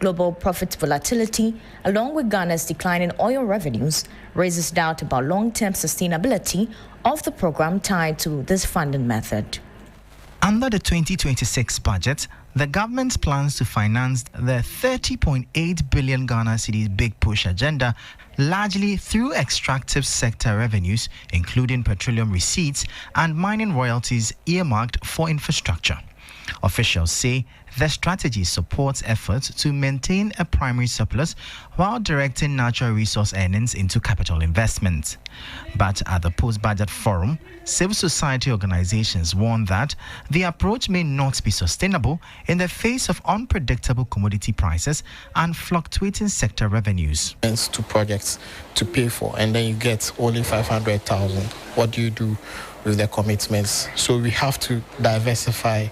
Global profit volatility, along with Ghana's decline in oil revenues, raises doubt about long-term sustainability of the program tied to this funding method. Under the 2026 budget, the government plans to finance the 30.8 billion Ghana cedis Big Push agenda largely through extractive sector revenues, including petroleum receipts and mining royalties earmarked for infrastructure. Officials say the strategy supports efforts to maintain a primary surplus while directing natural resource earnings into capital investments. But at the post-budget forum, civil society organizations warn that the approach may not be sustainable in the face of unpredictable commodity prices and fluctuating sector revenues. To projects to pay for, and then you get only 500,000. What do you do with the commitments? So we have to diversify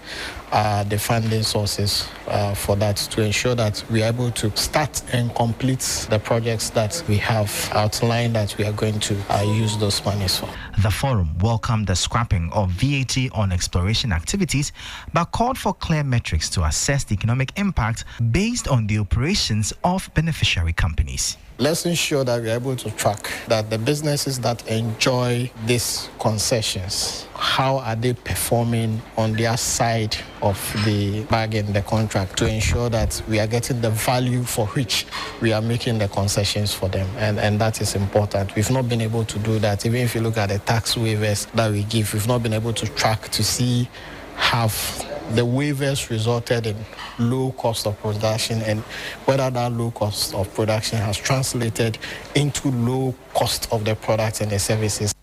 the funding sources for that to ensure that we are able to start and complete the projects that we have outlined that we are going to use those monies for. The forum welcomed the scrapping of VAT on exploration activities, but called for clear metrics to assess the economic impact based on the operations of beneficiary companies. Let's ensure that we're able to track that the businesses that enjoy these concessions, how are they performing on their side of the bargain, the contract, to ensure that we are getting the value for which we are making the concessions for them. And that is important. We've not been able to do that. Even if you look at the tax waivers that we give, we've not been able to track to see have the waivers resulted in low cost of production and whether that low cost of production has translated into low cost of the products and the services.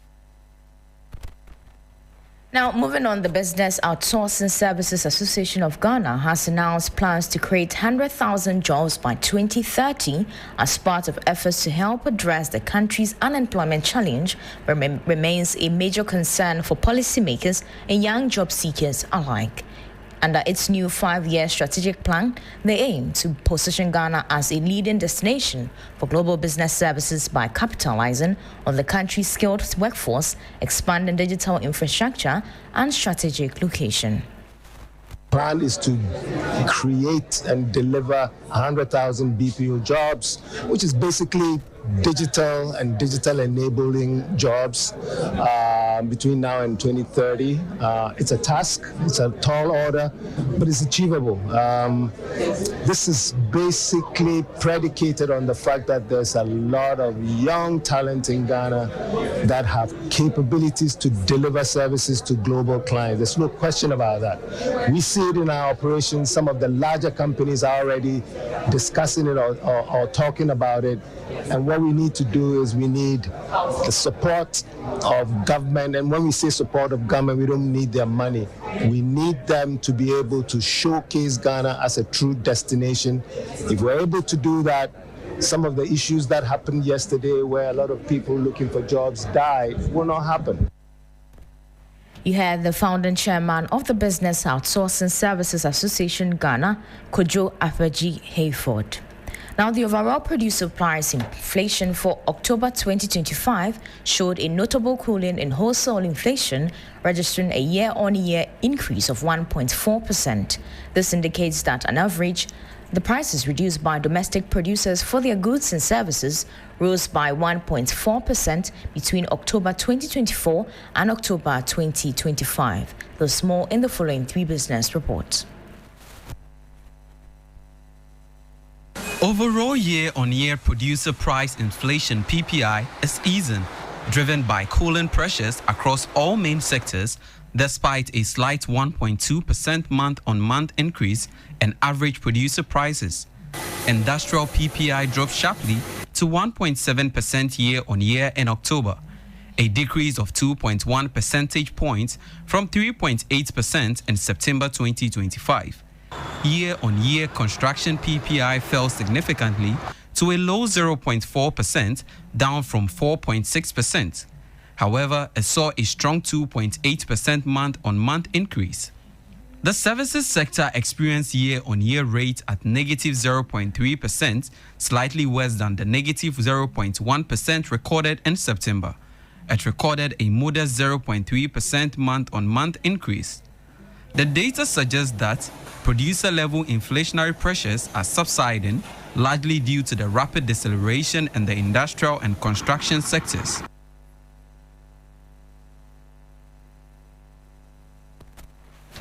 Now, moving on, the Business Outsourcing Services Association of Ghana has announced plans to create 100,000 jobs by 2030 as part of efforts to help address the country's unemployment challenge, which remains a major concern for policymakers and young job seekers alike. Under its new 5-year strategic plan, they aim to position Ghana as a leading destination for global business services by capitalizing on the country's skilled workforce, expanding digital infrastructure, and strategic location. Plan is to create and deliver 100,000 BPO jobs, which is basically digital and digital enabling jobs between now and 2030. It's a task, it's a tall order, but it's achievable. This is basically predicated on the fact that there's a lot of young talent in Ghana that have capabilities to deliver services to global clients. There's no question about that. We see it in our operations. Some of the larger companies are already discussing it or talking about it. And what we need to do is we need the support of government. And when we say support of government, we don't need their money. We need them to be able to showcase Ghana as a true destination. If we're able to do that, some of the issues that happened yesterday where a lot of people looking for jobs died will not happen. You heard the founding chairman of the Business Outsourcing Services Association Ghana, Kojo Apeji-Hayford. Now, the overall producer price inflation for October 2025 showed a notable cooling in wholesale inflation, registering a year-on-year increase of 1.4%. This indicates that, on average, the prices reduced by domestic producers for their goods and services rose by 1.4% between October 2024 and October 2025. There's more in the following 3 business reports. Overall year-on-year producer price inflation PPI is easing, driven by cooling pressures across all main sectors, despite a slight 1.2% month-on-month increase in average producer prices. Industrial PPI dropped sharply to 1.7% year-on-year in October, a decrease of 2.1 percentage points from 3.8% in September 2025. Year-on-year construction PPI fell significantly to a low 0.4%, down from 4.6%. However, it saw a strong 2.8% month-on-month increase. The services sector experienced year-on-year rate at negative 0.3%, slightly worse than the negative 0.1% recorded in September. It recorded a modest 0.3% month-on-month increase. The data suggests that producer-level inflationary pressures are subsiding, largely due to the rapid deceleration in the industrial and construction sectors.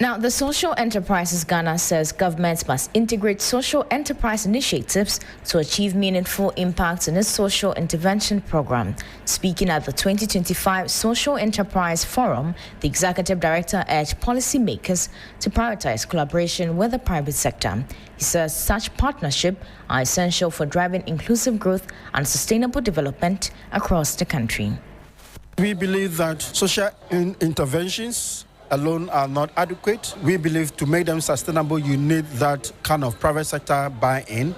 Now, the Social Enterprises Ghana says governments must integrate social enterprise initiatives to achieve meaningful impact in its social intervention program. Speaking at the 2025 Social Enterprise Forum, the executive director urged policymakers to prioritize collaboration with the private sector. He says such partnerships are essential for driving inclusive growth and sustainable development across the country. We believe that social interventions alone are not adequate. We believe to make them sustainable, you need that kind of private sector buy-in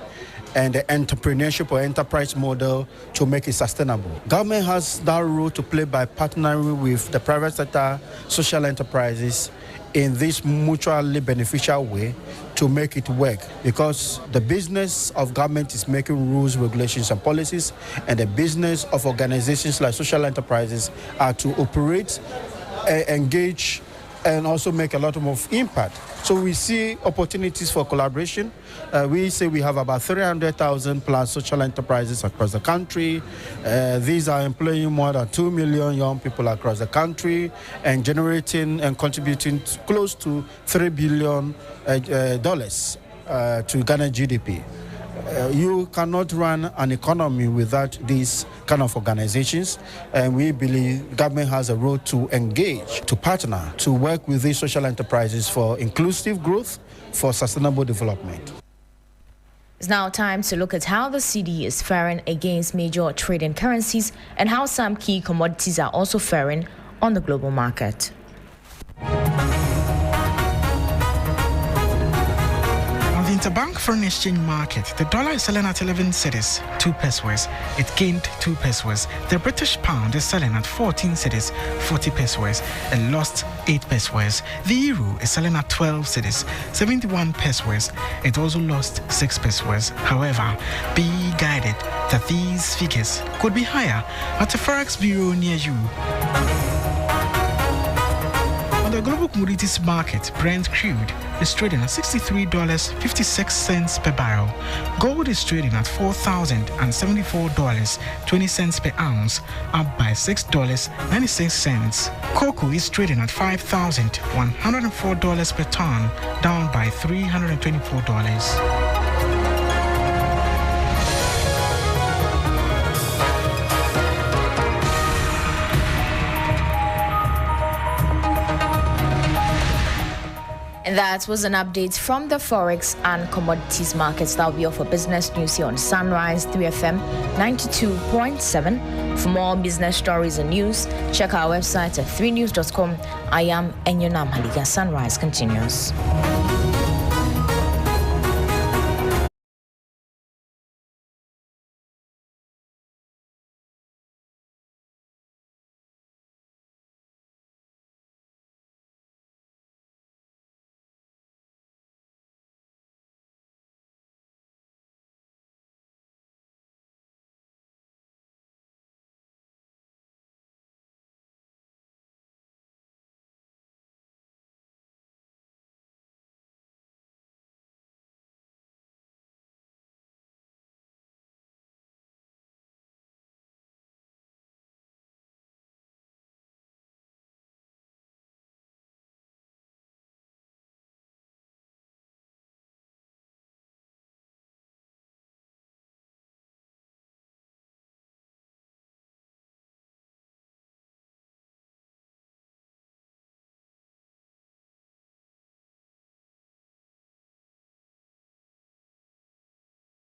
and the entrepreneurship or enterprise model to make it sustainable. Government has that role to play by partnering with the private sector, social enterprises in this mutually beneficial way to make it work, because the business of government is making rules, regulations, and policies, and the business of organizations like social enterprises are to operate, engage, and also make a lot of impact. So we see opportunities for collaboration. We say we have about 300,000 plus social enterprises across the country. These are employing more than 2 million young people across the country and generating and contributing close to $3 billion to Ghana GDP. You cannot run an economy without these kind of organizations, and we believe government has a role to engage, to partner, to work with these social enterprises for inclusive growth, for sustainable development. It's now time to look at how the cedi is faring against major trading currencies and how some key commodities are also faring on the global market. Interbank foreign exchange market, the dollar is selling at 11 cedis, 2 pesos. It gained 2 pesos. The British pound is selling at 14 cedis, 40 pesos. It lost 8 pesos. The euro is selling at 12 cedis, 71 pesos. It also lost 6 pesos. However, be guided that these figures could be higher at a Forex bureau near you. On the global commodities market, Brent crude is trading at $63.56 per barrel. Gold is trading at $4,074.20 per ounce, up by $6.96. Cocoa is trading at $5,104 per ton, down by $324. And that was an update from the Forex and commodities markets. That will be all for business news here on Sunrise 3FM 92.7. For more business stories and news, check our website at 3news.com. I am Enyonam Haliga. Sunrise continues.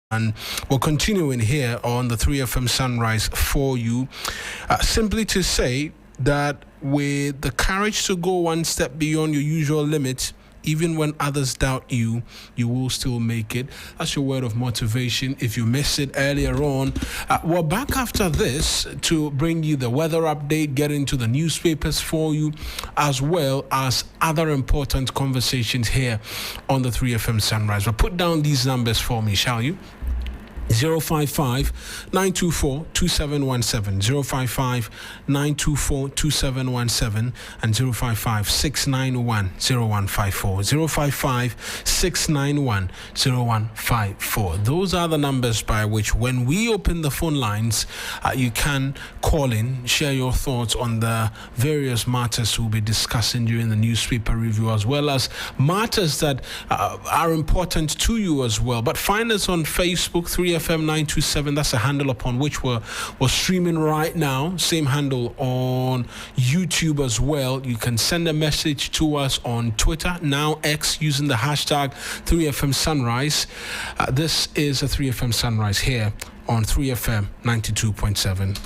And we're continuing here on the 3FM Sunrise for you, simply to say that with the courage to go one step beyond your usual limits, even when others doubt you, you will still make it. That's your word of motivation. If you missed it earlier on, we're back after this to bring you the weather update, get into the newspapers for you, as well as other important conversations here on the 3FM Sunrise. But put down these numbers for me, shall you? 055-924-2717, 055-924-2717, and 055-691-0154, 055-691-0154. Those are the numbers by which, when we open the phone lines, you can call in, share your thoughts on the various matters we'll be discussing during the newspaper review, as well as matters that are important to you as well. But find us on Facebook, 3FM927. That's a handle upon which we're streaming right now. Same handle on YouTube as well. You can send a message to us on Twitter, now X, using the hashtag 3FM Sunrise. This is a 3FM Sunrise here on 3FM 92.7.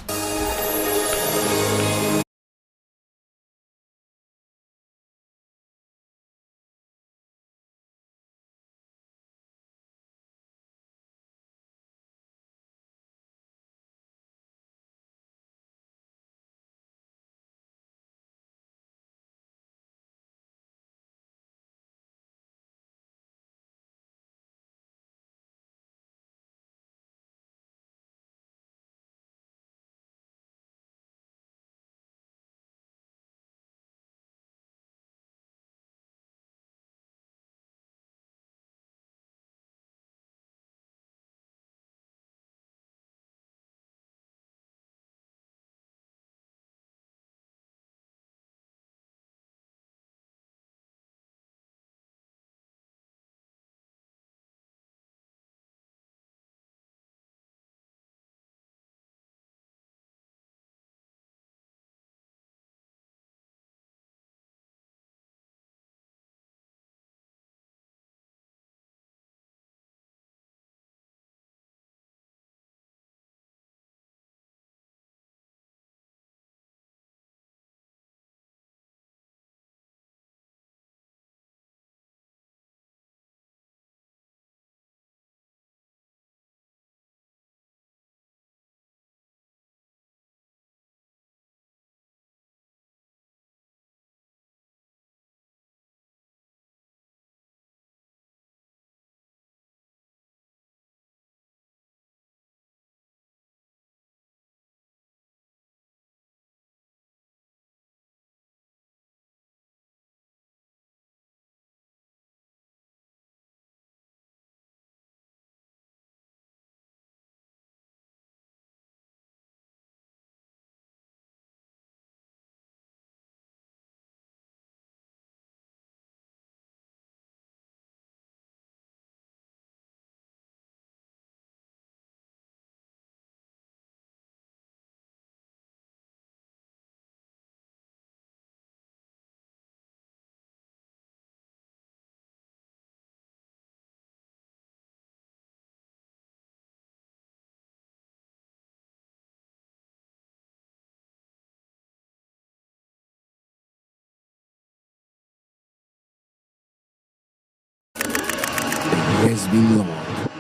Has been long.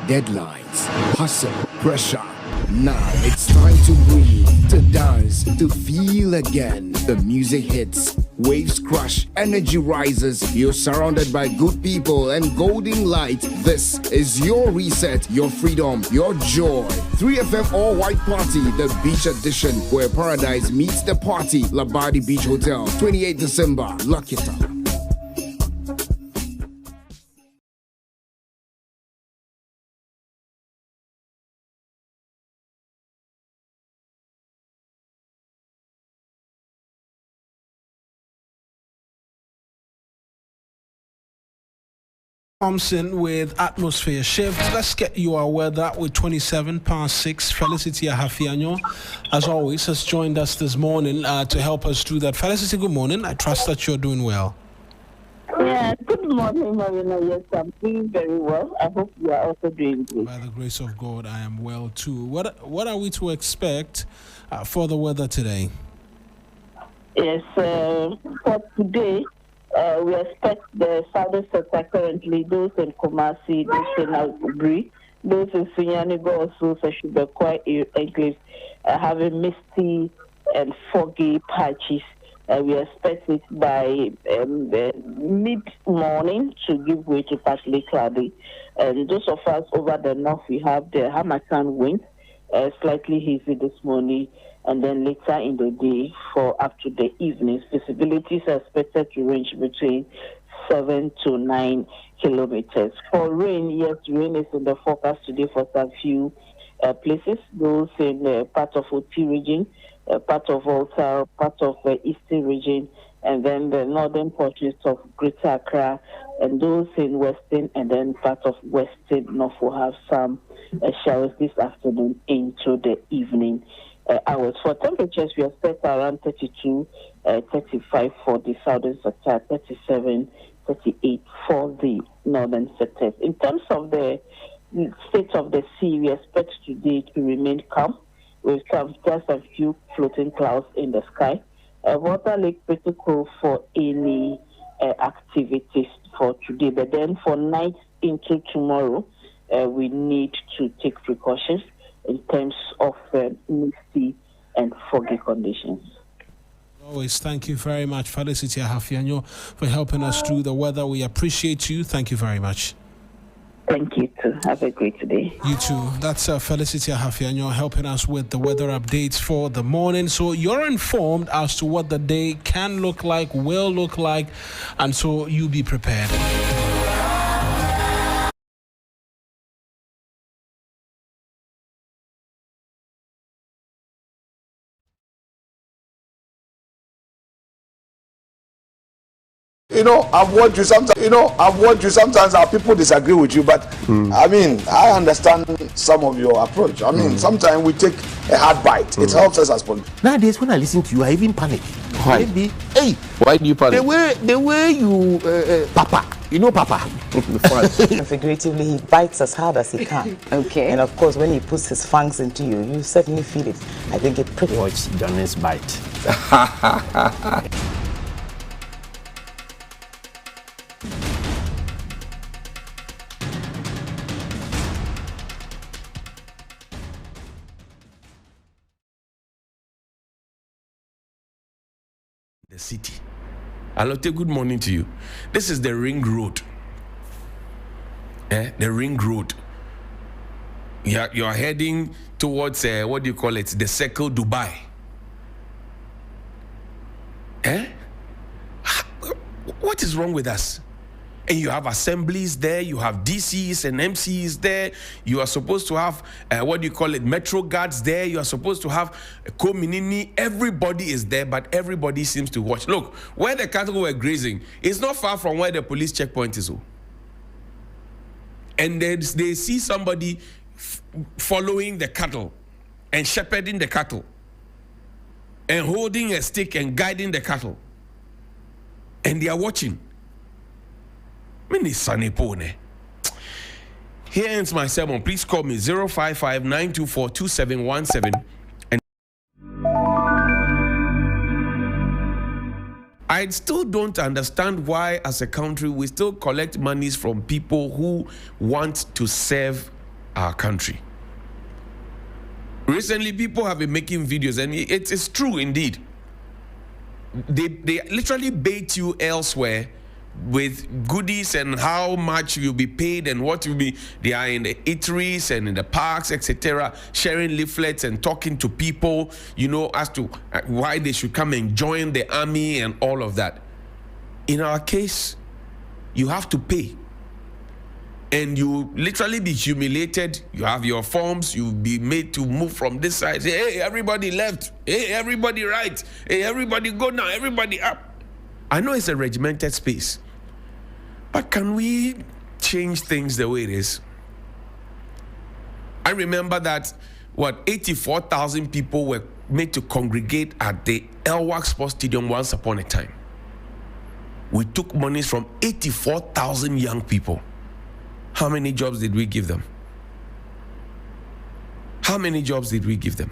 Deadlines, hustle, pressure. Now it's time to breathe, to dance, to feel again. The music hits, waves crush, energy rises. You're surrounded by good people and golden light. This is your reset, your freedom, your joy. 3FM All White Party, the beach edition, where paradise meets the party. Labadi Beach Hotel, 28 December. Lock it up. Thompson with Atmosphere Shift. Let's get you our weather with 27 past 6. Felicity Ahafianyo, as always, has joined us this morning to help us do that. Felicity, good morning. I trust that you're doing well. Yeah, good morning, Mawuena. Yes, I'm doing very well. I hope you are also doing good. By the grace of God, I am well too. What are we to expect for the weather today? Yes, for today, we expect the southern sector currently, those in Kumasi, those in Alubri, those in Sunyanigo, also Seshubekwa enclaves, having misty and foggy patches. We expect it by mid-morning to give way to partly cloudy. And those of us over the north, we have the Hamilton wind, slightly hazy this morning, and then later in the day for up to the evening, visibility is expected to range between 7 to 9 kilometers. For rain, yes, rain is in the forecast today for some few places, those in part of Oti region, part of Volta, part of the eastern region, and then the northern portions of Greater Accra, and those in western, and then part of western north will have some showers this afternoon into the evening hours. For temperatures, we expect around 32, 35 for the southern sector, 37, 38 for the northern sectors. In terms of the state of the sea, we expect today to remain calm with just a few floating clouds in the sky. Water lake pretty cool for any activities for today, but then for night into tomorrow, we need to take precautions in terms of misty and foggy conditions. Always, thank you very much, Felicity Appiah-Ampofo, for helping us through the weather. We appreciate you. Thank you very much. Thank you too. Have a great day. You too. That's Felicity Appiah-Ampofo helping us with the weather updates for the morning. So you're informed as to what the day can look like, will look like, and so you be prepared. I've warned you sometimes our people disagree with you, but I mean, I understand some of your approach. I mean, sometimes we take a hard bite. It helps us as police. Nowadays, when I listen to you, I even panic. Why? Maybe, hey, why do you panic? The way you, Papa, you know Papa. Figuratively, he bites as hard as he can. Okay. And of course, when he puts his fangs into you, you certainly feel it. I think it pretty Watch Johnny's bite. The city. Alote, good morning to you. This is the ring road. The ring road. You're heading towards what do you call it? The Circle Dubai. What is wrong with us? And you have assemblies there, you have DCs and MCs there, you are supposed to have, metro guards there, you are supposed to have Kominini, everybody is there, but everybody seems to watch. Look, where the cattle were grazing, it's not far from where the police checkpoint is. And they see somebody following the cattle and shepherding the cattle and holding a stick and guiding the cattle. And they are watching. Here ends my sermon. Please call me 055-924-2717. And I still don't understand why, as a country, we still collect monies from people who want to serve our country. Recently, people have been making videos, and it's true indeed. They literally bait you elsewhere with goodies and how much you'll be paid and what you'll be. They are in the eateries and in the parks, etc., sharing leaflets and talking to people, as to why they should come and join the army and all of that. In our case, you have to pay. And you literally be humiliated. You have your forms. You'll be made to move from this side. Say, hey, everybody left. Hey, everybody right. Hey, everybody go now. Everybody up. I know it's a regimented space, but can we change things the way it is? I remember that, 84,000 people were made to congregate at the Elwak Sports Stadium once upon a time. We took monies from 84,000 young people. How many jobs did we give them? How many jobs did we give them?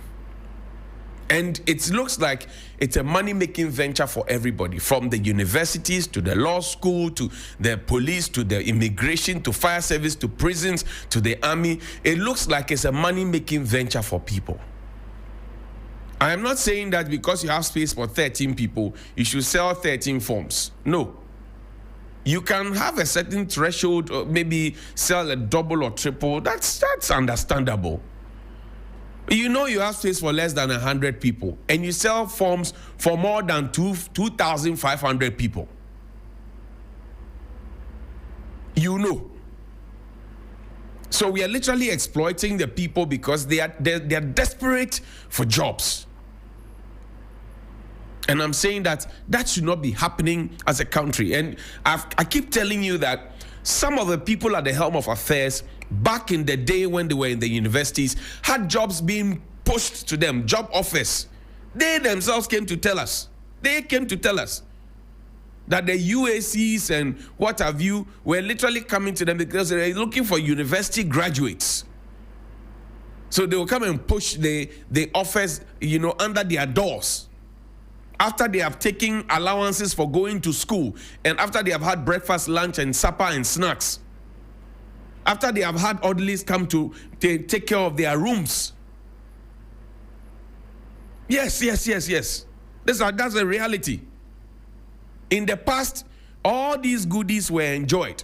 And it looks like it's a money-making venture for everybody, from the universities to the law school to the police to the immigration to fire service to prisons to the army. It looks like it's a money-making venture for people. I am not saying that because you have space for 13 people, you should sell 13 forms. No. You can have a certain threshold, or maybe sell a double or triple. That's understandable. You know you have space for less than 100 people, and you sell forms for more than 2,500 people. You know. So we are literally exploiting the people because they are desperate for jobs. And I'm saying that should not be happening as a country. And I keep telling you that some of the people at the helm of affairs back in the day when they were in the universities had jobs being pushed to them, job offers. They themselves came to tell us. They came to tell us that the UACs and what have you were literally coming to them because they were looking for university graduates. So they will come and push the offers, under their doors. After they have taken allowances for going to school, and after they have had breakfast, lunch, and supper and snacks, after they have had orderlies come to take care of their rooms. Yes. That's a reality. In the past, all these goodies were enjoyed.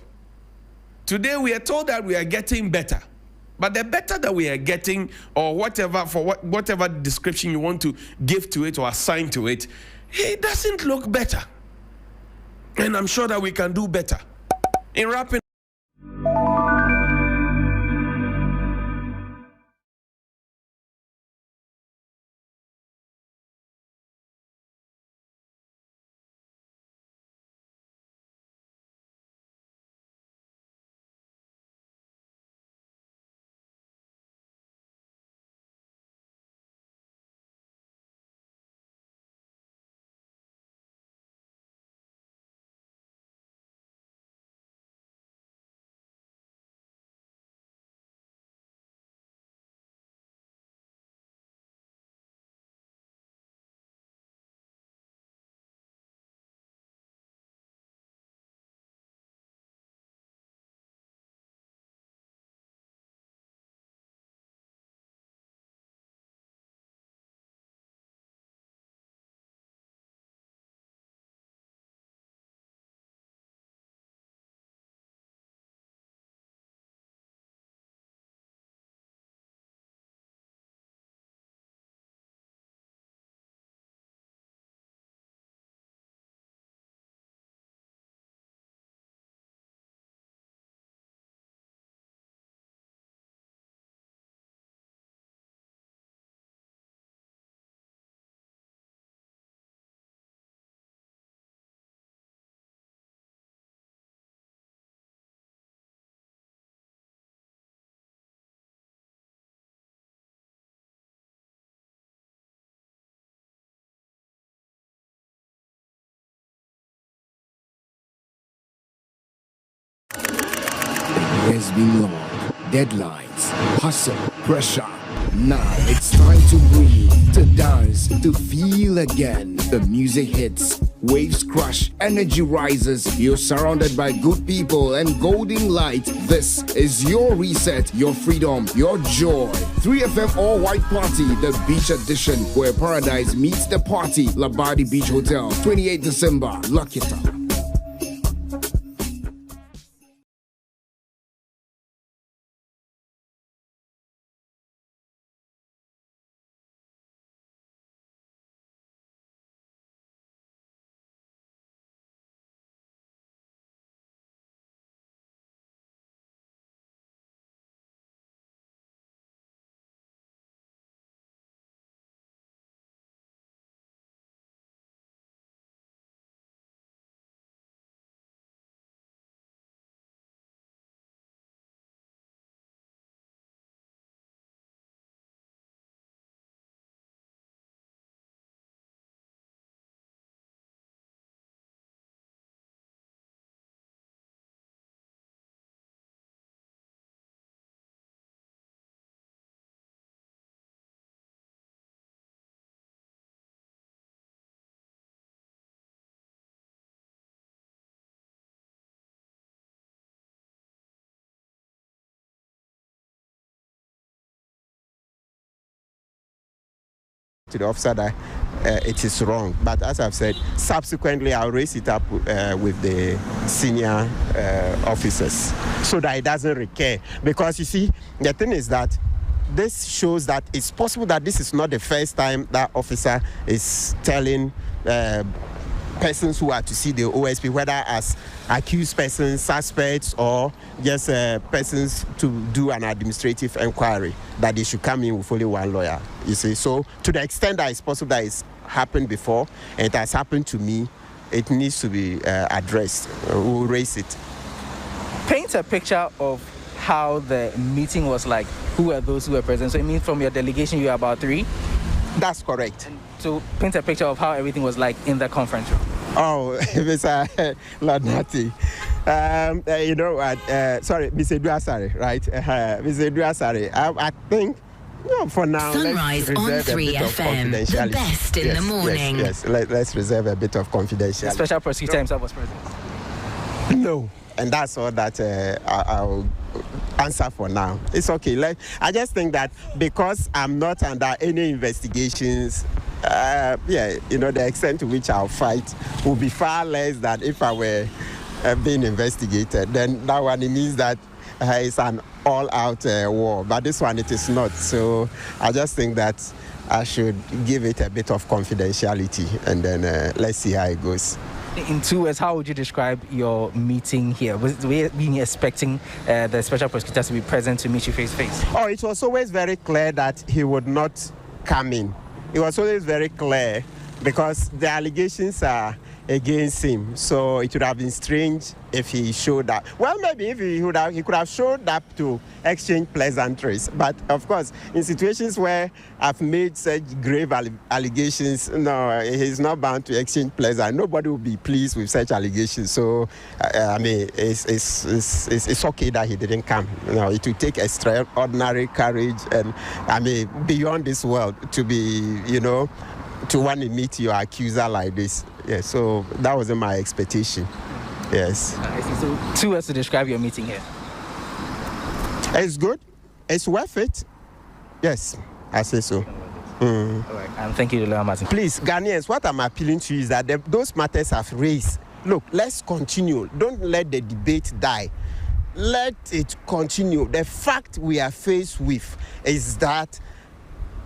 Today, we are told that we are getting better. But the better that we are getting, or whatever description you want to give to it or assign to it, it doesn't look better. And I'm sure that we can do better. In wrapping Has been long. Deadlines, hustle, pressure. Now it's time to breathe, to dance, to feel again. The music hits, waves crush, energy rises. You're surrounded by good people and golden light. This is your reset, your freedom, your joy. 3FM All White Party, the beach edition, where paradise meets the party. Labadi Beach Hotel, 28 December. Lock it up. to the officer that it is wrong. But as I've said, subsequently I'll raise it up with the senior officers so that it doesn't recur. Because you see, the thing is that this shows that it's possible that this is not the first time that officer is telling persons who are to see the OSP, whether as accused persons, suspects, or just persons to do an administrative inquiry, that they should come in with only one lawyer. You see, so to the extent that it's possible that it's happened before and it has happened to me, it needs to be addressed. We'll raise it. Paint a picture of how the meeting was like. Who were those who were present? So it means from your delegation you were about 3? That's correct. And so paint a picture of how everything was like in the conference room. Oh, Mr. Lord Natty. You know what? Sorry, Mr. Duasare, right? Mr. Duasare, I think, for now, Sunrise let's on reserve 3 a bit of FM, the confidentiality. best in the morning. Yes. Let's reserve a bit of confidentiality. The special prosecutor himself was present. No. And that's all that I'll answer for now. It's okay. I just think that because I'm not under any investigations, the extent to which I'll fight will be far less than if I were being investigated. Then that one, it means that it's an all-out war. But this one, it is not. So I just think that I should give it a bit of confidentiality, and then let's see how it goes. In 2 words, how would you describe your meeting here? Was we being expecting the special prosecutors to be present to meet you face to face? Oh, it was always very clear that he would not come in. It was always very clear because the allegations are against him. So it would have been strange if he showed up. Well, maybe if he could have showed up to exchange pleasantries. But of course, in situations where I've made such grave allegations, no, he's not bound to exchange pleasantries. Nobody will be pleased with such allegations. So, it's okay that he didn't come. It will take extraordinary courage and, beyond this world to be, to want to meet your accuser like this. Yeah, so that wasn't my expectation. Yes. So 2 words to describe your meeting here. It's good. It's worth it. Yes, I say so. All right. Thank you, Martin. Please, Ghanaians, what I'm appealing to you is that those matters have raised. Look, let's continue. Don't let the debate die. Let it continue. The fact we are faced with is that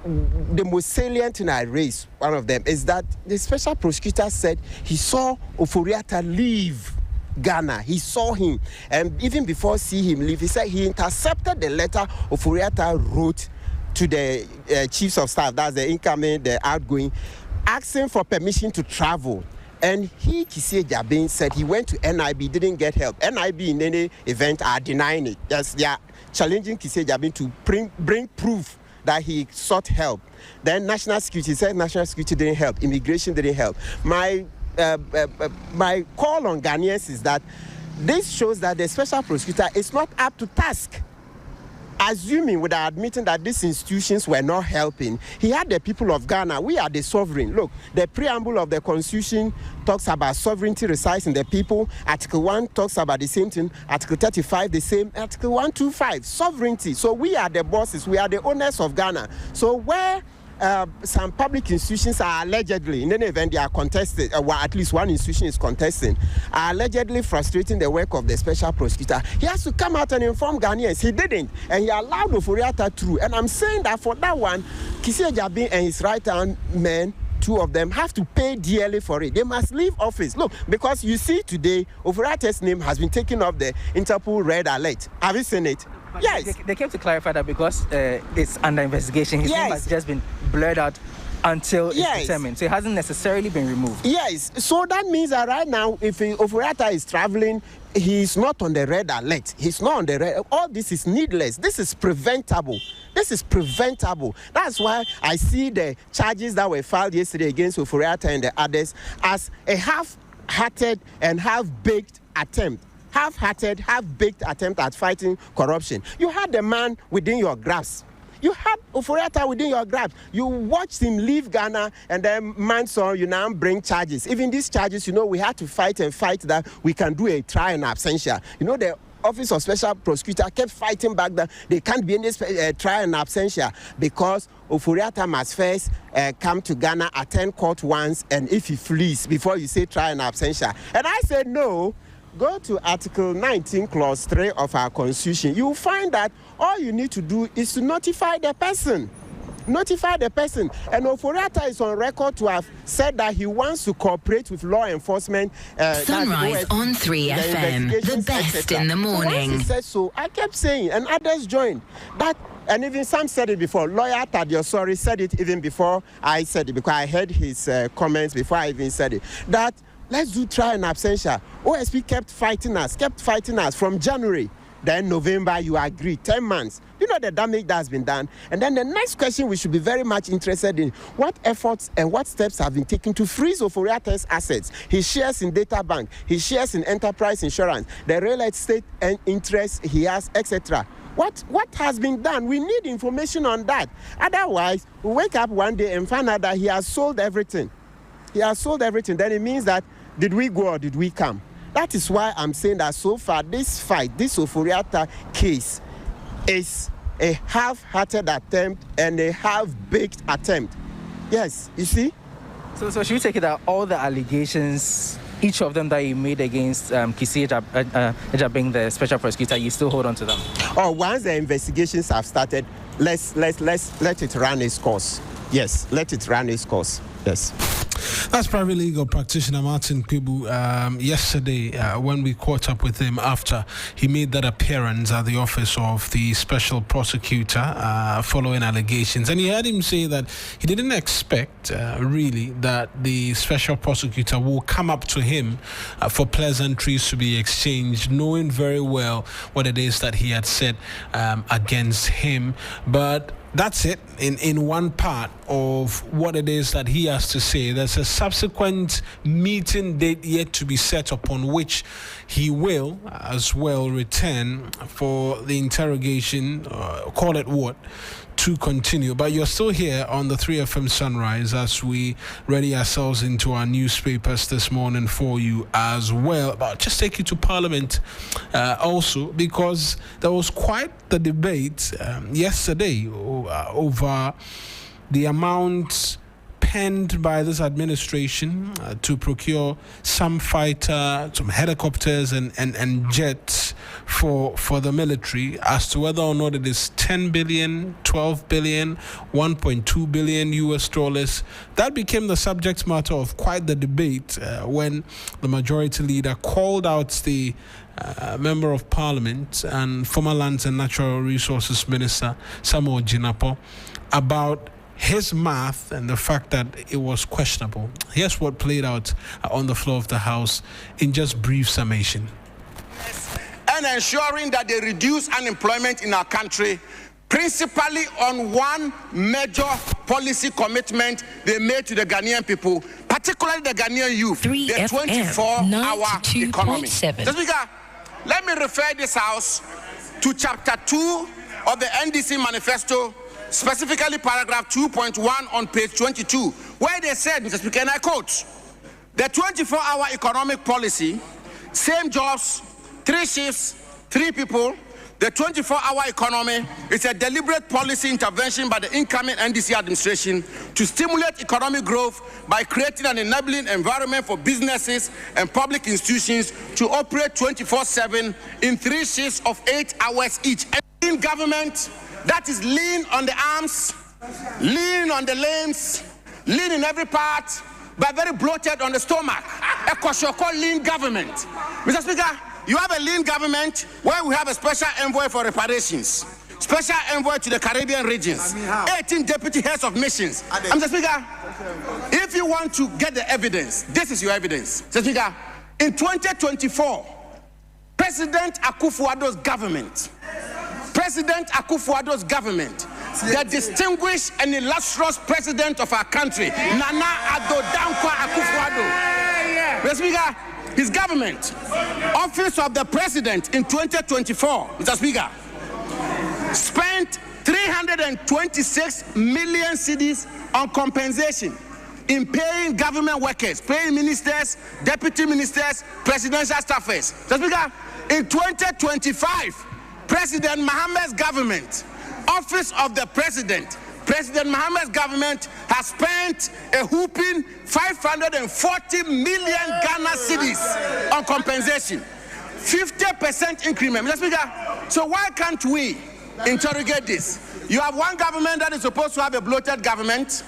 the most salient thing I raised, one of them, is that the special prosecutor said he saw Oforiatta leave Ghana. He saw him. And even before seeing him leave, he said he intercepted the letter Oforiatta wrote to the chiefs of staff, that's the incoming, the outgoing, asking for permission to travel. And he, Kissie Jabin, said he went to NIB, didn't get help. NIB in any event are denying it. Yes, they are challenging Kissie Jabin to bring proof that he sought help. Then national security said national security didn't help, immigration didn't help. My call on Ghanaians is that this shows that the special prosecutor is not up to task. Assuming, without admitting that these institutions were not helping, he had the people of Ghana. We are the sovereign. Look, the preamble of the Constitution talks about sovereignty resides in the people. Article 1 talks about the same thing. Article 35, the same. Article 125, sovereignty. So we are the bosses. We are the owners of Ghana. So where some public institutions are allegedly, in any event, they are contested, or at least one institution is contesting, are allegedly frustrating the work of the special prosecutor. He has to come out and inform Ghanaians. He didn't, and he allowed Oforiatta through. And I'm saying that for that one, Kissie Jabin and his right-hand men, 2 of them, have to pay dearly for it. They must leave office. Look, because you see today, Oforiatta's name has been taken off the Interpol red alert. Have you seen it? But yes. They came to clarify that because it's under investigation, his name has just been blurred out until it's determined. So it hasn't necessarily been removed. Yes. So that means that right now, if Oforiatta is traveling, he's not on the red alert. He's not on the red. All this is needless. This is preventable. That's why I see the charges that were filed yesterday against Oforiatta and the others as a half-hearted and half-baked attempt. Half-hearted, half-baked attempt at fighting corruption. You had the man within your grasp. You had Oforiatta within your grasp. You watched him leave Ghana, and then months on, you now bring charges. Even these charges, we had to fight that we can do a trial in absentia. The Office of Special Prosecutor kept fighting back that there can't be any trial in absentia because Ofori-Atta must first come to Ghana, attend court once, and if he flees before you say trial in absentia. And I said no. Go to Article 19, Clause 3 of our Constitution. You will find that all you need to do is to notify the person. Notify the person. And Ofori-Atta is on record to have said that he wants to cooperate with law enforcement. Sunrise on 3FM, the best in the morning. So once he said so, I kept saying, and others joined, that, and even some said it before. Lawyer Tadiosori said it even before I said it, because I heard his comments before I even said it, that let's do trial in absentia. OSP kept fighting us from January. Then November, you agree, 10 months. You know the damage that has been done. And then the next question we should be very much interested in, what efforts and what steps have been taken to freeze Ofori-Atta's assets, his shares in Data Bank, his shares in Enterprise Insurance, the real estate and interest he has, etc. What has been done? We need information on that. Otherwise, we wake up one day and find out that he has sold everything. He has sold everything. Then it means that, did we go or did we come? That is why I'm saying that so far this fight, this Ofori-Atta case, is a half-hearted attempt and a half-baked attempt. Yes, you see? So should we take it that all the allegations, each of them that you made against Kisi Ejabing, the special prosecutor, you still hold on to them? Oh, once the investigations have started, let it run its course. Yes, let it run its course. Yes. That's private legal practitioner Martin Kwibu. Yesterday, when we caught up with him after he made that appearance at the office of the special prosecutor following allegations, and he heard him say that he didn't expect really that the special prosecutor will come up to him for pleasantries to be exchanged, knowing very well what it is that he had said against him. But that's it in one part of what it is that he has to say. There's a subsequent meeting date yet to be set upon which he will as well return for the interrogation, call it what, to continue. But you're still here on the 3FM Sunrise as we ready ourselves into our newspapers this morning for you as well. But I'll just take you to Parliament also, because there was quite the debate yesterday over the amount penned by this administration to procure some helicopters and jets for the military, as to whether or not it is 10 billion, 12 billion, 1.2 billion US dollars. That became the subject matter of quite the debate when the majority leader called out the Member of Parliament and former Lands and Natural Resources Minister Samuel Jinapor about his math and the fact that it was questionable. Here's what played out on the floor of the House in just brief summation. And ensuring that they reduce unemployment in our country, principally on one major policy commitment they made to the Ghanaian people, particularly the Ghanaian youth, the 24-hour economy. So, Speaker, let me refer this House to Chapter 2 of the NDC Manifesto, specifically paragraph 2.1 on page 22, where they said, Mr. Speaker, and I quote, the 24-hour economic policy, same jobs, 3 shifts, 3 people, the 24-hour economy is a deliberate policy intervention by the incoming NDC administration to stimulate economic growth by creating an enabling environment for businesses and public institutions to operate 24/7 in 3 shifts of 8 hours each. In government, that is lean on the arms, lean on the limbs, lean in every part, but very bloated on the stomach. A called lean government. Mr. Speaker, you have a lean government where we have a special envoy for reparations, special envoy to the Caribbean regions, 18 deputy heads of missions. Mr. Speaker, if you want to get the evidence, this is your evidence. Mr. Speaker, in 2024, President Akufo-Addo's government, the distinguished and illustrious president of our country, Nana Addo Dankwa Akufo-Addo. Mr. Speaker, his government, Office of the President in 2024, Mr. Speaker, spent 326 million cedis on compensation in paying government workers, paying ministers, deputy ministers, presidential staffers. Mr. Speaker, in 2025, President Mohammed's government, Office of the President, President Mohammed's government has spent a whooping 540 million Ghana cedis on compensation. 50% increment. Mr. Speaker, so why can't we interrogate this? You have one government that is supposed to have a bloated government,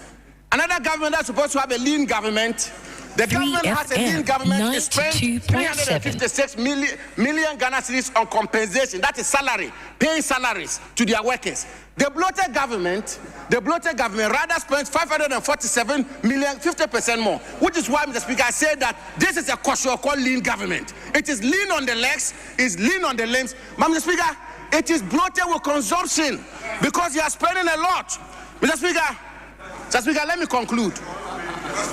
another government that's supposed to have a lean government. The government has a lean government. It spent 356 million Ghana cedis on compensation. That is salary, paying salaries to their workers. The bloated government rather spends 547 million, 50% more, which is why, Mr. Speaker, I say that this is a called lean government. It is lean on the legs, it's lean on the limbs. Mr. Speaker, it is bloated with consumption because you are spending a lot. Mr. Speaker, let me conclude.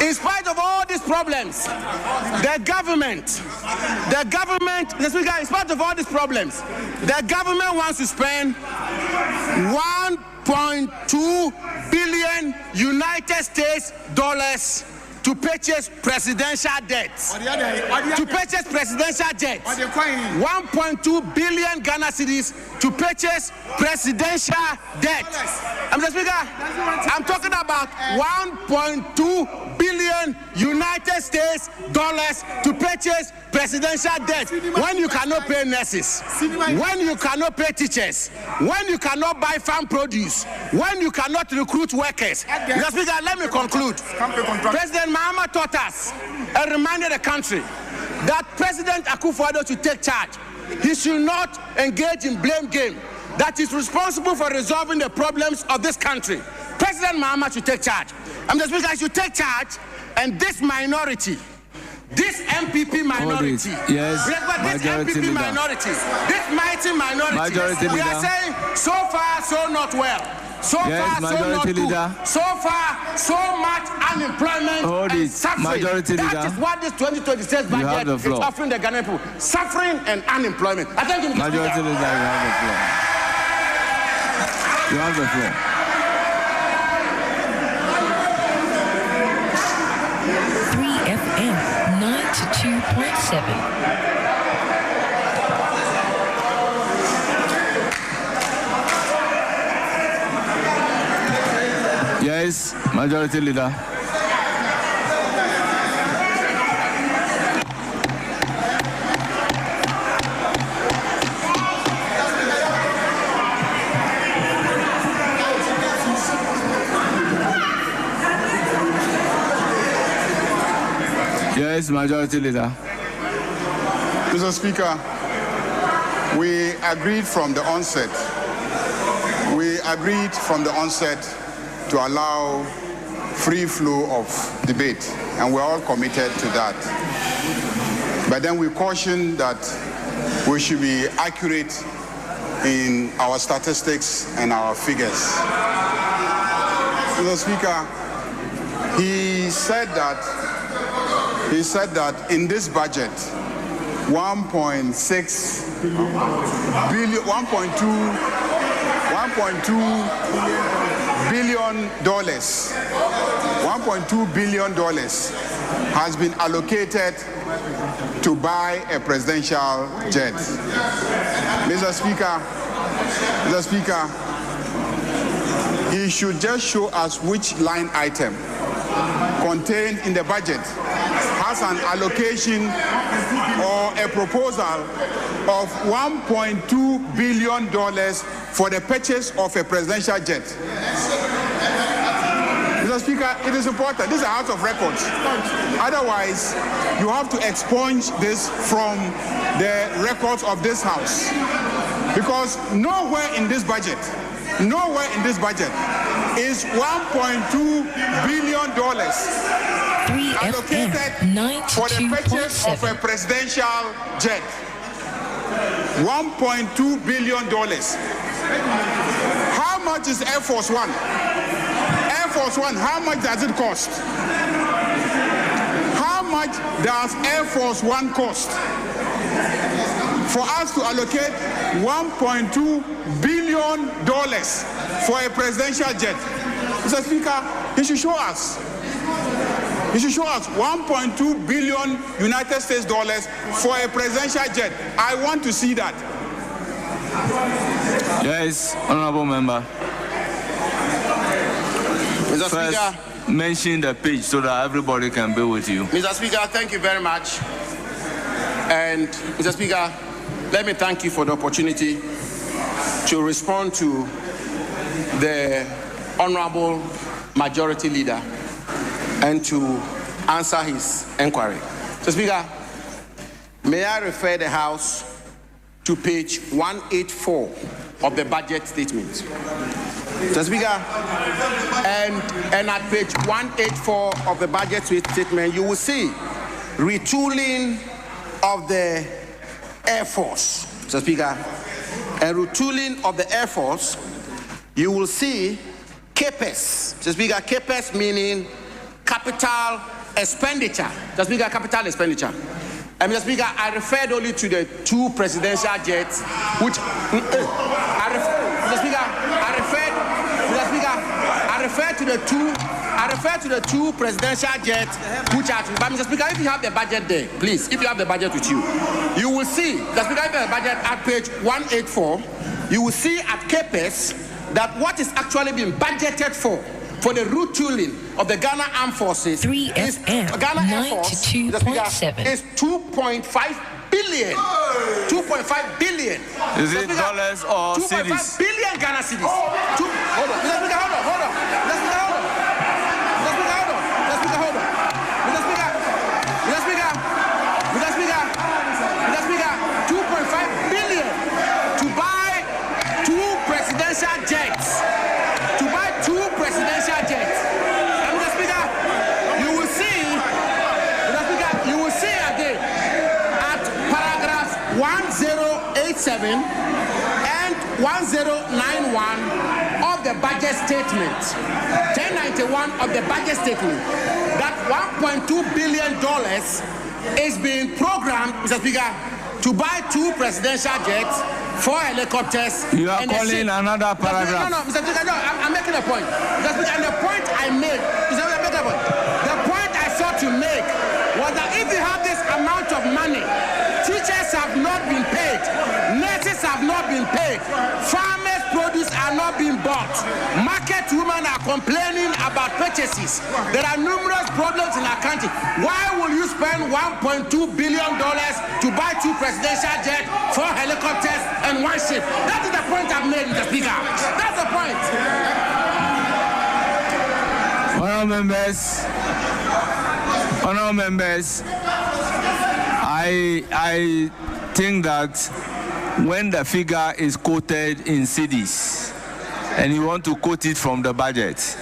In spite of all these problems, the government, Mr. Speaker, in spite of all these problems, the government wants to spend 1.2 billion United States dollars to purchase presidential debts. To purchase presidential debts. 1.2 billion Ghana cedis to purchase presidential debt. Mr. Speaker, I'm talking about 1.2 billion United States dollars to purchase presidential debt. When you cannot pay nurses, when you cannot pay teachers, when you cannot buy farm produce, when you cannot recruit workers. Mr. Speaker, let me conclude. President Mahama taught us and reminded the country that President Akufo-Addo should take charge. He should not engage in blame game. That is responsible for resolving the problems of this country. President Mahama should take charge. And the Speaker should take charge, and this minority, this MPP minority, this MPP minority, this mighty minority, we are saying, so far, so not well. So far, so not good. So far, so much unemployment and suffering. That is what this 2026 budget is offering the Ghanaian people. Suffering and unemployment. I thank you, Mr. Majority Leader, you have the floor. 3FM 92.7. Yes, Majority Leader. Yes, Majority Leader. Mr. Speaker, we agreed from the onset. To allow free flow of debate, and we're all committed to that. But then we caution that we should be accurate in our statistics and our figures. Mr. Speaker, he said that in this budget, 1.2 billion has been allocated to buy a presidential jet. Mr. Speaker, he should just show us which line item contained in the budget has an allocation or a proposal of $1.2 billion for the purchase of a presidential jet. Mr. Speaker, it is important. This is a House of Records. Otherwise, you have to expunge this from the records of this House. Because nowhere in this budget is $1.2 billion allocated for the purchase of a presidential jet. $1.2 billion. How much is Air Force One? Air Force One, how much does it cost? How much does Air Force One cost? For us to allocate $1.2 billion for a presidential jet. Mr. Speaker, he should show us. You should show us 1.2 billion United States dollars for a presidential jet. I want to see that. Yes, honorable member. Mr. First, Speaker, mention the page so that everybody can be with you. Mr. Speaker, thank you very much. And Mr. Speaker, let me thank you for the opportunity to respond to the Honorable Majority Leader and to answer his inquiry. Mr. Speaker, may I refer the House to page 184 of the budget statement. Mr. Speaker, and at page 184 of the budget statement, you will see retooling of the Air Force. Mr. Speaker, a retooling of the Air Force, you will see CAPEX. Mr. Speaker, CAPEX meaning capital expenditure. Mr. Speaker, capital expenditure. And Mr. Speaker, I referred only to the 2 presidential jets, which Mr. Speaker, I referred to the 2 presidential jets, which are. But Mr. Speaker, if you have the budget there, please, if you have the budget with you, you will see. Mr. Speaker, if you have the budget at page 184, you will see at CAPEX that what is actually being budgeted for the retooling of the Ghana Armed Forces 3FM Ghana Air Force 92.7 is 2.5 billion. 2.5 billion. Is it dollars or cedis? 2.5 billion Ghana cedis. Hold on. Mr. Speaker, hold on. Mr. Speaker, hold on. Mr. Speaker, hold on. Mr. Speaker, 2.5 billion to buy 2 presidential jets. And Mr. Speaker, you will see again at paragraphs 1087 and 1091 of the budget statement, 1091 of the budget statement, that $1.2 billion is being programmed, Mr. Speaker, to buy 2 presidential jets, 4 helicopters. You are calling another paragraph. No, Mr. Speaker, no, I'm making a point. Mr. Speaker, and the point I made, Mr. Speaker, I'm making a point. The point I sought to make was that if you have this amount of money, teachers have not been paid, nurses have not been paid, farmers' produce are not being bought, market women are complaining about purchases. There are numerous problems in our country. Why will you spend $1.2 billion to buy 2 presidential jets, 4 helicopters, and 1 ship? That is the point I've made, Mr. Speaker. That's the point. Honourable members, I think that when the figure is quoted in cedis and you want to quote it from the budget,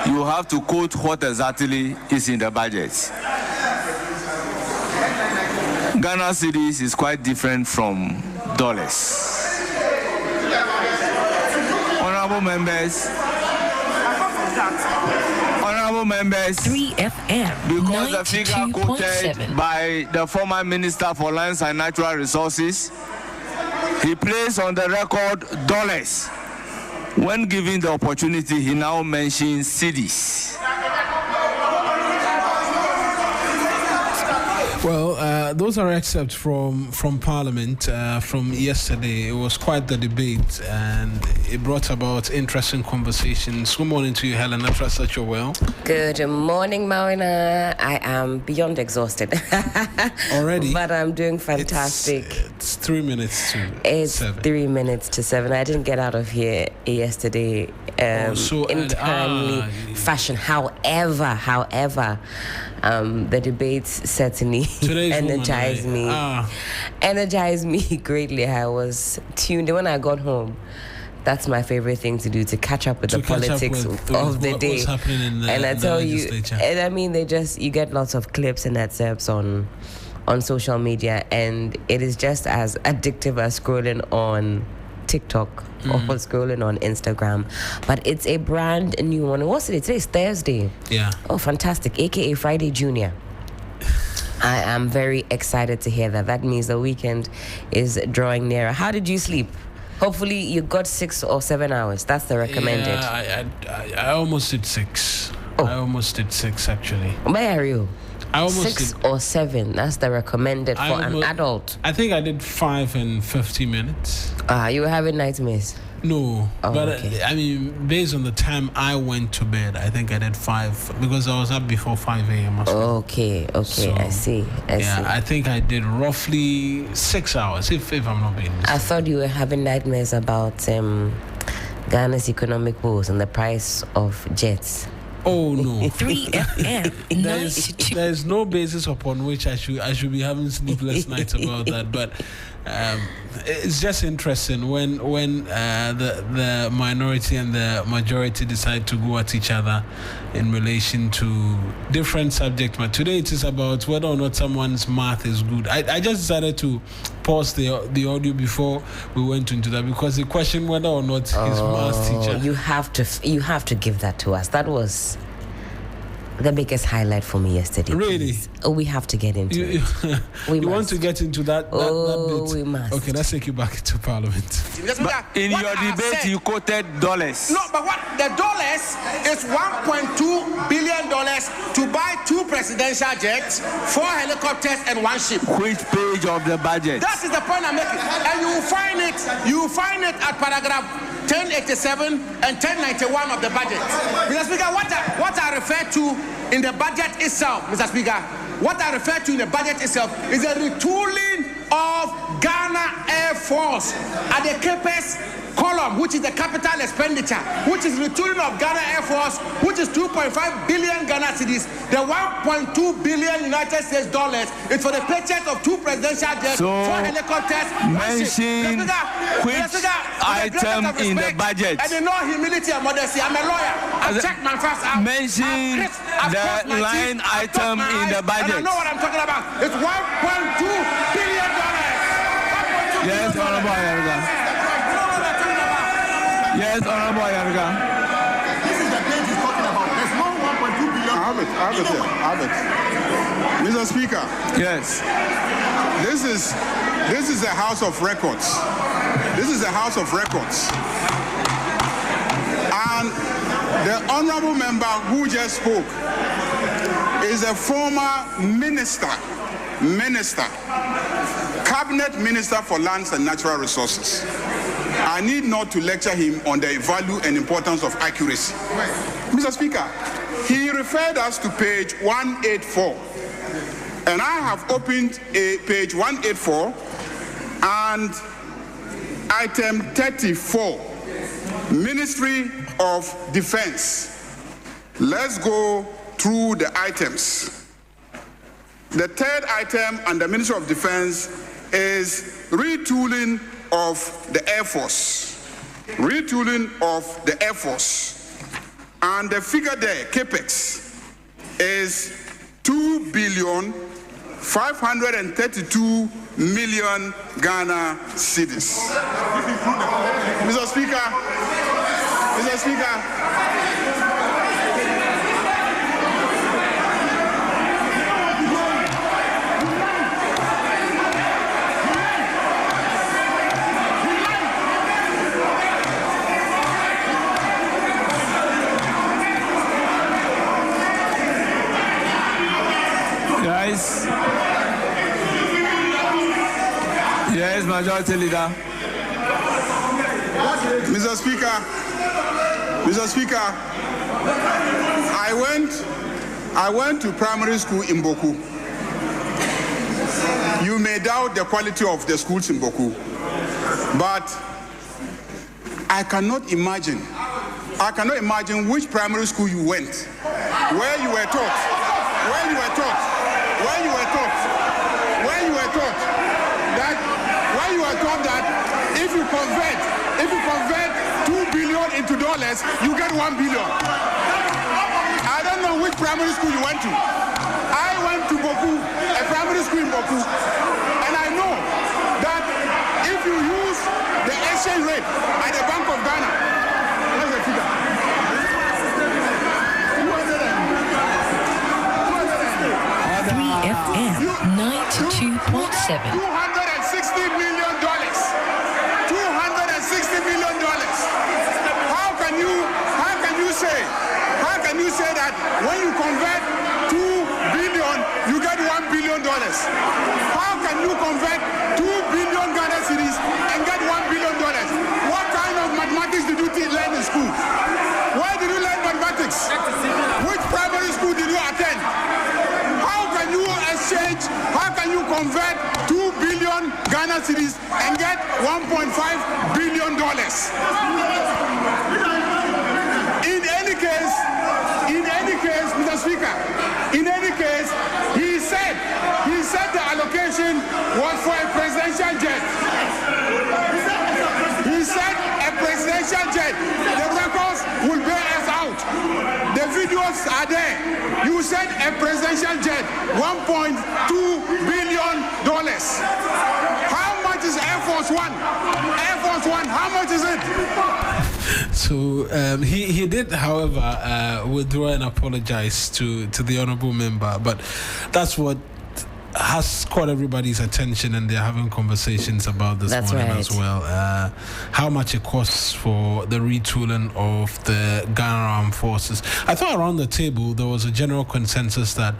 you have to quote what exactly is in the budget. Ghana cedis is quite different from dollars. Honourable members, 3FM because the figure quoted by the former Minister for Lands and Natural Resources, he placed on the record dollars. When given the opportunity, he now mentions cedis. Well, those are excerpts from Parliament from yesterday. It was quite the debate, and it brought about interesting conversations. Good morning to you, Helen. I trust that you're well. Good morning, Mawuena. I am beyond exhausted. Already? But I'm doing fantastic. It's 3 minutes to 7. 3 minutes to 7. I didn't get out of here yesterday in timely fashion. However, the debates certainly energized me greatly. I was tuned in when I got home. That's my favorite thing to do, to catch up with the politics of the day. What's happening in the, and I tell you, and I mean, you get lots of clips and excerpts on social media, and it is just as addictive as scrolling on TikTok or scrolling on Instagram. But it's a brand new one. What's it? Today's Thursday. Yeah. Oh, fantastic. AKA Friday Junior. I am very excited to hear that. That means the weekend is drawing nearer. How did you sleep? Hopefully you got 6 or 7 hours. That's the recommended. Yeah, I almost did 6. I almost did 6 actually. Where are you? I almost 6 or 7. That's the recommended for an adult. I think I did 5 in 50 minutes. You were having nightmares? No, but okay. I mean, based on the time I went to bed, I think I did 5 because I was up before 5 a.m. Okay, so, I see. I think I did roughly 6 hours, if I'm not being mistaken. I thought you were having nightmares about Ghana's economic woes and the price of jets. Oh no. 3FM. There's no basis upon which I should be having sleepless nights about that, but it's just interesting when the minority and the majority decide to go at each other in relation to different subject matter. Today it is about whether or not someone's math is good. I just decided to pause the audio before we went into that because the question whether or not his math teacher. You have to give that to us. That was the biggest highlight for me yesterday. Really? Please. Oh, we have to get into it. You want to get into that bit? We must. Okay, let's take you back into Parliament. But in your debate, you quoted dollars. No, but what the dollars is $1.2 billion to buy 2 presidential jets, 4 helicopters, and 1 ship. Which page of the budget? That is the point I'm making, and you will find it at paragraph 1087 and 1091 of the budget. Mr. Speaker, what I refer to in the budget itself, Mr. Speaker, what I refer to in the budget itself is a retooling of Ghana Air Force at the CAPEX column, which is the capital expenditure, which is retooling of Ghana Air Force, which is 2.5 billion Ghana cedis. The 1.2 billion United States dollars is for the purchase of 2 presidential jets, 4 helicopters. Mention which item in the budget. And no humility and modesty. I'm a lawyer. I checked my first out. Mention the line item in the budget. I know what I'm talking about. It's $1.2 billion. Yes, Honorable Ayarga. Yes, Honorable Ayarga. This is the page he's talking about. There's no 1.2 billion. I have it. Mr. Speaker. Yes. This is a House of Records. This is a House of Records. And the honorable member who just spoke is a former cabinet minister for lands and natural resources. I need not to lecture him on the value and importance of accuracy. Mr. Speaker, he referred us to page 184. And I have opened page 184 and item 34, Ministry of Defense. Let's go through the items. The third item under Ministry of Defense is retooling of the Air Force. Retooling of the Air Force. And the figure there, CAPEX, is 2,532 million Ghana cedis. Mr. Speaker. Yes, Majority Leader. Mr. Speaker, I went to primary school in Boku. You may doubt the quality of the schools in Boku, but I cannot imagine which primary school you went, where you were taught that if you convert 2 billion into dollars, you get 1 billion. I don't know which primary school you went to. I went to Boku, a primary school in Boku, and I know that if you use the exchange rate at the Bank of Ghana, what's the figure? 3FM 92.7. $260 million. $260 million. How can you say that when you convert 2 billion, you get $1 billion? How can you convert 2 billion Ghana cedis and get $1 billion? What kind of mathematics did you learn in school? Where did you learn mathematics? Which primary school did you attend? How can you exchange, how can you convert 2 billion Ghana cedis and get $1.5 billion? In any case, Mr. Speaker, in any case, he said the allocation was for a presidential jet. He said a presidential jet. The records will bear us out. The videos are there. You said a presidential jet, $1.2 billion. How much is Air Force One? Air Force One, how much is it? So he did, however, withdraw and apologize to the honourable member, but that's what has caught everybody's attention, and they're having conversations about this morning as well. How much it costs for the retooling of the Ghana Armed Forces. I thought around the table there was a general consensus that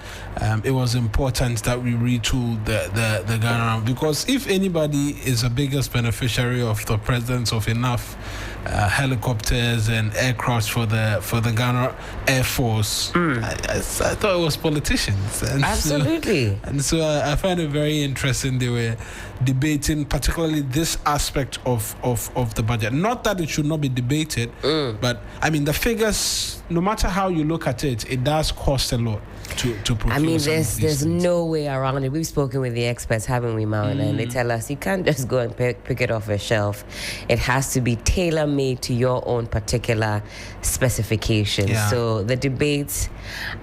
it was important that we retool the Ghana Armed, because if anybody is the biggest beneficiary of the presence of enough helicopters and aircraft for the Ghana Air Force, I thought it was politicians. And absolutely. So I find it very interesting they were debating particularly this aspect of the budget. Not that it should not be debated, but I mean the figures, no matter how you look at it, it does cost a lot to procure. I mean, there's no way around it. We've spoken with the experts, haven't we, Mawuena? And they tell us you can't just go and pick it off a shelf. It has to be tailor-made to your own particular specifications. Yeah. So the debates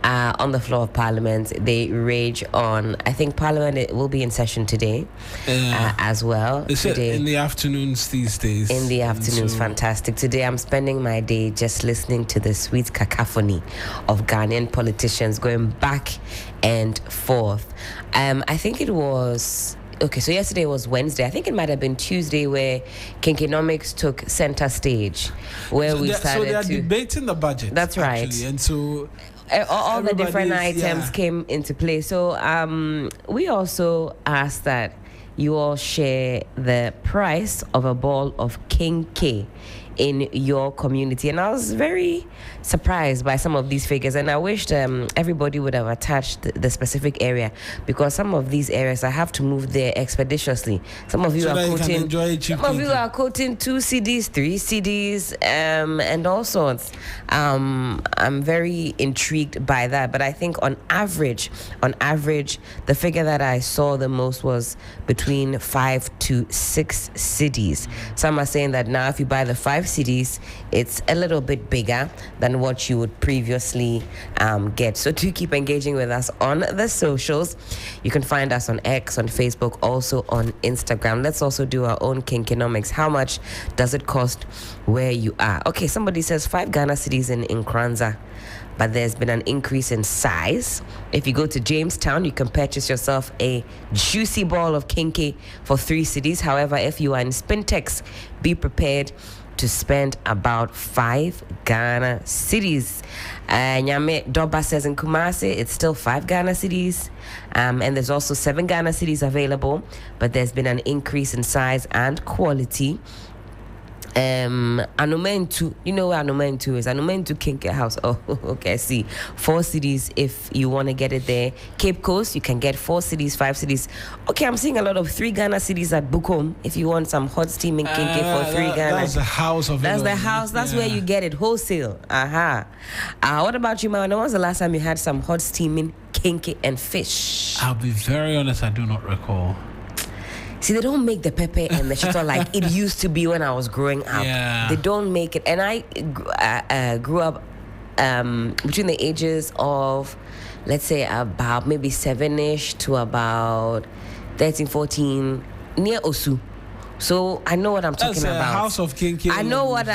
on the floor of Parliament, they rage on. I think Parliament will be in session today as well. Today, in the afternoons these days. In the afternoons, fantastic. Today I'm spending my day just listening to the sweet cacophony of Ghanaian politicians going back and forth. I think it was... Okay, so yesterday was Wednesday. I think it might have been Tuesday where Kinkonomics took center stage, where we started so they are debating the budget. That's right. Actually, and so all the different items came into play. So we also asked that you all share the price of a ball of Kinke in your community, and I was very surprised by some of these figures, and I wished everybody would have attached the specific area, because some of these areas I have to move there expeditiously. Some of you are quoting 2 CDs, 3 CDs, and all sorts. I'm very intrigued by that, but I think on average, the figure that I saw the most was between 5 to 6 CDs. Some are saying that now if you buy the 5 CDs, it's a little bit bigger than what you would previously get. So do keep engaging with us on the socials. You can find us on X, on Facebook, also on Instagram. Let's also do our own Kinkonomics. How much does it cost where you are? Okay, somebody says 5 Ghana cedis in Nkranza, but there's been an increase in size. If you go to Jamestown, you can purchase yourself a juicy ball of Kinke for 3 cedis. However, if you are in Spintex, be prepared to spend about 5 Ghana cedis. Nyame Doba says in Kumasi, it's still 5 Ghana cedis. And there's also 7 Ghana cedis available, but there's been an increase in size and quality. Anumentu, you know where Anumentu is? Anumentu Kinke House. Oh, okay, I see. 4 CDs if you want to get it there. Cape Coast, you can get 4 CDs, 5 CDs. Okay, I'm seeing a lot of 3 Ghana CDs at Bukom if you want some hot steaming Kinke for 3 Ghana. That's the house of it. That's the house. That's where you get it wholesale. What about you, Mawuena? When was the last time you had some hot steaming Kinke and fish? I'll be very honest, I do not recall. See, they don't make the pepper and the shito like it used to be when I was growing up. Yeah. They don't make it. And I grew up between the ages of, let's say, about maybe 7-ish to about 13, 14, near Osu. So I know what I'm talking about. House of Kinky. I know what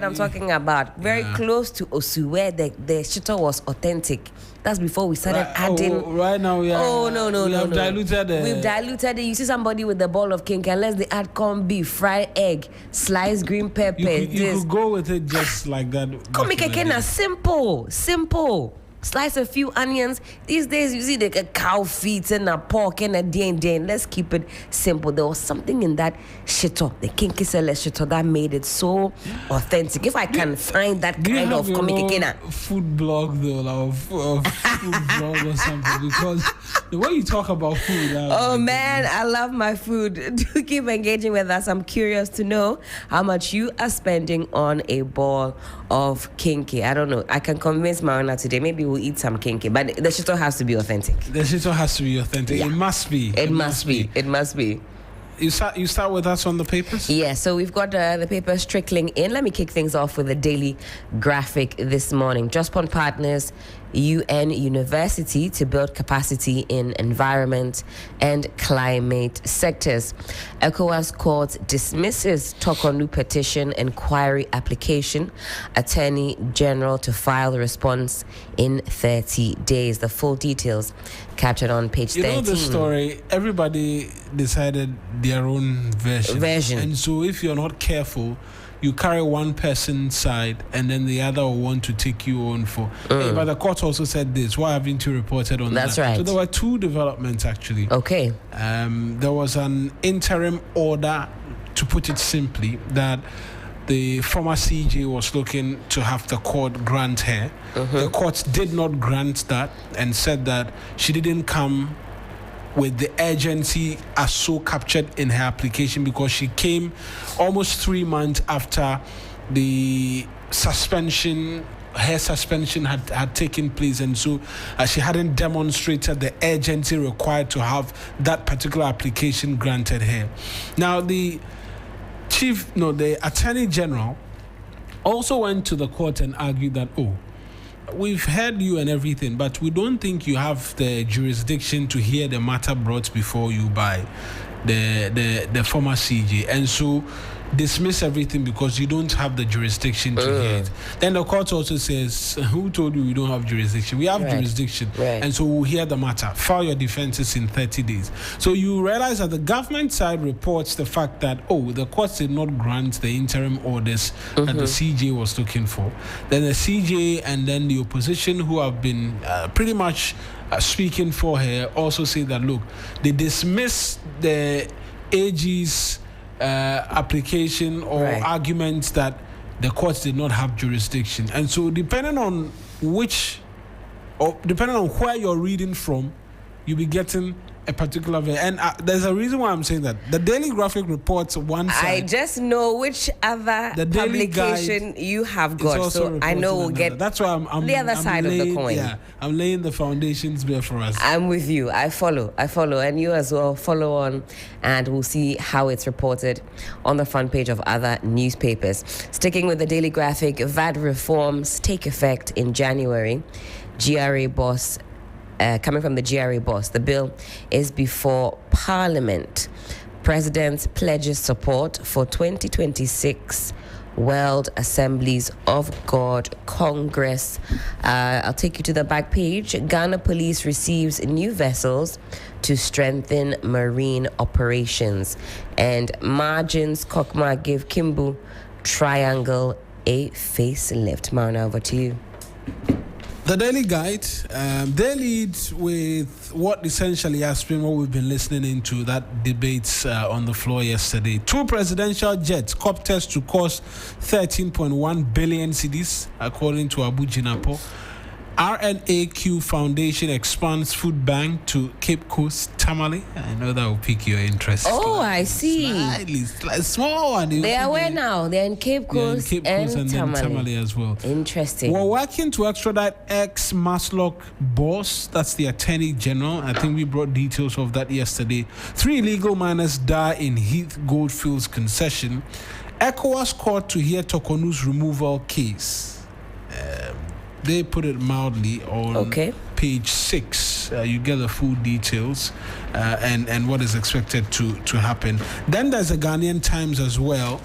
I'm talking about. Very close to Osu, where the shito was authentic. That's before we started adding. Right now, we are. Oh no! Diluted it. We've diluted it. You see somebody with a ball of kinky, unless they add corned beef, fried egg, sliced green peppers. You could go with it just like that. Come make a simple. Slice a few onions. These days, you see the cow feet and a pork and a din. Let's keep it simple. There was something in that shito, the kinky seller shito, that made it so authentic. If I can find that kind of food blog though, of food blog or something, because the way you talk about food. Oh man, I love my food. Do keep engaging with us. I'm curious to know how much you are spending on a ball of kinky. I don't know. I can convince Mawuena today. Maybe we'll eat some kinky, but the shito has to be authentic. Yeah. It must be. It must be. You start with us on the papers? Yeah, so we've got the papers trickling in. Let me kick things off with the Daily Graphic this morning. Jospon partners UN University to build capacity in environment and climate sectors. ECOWAS court dismisses Tokonu petition inquiry application. Attorney General to file response in 30 days. The full details captured on page 13. You know the story, everybody decided their own version. And so if you're not careful, you carry one person's side and then the other will want to take you on for. Hey, but the court also said this. Why haven't you reported on that? That's right. So there were two developments actually. Okay. There was an interim order, to put it simply, that the former CJ was looking to have the court grant her. The court did not grant that and said that she didn't come with the urgency as so captured in her application, because she came almost 3 months after the suspension. Her suspension had taken place, and so she hadn't demonstrated the urgency required to have that particular application granted her. Now the Attorney General also went to the court and argued that, we've heard you and everything, but we don't think you have the jurisdiction to hear the matter brought before you by the former CJ, and so dismiss everything because you don't have the jurisdiction to hear it. Then the court also says, who told you we don't have jurisdiction? We have jurisdiction, and so we'll hear the matter. File your defenses in 30 days. So you realize that the government side reports the fact that, the courts did not grant the interim orders that the CJ was looking for. Then the CJ and then the opposition, who have been pretty much speaking for her, also say that, look, they dismiss the AG's application or arguments that the courts did not have jurisdiction. And so depending on where you're reading from, you'll be getting a particular and there's a reason why I'm saying that. The Daily Graphic reports one side. I just know which other publication you have got, so I know we'll get. That's why I'm the other side of the coin. Yeah, I'm laying the foundations bare for us. I'm with you. I follow, and you as well follow on, and we'll see how it's reported on the front page of other newspapers. Sticking with the Daily Graphic, VAT reforms take effect in January. GRA boss. Coming from the GRA boss, the bill is before Parliament. President pledges support for 2026 World Assemblies of God Congress. I'll take you to the back page. Ghana Police receives new vessels to strengthen marine operations. And margins, Kokma give Kimbu Triangle a facelift. Mawuena, over to you. The Daily Guide, they lead with what essentially has been what we've been listening into, that debates on the floor yesterday. 2 presidential jets, copters to cost 13.1 billion cedis, according to Abu Jinapo. RNAQ Foundation expands food bank to Cape Coast, Tamale. I know that will pique your interest. Oh, I see. Slightly, small one. They are where now? They're in Cape Coast, and Tamale as well. Interesting. We're working to extradite ex-Maslock boss. That's the Attorney General. I think we brought details of that yesterday. 3 illegal miners die in Heath Goldfields concession. ECOWAS court to hear Tokonu's removal case. They put it mildly on page 6. You get the full details and what is expected to happen. Then there's the Ghanaian Times as well.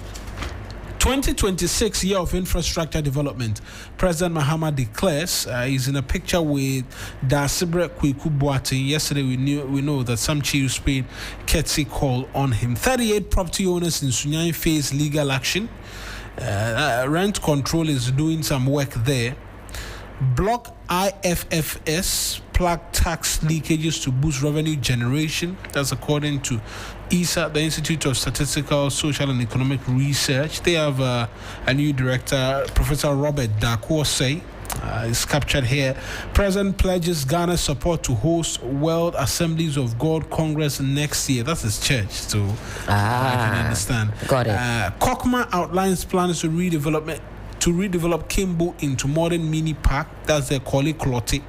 2026 year of infrastructure development. President Mahama declares. He's in a picture with Dasibre Kweku Boateng. Yesterday we know that some chiefs paid courtesy call on him. 38 property owners in Sunyani face legal action. Rent control is doing some work there. Block IFFS plug tax leakages to boost revenue generation. That's according to ISA, the Institute of Statistical, Social and Economic Research. They have a new director, Professor Robert Dakwose. Is captured here. President pledges Ghana's support to host World Assemblies of God Congress next year. That's his church, so I can understand. Got it. Kokma outlines plans to redevelop Kimbo into modern mini park. That's the Kole Klote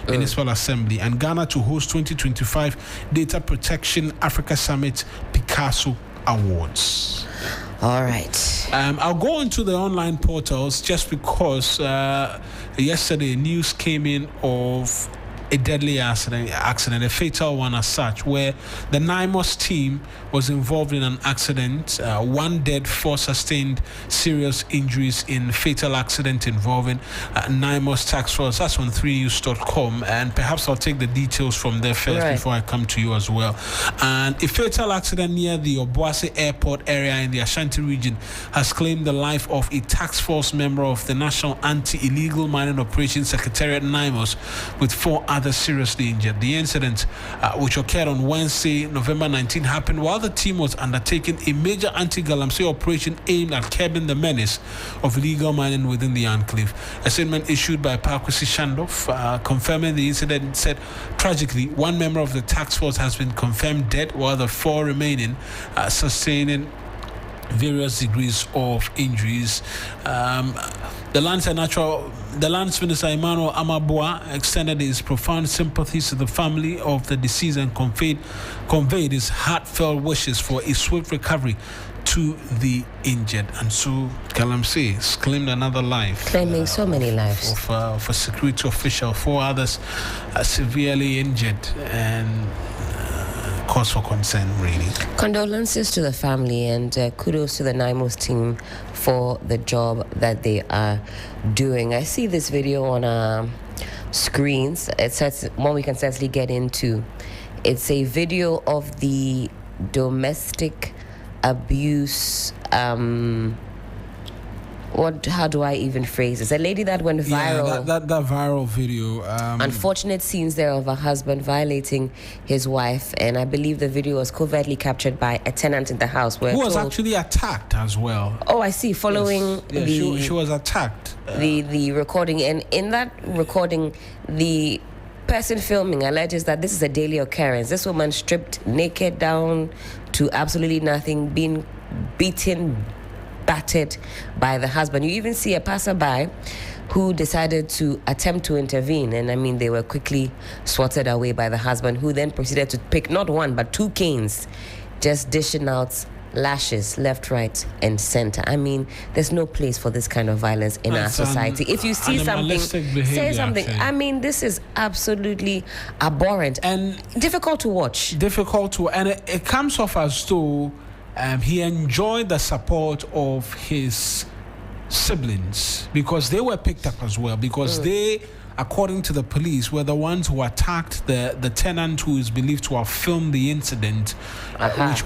Municipal Assembly, and Ghana to host 2025 Data Protection Africa Summit Picasso Awards. All right. I'll go into the online portals just because yesterday news came in of a deadly accident, a fatal one as such, where the NIMOS team was involved in an accident. 1 dead, 4 sustained serious injuries in fatal accident involving NIMOS task force. That's on 3news.com, and perhaps I'll take the details from there first before I come to you as well. And a fatal accident near the Obuasi Airport area in the Ashanti region has claimed the life of a task force member of the National Anti-Illegal Mining Operations Secretariat NIMOS, with 4 others seriously injured. The incident, which occurred on Wednesday, November 19, happened while the team was undertaking a major anti-galamsey operation aimed at curbing the menace of illegal mining within the enclave. A statement issued by Pakwesi Shandoff confirming the incident said, tragically, 1 member of the task force has been confirmed dead, while the 4 remaining sustaining various degrees of injuries. The Lands Minister Emmanuel Amabua extended his profound sympathies to the family of the deceased and conveyed his heartfelt wishes for a swift recovery to the injured. And so Galamsey has claimed another life, claiming so many lives of a security official. 4 others are severely injured and cause for concern, really. Condolences to the family, and kudos to the NIMOS team for the job that they are doing. I see this video on screens. It's one we can certainly get into. It's a video of the domestic abuse. How do I even phrase this? A lady that went viral. Yeah, that viral video. Unfortunate scenes there of a husband violating his wife, and I believe the video was covertly captured by a tenant in the house, who was actually attacked as well. Oh, I see. Following she was attacked. The recording, and in that recording, the person filming alleges that this is a daily occurrence. This woman stripped naked down to absolutely nothing, being beaten, battered by the husband. You even see a passerby who decided to attempt to intervene, and I mean they were quickly swatted away by the husband, who then proceeded to pick not 1 but 2 canes, just dishing out lashes left, right and center. I mean, there's no place for this kind of violence in our society. If you see something, say something. Actually. I mean, this is absolutely abhorrent and difficult to watch. And it comes off as though he enjoyed the support of his siblings, because they were picked up as well, because they, according to the police, were the ones who attacked the tenant who is believed to have filmed the incident,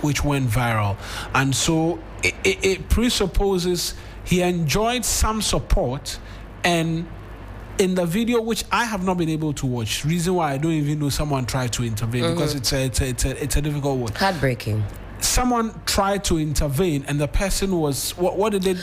which went viral. And so it presupposes he enjoyed some support. And in the video, which I have not been able to watch, reason why I don't even know someone tried to intervene, because it's a difficult one. Heartbreaking. Someone tried to intervene, and the person was what did they?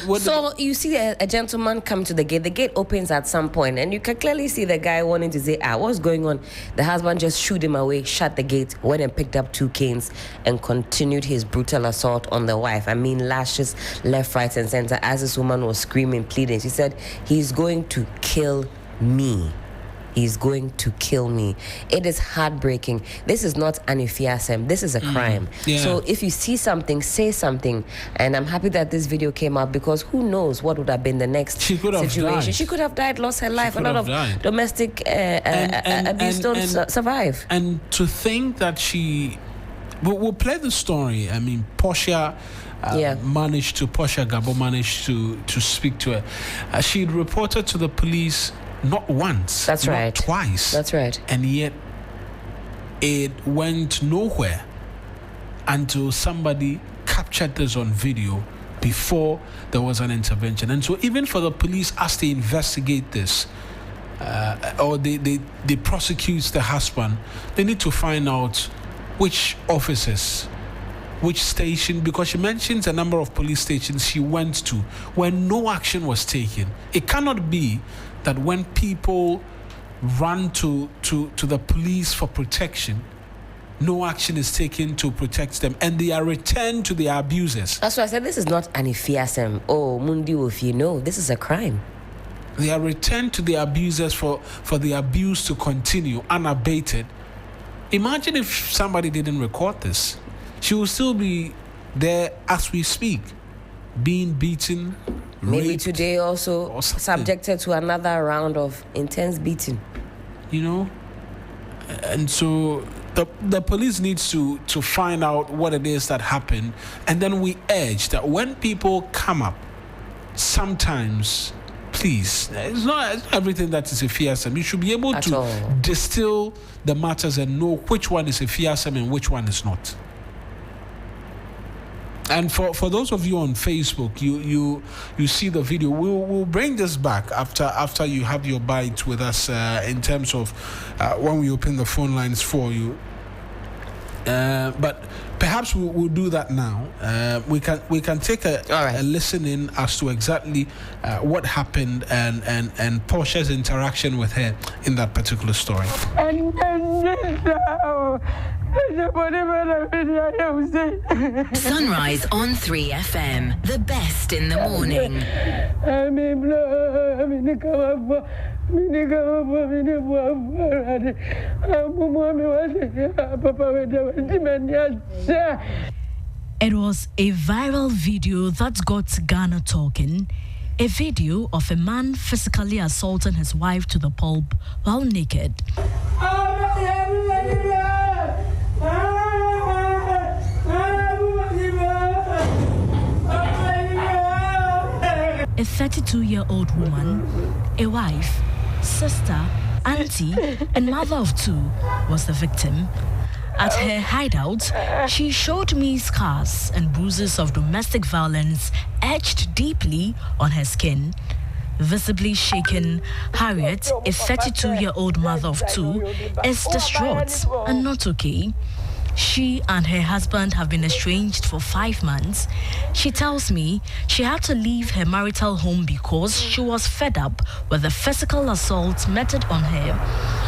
You see a gentleman come to the gate. The gate opens at some point, and you can clearly see the guy wanting to say, what's going on? The husband just shooed him away, shut the gate, went and picked up 2 canes, and continued his brutal assault on the wife. I mean, lashes left, right, and center as this woman was screaming, pleading. She said, "He's going to kill me. he's going to kill me. It is heartbreaking. This is not anifiasem. This is a crime. Yeah. So if you see something, say something. And I'm happy that this video came out, because who knows what would have been the next situation. She could have died, lost her life. A lot of domestic abuse don't survive. And to think that we'll play the story. I mean, Portia Gabo managed to speak to her. She'd reported to the police not once, not twice. That's right. And yet it went nowhere until somebody captured this on video before there was an intervention. And so even for the police, as they investigate this, or they prosecute the husband, they need to find out which officers, which station, because she mentions a number of police stations she went to where no action was taken. It cannot be that when people run to the police for protection, no action is taken to protect them, and they are returned to their abusers. That's why I said this is not anifiasem. Oh, Mundi Wofi. No, this is a crime. They are returned to the abusers for the abuse to continue unabated. Imagine if somebody didn't record this. She will still be there as we speak, being beaten, maybe raped, today also subjected to another round of intense beating. You know? And so the police needs to find out what it is that happened. And then we urge that when people come up, sometimes, please, it's not everything that is a fearsome. You should be able to distill the matters and know which one is a fearsome and which one is not. And for those of you on Facebook, you see the video. We'll bring this back after you have your bite with us in terms of when we open the phone lines for you. But perhaps we'll do that now. We can take a listen in as to exactly what happened and Portia's interaction with her in that particular story. Sunrise on 3FM, the best in the morning. It was a viral video that got Ghana talking. A video of a man physically assaulting his wife to the pulp while naked. A 32-year-old woman, a wife, sister, auntie, and mother of two was the victim. At her hideout, she showed me scars and bruises of domestic violence etched deeply on her skin. Visibly shaken, Harriet, a 32-year-old mother of two, is distraught and not okay. She and her husband have been estranged for 5 months. She tells me she had to leave her marital home because she was fed up with the physical assault meted on her.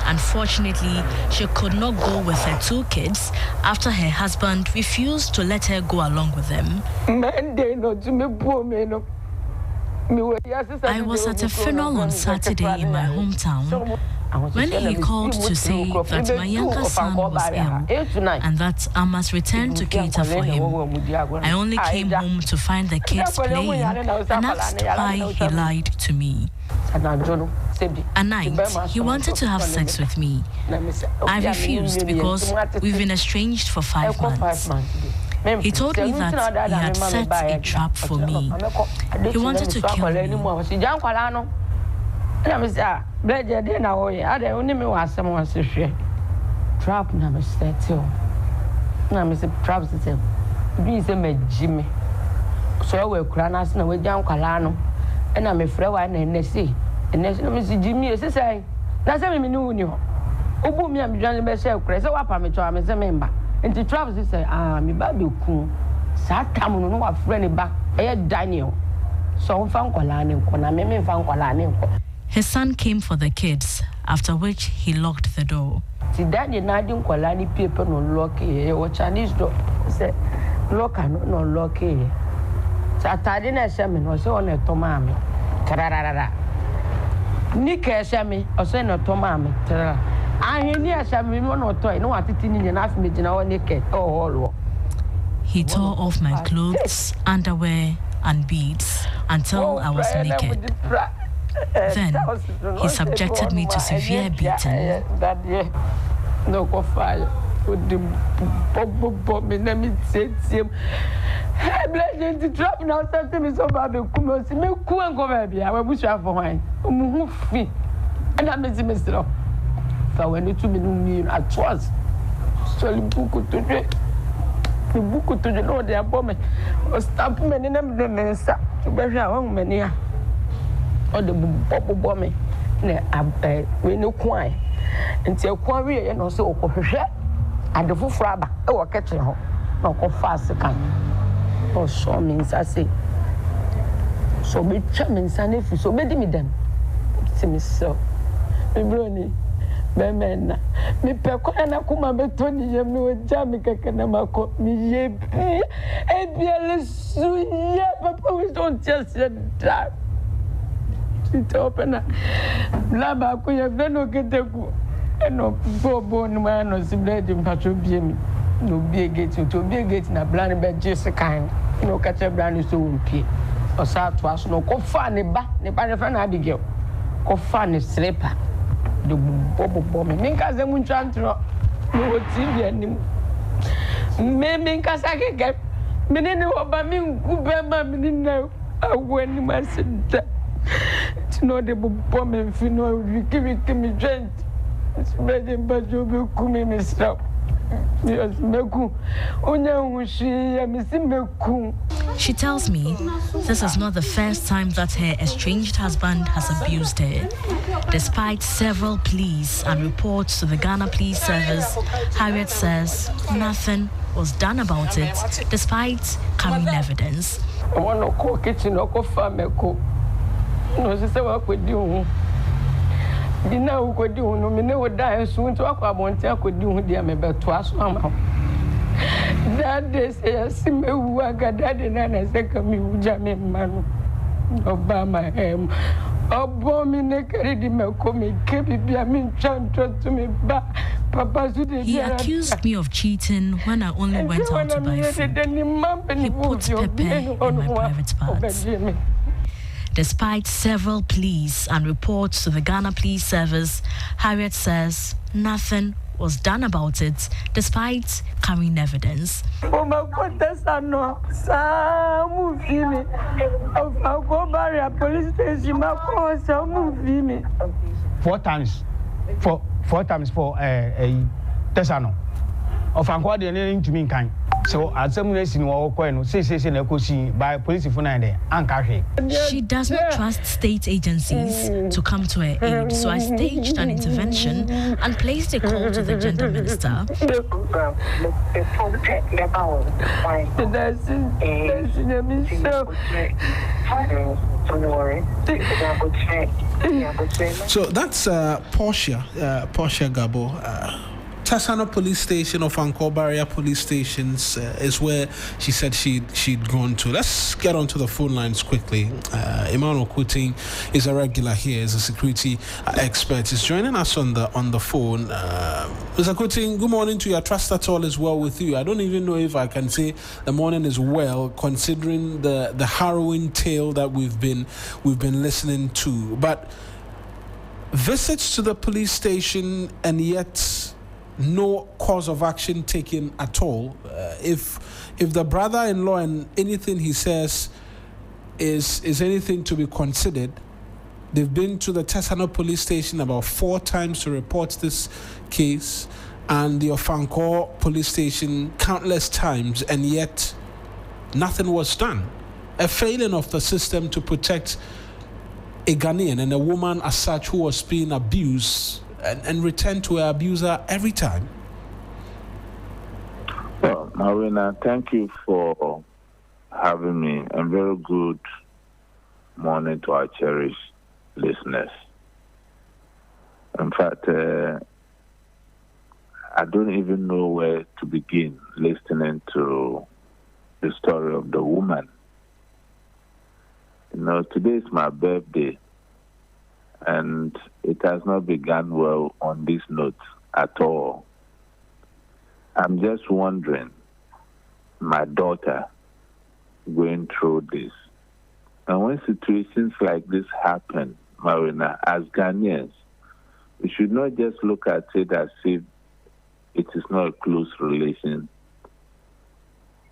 Unfortunately, she could not go with her 2 kids after her husband refused to let her go along with them. I was at a funeral on Saturday in my hometown when he called to say that my younger son was ill and that I must return to cater for him. I only came home to find the kids playing and asked why he lied to me. At night, he wanted to have sex with me. I refused because we've been estranged for 5 months. He told me that he had set a trap for me. He wanted to kill me. Trap na me settle. Na me se trap system. Bi se me jime. So we kura na se na we jan kwala no. E na me frɛ wa na enesi. Enesi na me se jime se sai. Na se me ni wuni ho. Obu mi am dwan be share kura se wa pa me twa me se me mba. Enti trap se sai me ba be ku. Sa tam no no wa frɛ ne ba. E Daniel. So fa nkwala ne nko na me fa nkwala ne nko. His son came for the kids, after which he locked the door. Daddy Nadine Kolani paper no lock here, or Chinese door. Say, lock and no lock here. Satadina Shaman was on a tomami. Cararara. Nika Shami, or say no Tomami. I hear near Shami, no toy, no attitude enough me in our naked or He tore off my clothes, underwear, and beads until I was naked. Then he subjected me to severe beating. No go fire. With the bomb, let me say him. I blame the trap now. Something is so bad. Come on, see me. Go and go, baby. I will wish you for wine. And I miss Mr. So when you told me I trust. So you book today. The book to the Lord, they are bombing. Or stop many names to bury our own many. Or the bombing. When you cry. Until quarry and also and the full frabber, or catching her, or go fast can. Or so means I say. So be charming, son, if you so made me them. See me so. Me brony, me men, me peco and a kuma betoni, you know, jammy cacanamaco, me ye, and be a little, papa, we don't just that. It's open. Laba, we have no get the good. No born man or simulated in Patrobim. No be a gate to be a gate in a blind bed, just a kind. No catch a brand so pay. Or south was no go funny back, the parafan Abigail. Go funny slipper. The bubble bombing. Minkas and Munchan, no TV anymore. Maybe Casaka get Minino about me, Ubama, Minino, when you must to know the bombing, if you know, you give it to me, gent. She tells me this is not the first time that her estranged husband has abused her. Despite several pleas and reports to the Ghana Police Service, Harriet says nothing was done about it, despite carrying evidence. I want to cook kitchen or cook farm. No, this is what we do. Dina who could do no me would die soon to aqua monte could do dear me but twice somehow. That day say see me who I got that and I say come you jammy man Obama me naked me come keep be a mean chant to me back. Papa he accused me of cheating when I only went out to buy food. He put pepper in my private parts. Despite several pleas and reports to the Ghana Police Service, Harriet says nothing was done about it, despite carrying evidence. Oh my God, that's no. Some I'll go by a police station. My cause, some movie. 4 times for a Tessano. Of Anqua, the name to me kind. So, as some in our coin, say, by police for 9 days, and carry. She does not trust state agencies to come to her aid, so I staged an intervention and placed a call to the gender minister. So that's Portia Gabo. Tassano Police Station of Ankobaria Police Stations is where she said she'd gone to. Let's get onto the phone lines quickly. Emmanuel Kuting is a regular here, is a security expert. He's joining us on the phone. Mr. Kuting, good morning to you. I trust that all is well with you. I don't even know if I can say the morning is well, considering the harrowing tale that we've been listening to. But visits to the police station and yet no cause of action taken at all. If the brother-in-law and anything he says is anything to be considered, they've been to the Tessano police station about 4 times to report this case, and the Ofanko police station countless times, and yet nothing was done. A failing of the system to protect a Ghanaian and a woman as such who was being abused and return to her abuser every time. Well, Mawuena, thank you for having me, and very good morning to our cherished listeners. In fact, I don't even know where to begin listening to the story of the woman. You know, today is my birthday. and it has not begun well on this note at all. I'm just wondering, my daughter going through this, and when situations like this happen, Mawuena, as Ghanaians, we should not just look at it as if it is not a close relation.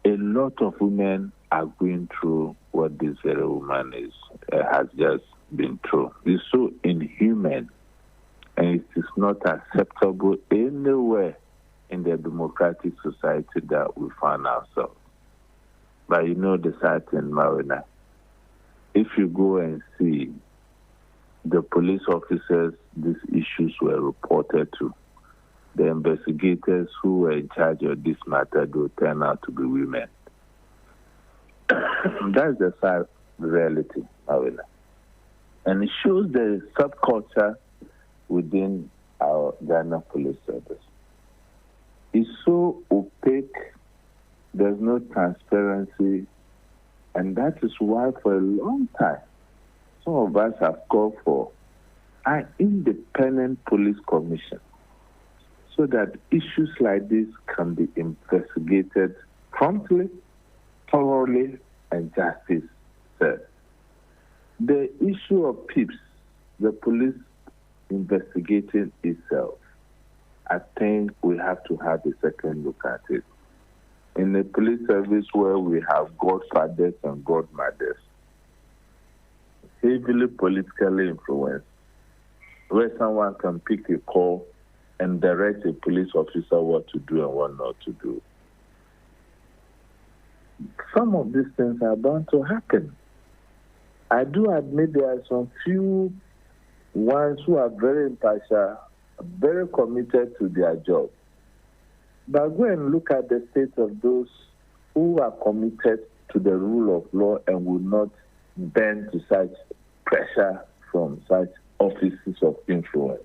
A lot of women are going through what this very woman has just been through. It's so inhuman, and it is not acceptable anywhere in the democratic society that we find ourselves. But you know the sad thing, Mawuena, if you go and see the police officers these issues were reported to, the investigators who were in charge of this matter, will turn out to be women. That's the sad reality, Mawuena. And it shows the subculture within our Ghana police service. It's so opaque, there's no transparency, and that is why for a long time, some of us have called for an independent police commission so that issues like this can be investigated promptly, thoroughly, and justice served. The issue of PIPs, the police investigating itself, I think we have to have a second look at it. In a police service where we have godfathers and godmothers, heavily politically influenced, where someone can pick a call and direct a police officer what to do and what not to do. Some of these things are bound to happen. I do admit there are some few ones who are very impartial, very committed to their job. But go and look at the state of those who are committed to the rule of law and will not bend to such pressure from such offices of influence.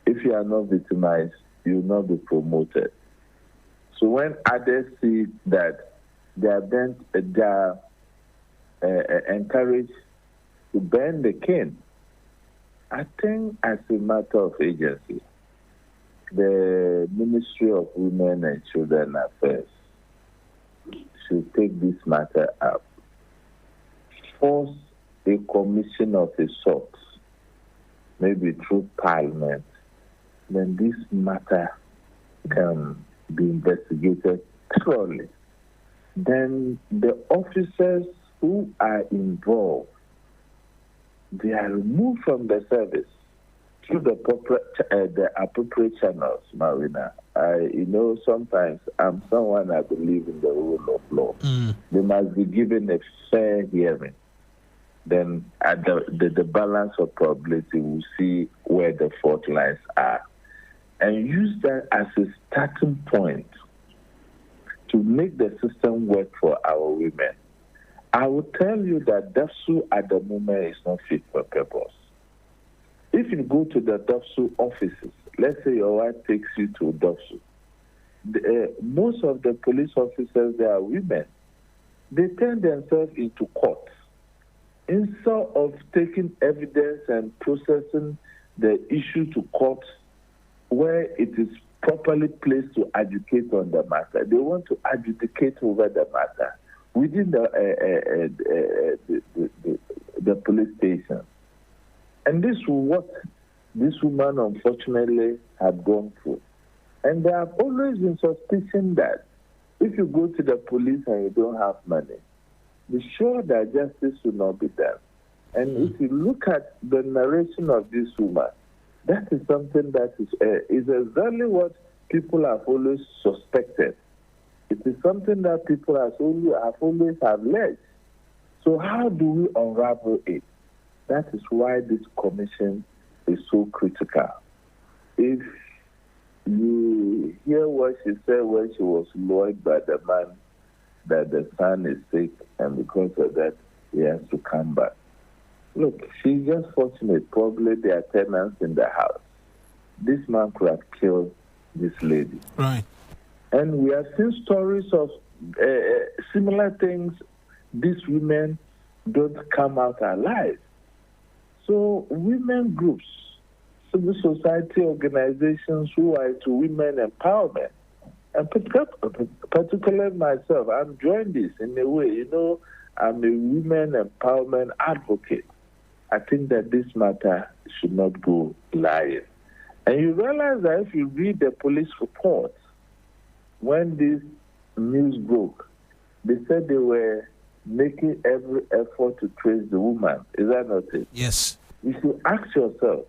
If you are not victimized, you will not be promoted. So when others see that they are encouraged to bend the cane, I think as a matter of agency, the Ministry of Women and Children Affairs should take this matter up, force a commission of a sort, maybe through Parliament, then this matter can be investigated thoroughly. Then the officers who are involved, they are removed from the service through the appropriate channels, Mawuena. Sometimes I'm someone I believe in the rule of law. They must be given a fair hearing. Then at the balance of probability, we'll see where the fault lines are. And use that as a starting point to make the system work for our women. I will tell you that DAFSU at the moment is not fit for purpose. If you go to the DAFSU offices, let's say your wife takes you to DAFSU, most of the police officers, they are women. They turn themselves into courts. Instead of taking evidence and processing the issue to court where it is properly placed to adjudicate on the matter, they want to adjudicate over the matter within the police station. And this is what this woman unfortunately had gone through. And there have always been suspicion that if you go to the police and you don't have money, be sure that justice will not be done. And if you look at the narration of this woman, that is something that is exactly what people have always suspected. It is something that people have always alleged. So how do we unravel it? That is why this commission is so critical. If you hear what she said when she was lured by the man that the son is sick and because of that he has to come back. Look, she's just fortunate. Probably there are tenants in the house. This man could have killed this lady. Right. And we have seen stories of similar things. These women don't come out alive. So women groups, civil society organizations who are into women empowerment, and particularly myself, I'm joined this in a way, I'm a women empowerment advocate. I think that this matter should not go lying. And you realize that if you read the police report, when this news broke, they said they were making every effort to trace the woman. Is that not it? Yes. You should ask yourself,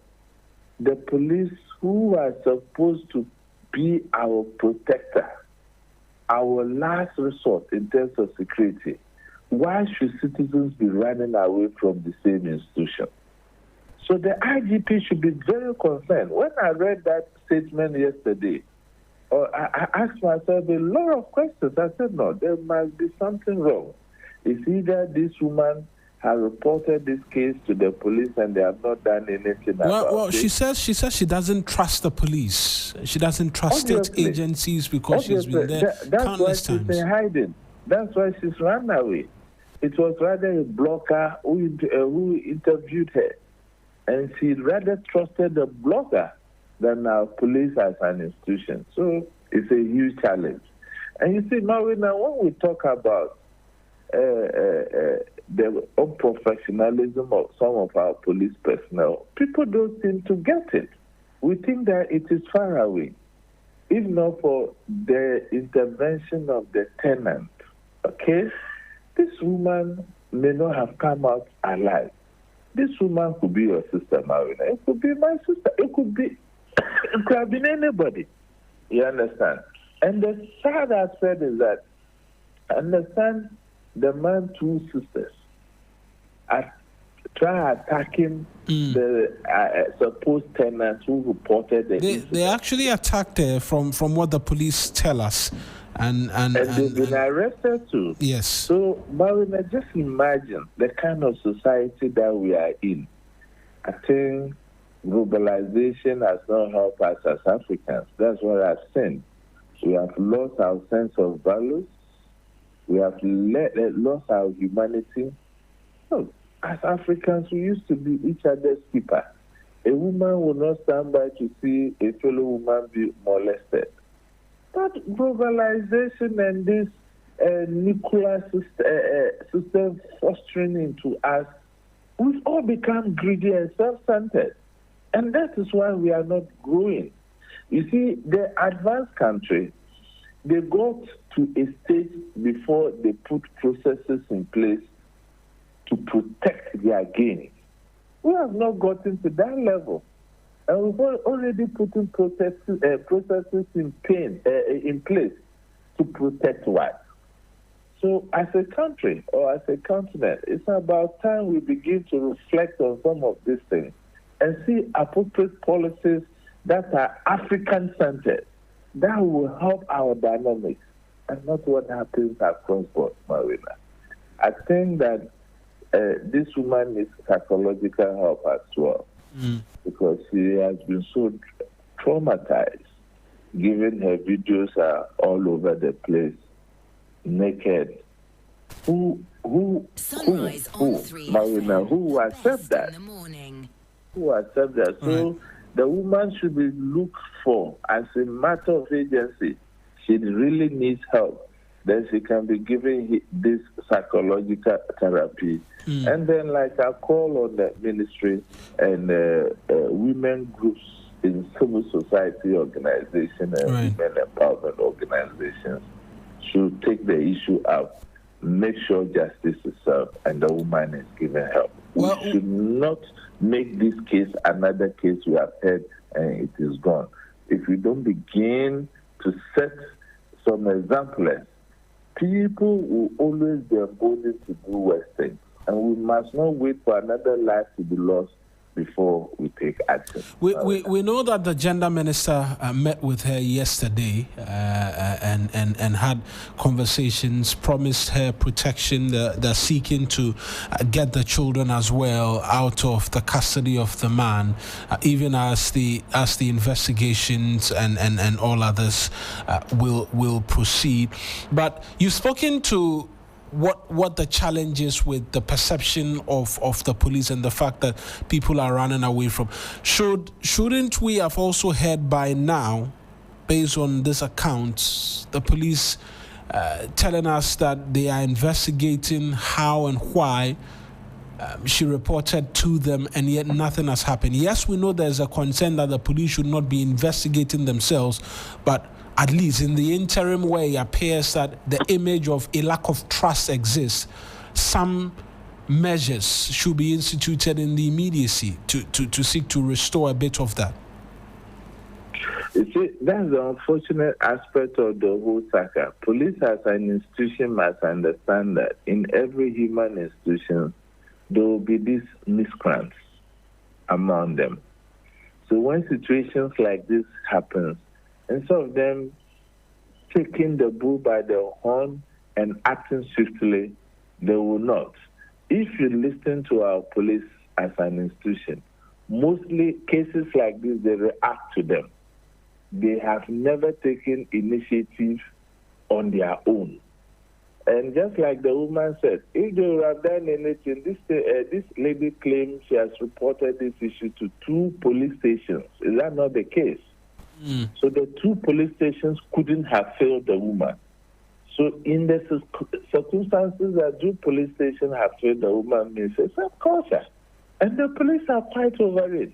the police who are supposed to be our protector, our last resort in terms of security, why should citizens be running away from the same institution? So the IGP should be very concerned. When I read that statement yesterday, I asked myself a lot of questions. I said, no, there must be something wrong. It's either this woman has reported this case to the police and they have not done anything about it. Well, she says she doesn't trust the police. She doesn't trust state agencies because she's been there countless times. That's why she's been hiding. That's why she's run away. It was rather a blogger who interviewed her, and she rather trusted the blogger than our police as an institution. So it's a huge challenge. And you see, Mawuena, when we talk about the unprofessionalism of some of our police personnel, people don't seem to get it. We think that it is far away. If not for the intervention of the tenant, okay, this woman may not have come out alive. This woman could be your sister, Mawuena. It could be my sister. It could have been anybody. You understand? And the sad aspect is that, understand, the man, two sisters, try attacking the supposed tenants who reported the incident. They actually attacked her from what the police tell us. And they've been arrested too. Yes. So, Mawuena, just imagine the kind of society that we are in. I think globalization has not helped us as Africans. That's what I've seen. We have lost our sense of values. We have lost our humanity. So, as Africans, we used to be each other's keeper. A woman will not stand by to see a fellow woman be molested. But globalization and this nuclear system fostering into us, we've all become greedy and self-centered. And that is why we are not growing. You see, the advanced country, they got to a stage before they put processes in place to protect their gains. We have not gotten to that level. And we've already put in processes in place to protect what? So as a country or as a continent, it's about time we begin to reflect on some of these things and see appropriate policies that are African-centered, that will help our dynamics and not what happens across board, Mawuena. I think that this woman needs psychological help as well, because she has been so traumatized, given her videos are all over the place, naked. Who Mawuena, who accept that? Who accept that? So the woman should be looked for as a matter of agency. She really needs help. Then she can be given this psychological therapy. And then, like I call on the ministry and women groups in civil society organizations and women empowerment organizations should take the issue up, make sure justice is served, and the woman is given help. We should not make this case another case we have heard and it is gone. If we don't begin to set some examples, people will always be emboldened to do worse things. And we must not wait for another life to be lost before we take action. We know that the gender minister met with her yesterday and had conversations, promised her protection. They're seeking to get the children as well out of the custody of the man, even as the investigations and all others will proceed. But you've spoken to what the challenge is with the perception of the police and the fact that people are running away from. Shouldn't we have also heard by now, based on this account, the police telling us that they are investigating how and why she reported to them, and yet nothing has happened? Yes, we know there's a concern that the police should not be investigating themselves, but at least in the interim where it appears that the image of a lack of trust exists, some measures should be instituted in the immediacy to seek to restore a bit of that. You see, that's the unfortunate aspect of the whole saga. Police as an institution must understand that in every human institution, there will be these miscreants among them. So when situations like this happen, instead of them taking the bull by the horn and acting swiftly, they will not. If you listen to our police as an institution, mostly cases like this, they react to them. They have never taken initiative on their own. And just like the woman said, if they would have done anything, this lady claims she has reported this issue to 2 police stations. Is that not the case? So the 2 police stations couldn't have failed the woman. So in the circumstances that 2 police stations have failed the woman, means it's a culture. And the police are quite over it.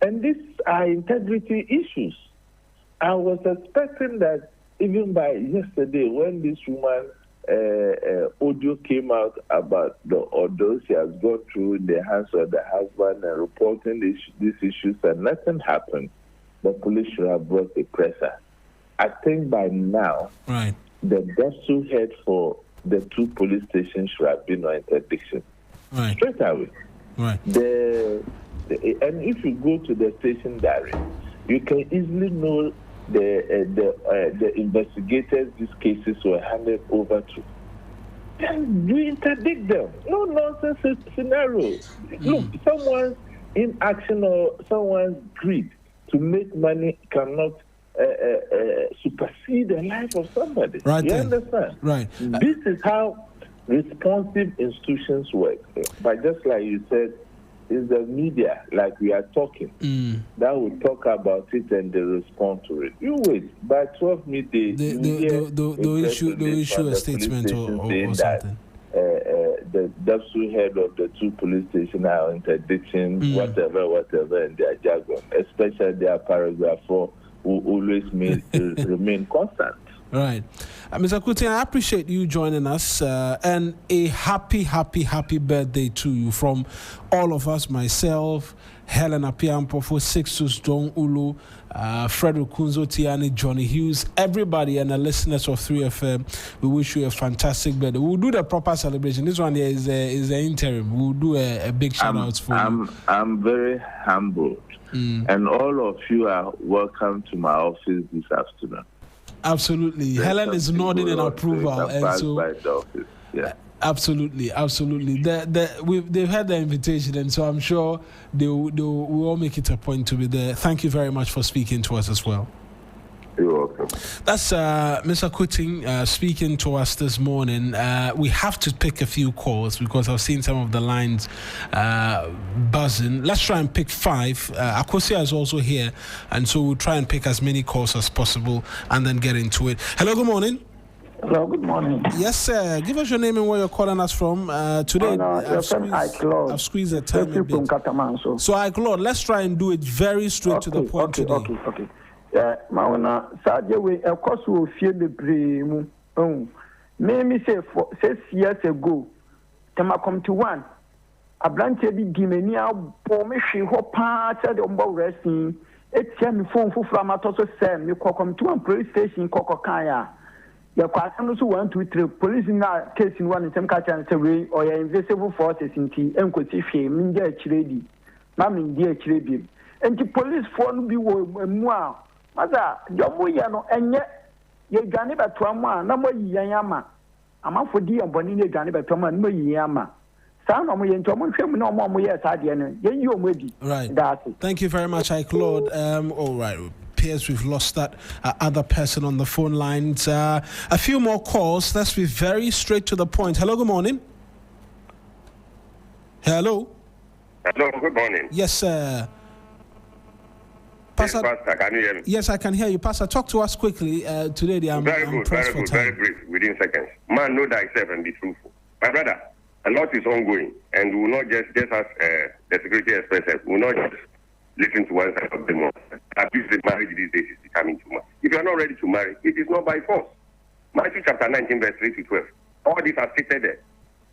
And these are integrity issues. I was expecting that even by yesterday, when this woman audio came out about the ordeal she has gone through in the hands of the husband and reporting these issues, and nothing happened, the police should have brought the presser. I think by now, the deputy head for the 2 police stations should have been on interdiction. Straight away. And if you go to the station diary, you can easily know the investigators these cases were handed over to. And you interdict them. No nonsense scenario. Look, someone's inaction or someone's greed to make money cannot supersede the life of somebody. You understand? This is how responsive institutions work. But just like you said, it's the media, like we are talking, that will talk about it and they respond to it. You wait, by 12 midday, they'll issue a statement or something. The deputy head of the 2 police stations are interdicting, whatever, in their jargon, especially their paragraph 4, who always remain constant. Right. Mr. Kuti, I appreciate you joining us, and a happy birthday to you from all of us, myself, Helen Appiah-Ampofo Sixtus Ullo, Frederick Kunzo Tiani, Johnny Hughes, everybody and the listeners of 3FM. We wish you a fantastic birthday. We'll do the proper celebration. This one here is the interim. We'll do a big shout out for you. I'm very humbled, and all of you are welcome to my office this afternoon. Absolutely. Helen is nodding in approval. And so, absolutely. They've had the invitation, and so I'm sure they will all make it a point to be there. Thank you very much for speaking to us as well. You're welcome. That's Mr. Kuting speaking to us this morning. We have to pick a few calls because I've seen some of the lines buzzing. Let's try and pick 5. Akosia is also here, and so we'll try and pick as many calls as possible and then get into it. Hello, good morning. Hello, good morning. Yes, sir. Give us your name and where you're calling us from. Today, I've squeezed the time a bit. So, Claude, let's try and do it very straight to the point today. Okay. Mawuena, Sajewe, of course, will fear the dream. Me say 6 years ago, Tama come to one. A branch be Gimenia, Pomishi, Hopa, said on board wrestling. It's semi phone for Flamatoso Sam, you come to one police station, Kokokaya. Your question also 1, 2, 3. Police in that case in one in some catch and say, or your invisible forces in tea, and could see shame, in their chiledi. Mammy, dear chiledi. And the police phone be more. Mother, Jomoyano, and yet ye Gani by Twama, no more Yama. I'm out for dear Bonnie Gani by Toma, no Yama. Sound of me and Tomon, no more years, I didn't. Then you're ready. Right. Thank you very much, Claude. All right. appears we've lost that other person on the phone lines. A few more calls. Let's be very straight to the point. Hello, good morning. Hello. Hello, good morning. Yes, sir. Pastor, can you hear me? Yes, I can hear you. Pastor, talk to us quickly. Today, I'm pressed for time. Very brief, within seconds. Man, know thyself and be truthful. My brother, a lot is ongoing, and we will not just as the security expert said, we will not just listen to one side of the more. Abuse in marriage these days is becoming too much. If you are not ready to marry, it is not by force. Matthew chapter 19, verse 3 to 12. All these are stated there.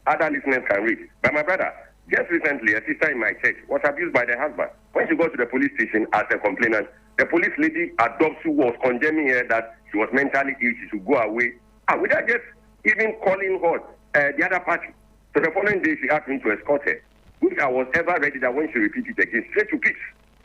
Other listeners can read. But my brother, just recently, a sister in my church was abused by the husband. When she got to the police station as a complainant, the police lady adopts who was condemning her that she was mentally ill, she should go away. And without just even calling her, the other party. So the following day, she asked me to escort her. If I was ever ready that when she repeated it again, straight to peace.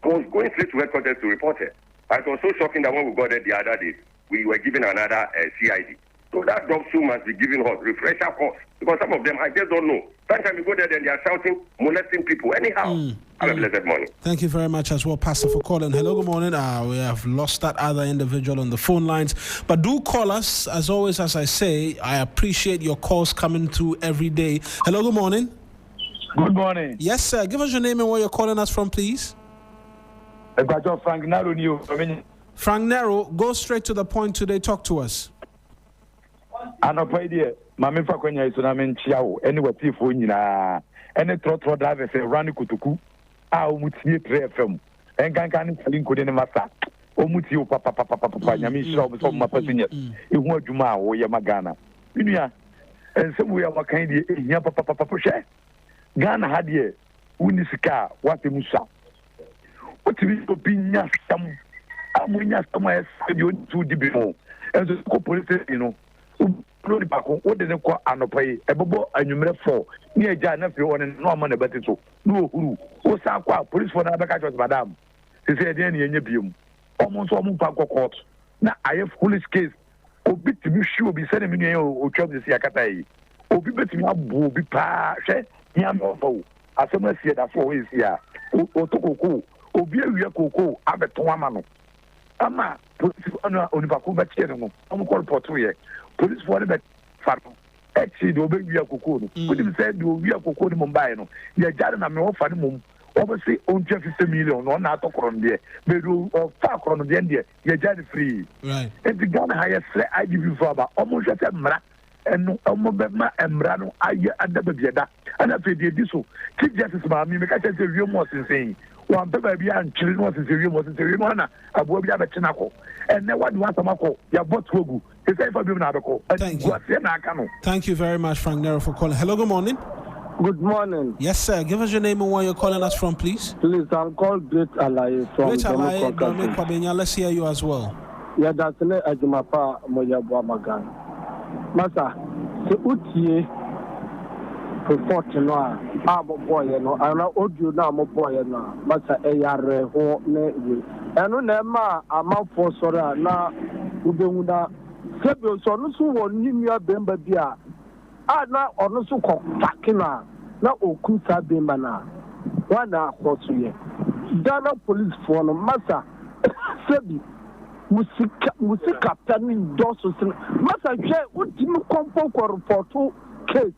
I was going straight to headquarters to report her. It was so shocking that when we got there the other day, we were given another CID. So that dog too must be given her refresher course. Because some of them, I just don't know. Sometimes we go there and they are shouting, molesting people. Anyhow, have a blessed morning. Thank you very much as well, Pastor, for calling. Hello, good morning. We have lost that other individual on the phone lines. But do call us. As always, as I say, I appreciate your calls coming through every day. Hello, good morning. Good morning. Yes, sir. Give us your name and where you're calling us from, please. Frank Nero. Frank Nero, go straight to the point today. Talk to us. Idea. Mami Fakonya is Sunamin Chiao, any what if we any trotro driver say Rani Kutuku, Muti film, and Gangan Link in Massa, Omuti Papa Yami Shop from my passenger. You want Juma or Yamagana. Unia, and some we are kind of Yapapa Ghana had ye, Unisika, what the Musa. What to be Nyasam? I'm Nyasam, you to the before, as a police, you know. What did they call Anopai? A bobo and you met for near Jana and no man about it. No, who was our police for another madam. He said, any in your beam. Almost all Mupako court. Now I have police case. Obi to be sure be sending me or job this Yakatai. Obi betting up will be pa, yam or foe. As someone said that for his year. Otoko, Obi Yako, Abbott Wamano. Ama, police on Baku Bacheno. I'm called Portuye. Police for the farm. Actually, the baby Cocoon. Couldn't say do we are Cocoon Mumbai. You're Jarden and no funny mum. Obviously, on 50 million, on out on there. They do far on the end, you're Jarden free. Right. And the gun highest I give you for about almost a mra and Omobema and Brano, I at the Bieda. And I did this. Chief Justice Mammy, make I tell you more saying. One baby and children was in Syria, was in Syria, a boy of a Chinaco. And now what wants a Mako, your bot Wogu. Thank you very much, Frank Nero, for calling. Hello, good morning. Good morning. Yes, sir. Give us your name and where you're calling us from, please. Please, I'm called Great Ally from Great Ally. Let's hear you as well. Yeah, that's the Ajumapa Moyabwa Magan. Masa, the Utie report no abo boy no ana audio na mo boy no masa eyare ho na we eno na ma amafo soro na ubehu na sebe so no so won nimia bemba bia na ono so ko takina na okuta bemba na wana khosuye Ghana police for no masa sebi musika tani doso masa je utimi kompo ko report case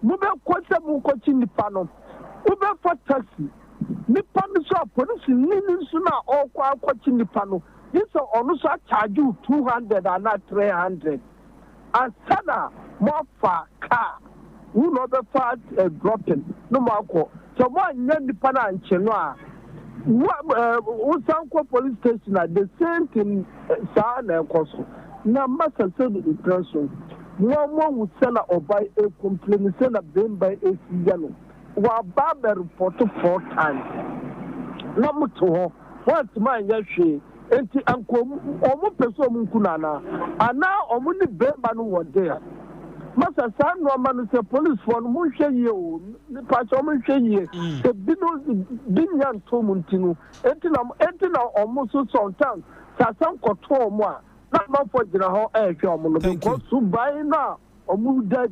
Mube kwese mukochi nipa no. Ube for taxi. Nipa no so police nini so na okwa kwachi nipa no. This ono so charge you 200 and not 300. And sana more for car. Who no be fat dropping. No more. So one nipa na nche no a. Usanko police station at the same thing sa na ekoso. Na masa say the impression. One would send a buy a complaint, send a bin by a season. While Barber reported 4 times. Number 2, what's my yashi? And Uncle almost person Kunana. And now only Bemban was there. Master San Roman is a police for Musha you, the Pachomusha ye, the Binyan Tomuntino, Entina almost so sometimes. Sasan Koto moi. Not for General Air, to buy now or move that.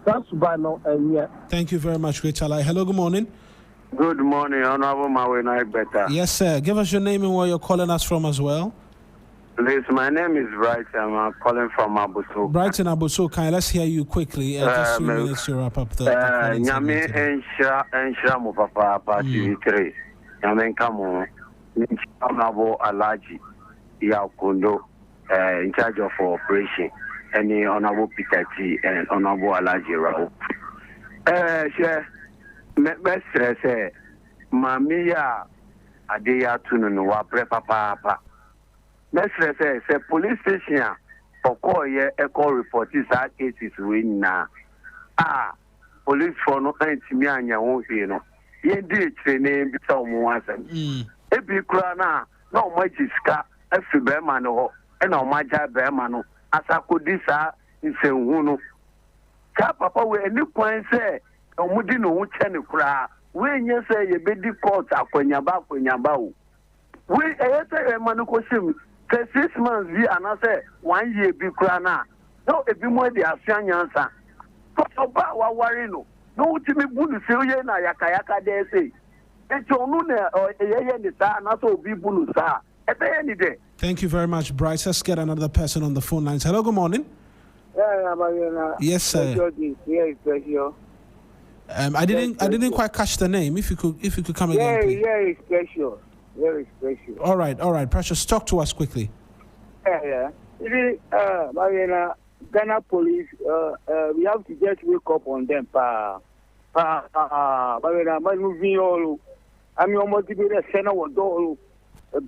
That's by now and yet. Thank you very much, Rachel. Hello, good morning. Good morning, Honorable Mawuena Egbeta. Yes, sir. Give us your name and where you're calling us from as well. Please, my name is Brighton. I'm calling from Aboso. Brighton Aboso, let's hear you quickly. Just 2 minutes to wrap up the Nyame enshira mo papa party 3. Nyame kamo. Honorable Alaji Yakundo, in charge of operation. Any Honorable Peter T and Honorable Alaji Rao. Best say, Mamia Adeya Tununu wa prepa papa. Best say police station for call ye echo report is that cases win na. Police for no me anya won you know. Ye did training be some wasan. Ebi kura na omajiska afi be ma no e na omaja be ma no asakodi sa nsenhu no ka papa we any point say omudi no hu che ne kura we nye say ye be di court akwanyaba o we eyete e ma no ko sim 6 months bi ana say 1 year bi kura na no ebi mo de afianyansa so ba wa wari no utimi bunu se ye na yakayaka de say. Thank you very much, Bryce. Let's get another person on the phone lines. Hello, good morning. Yes, sir. I didn't quite catch the name. If you could come again, please. Very special. Very special. All right. Precious, talk to us quickly. Ghana police, we have to just wake up on them. I mean, almost give a center or door, a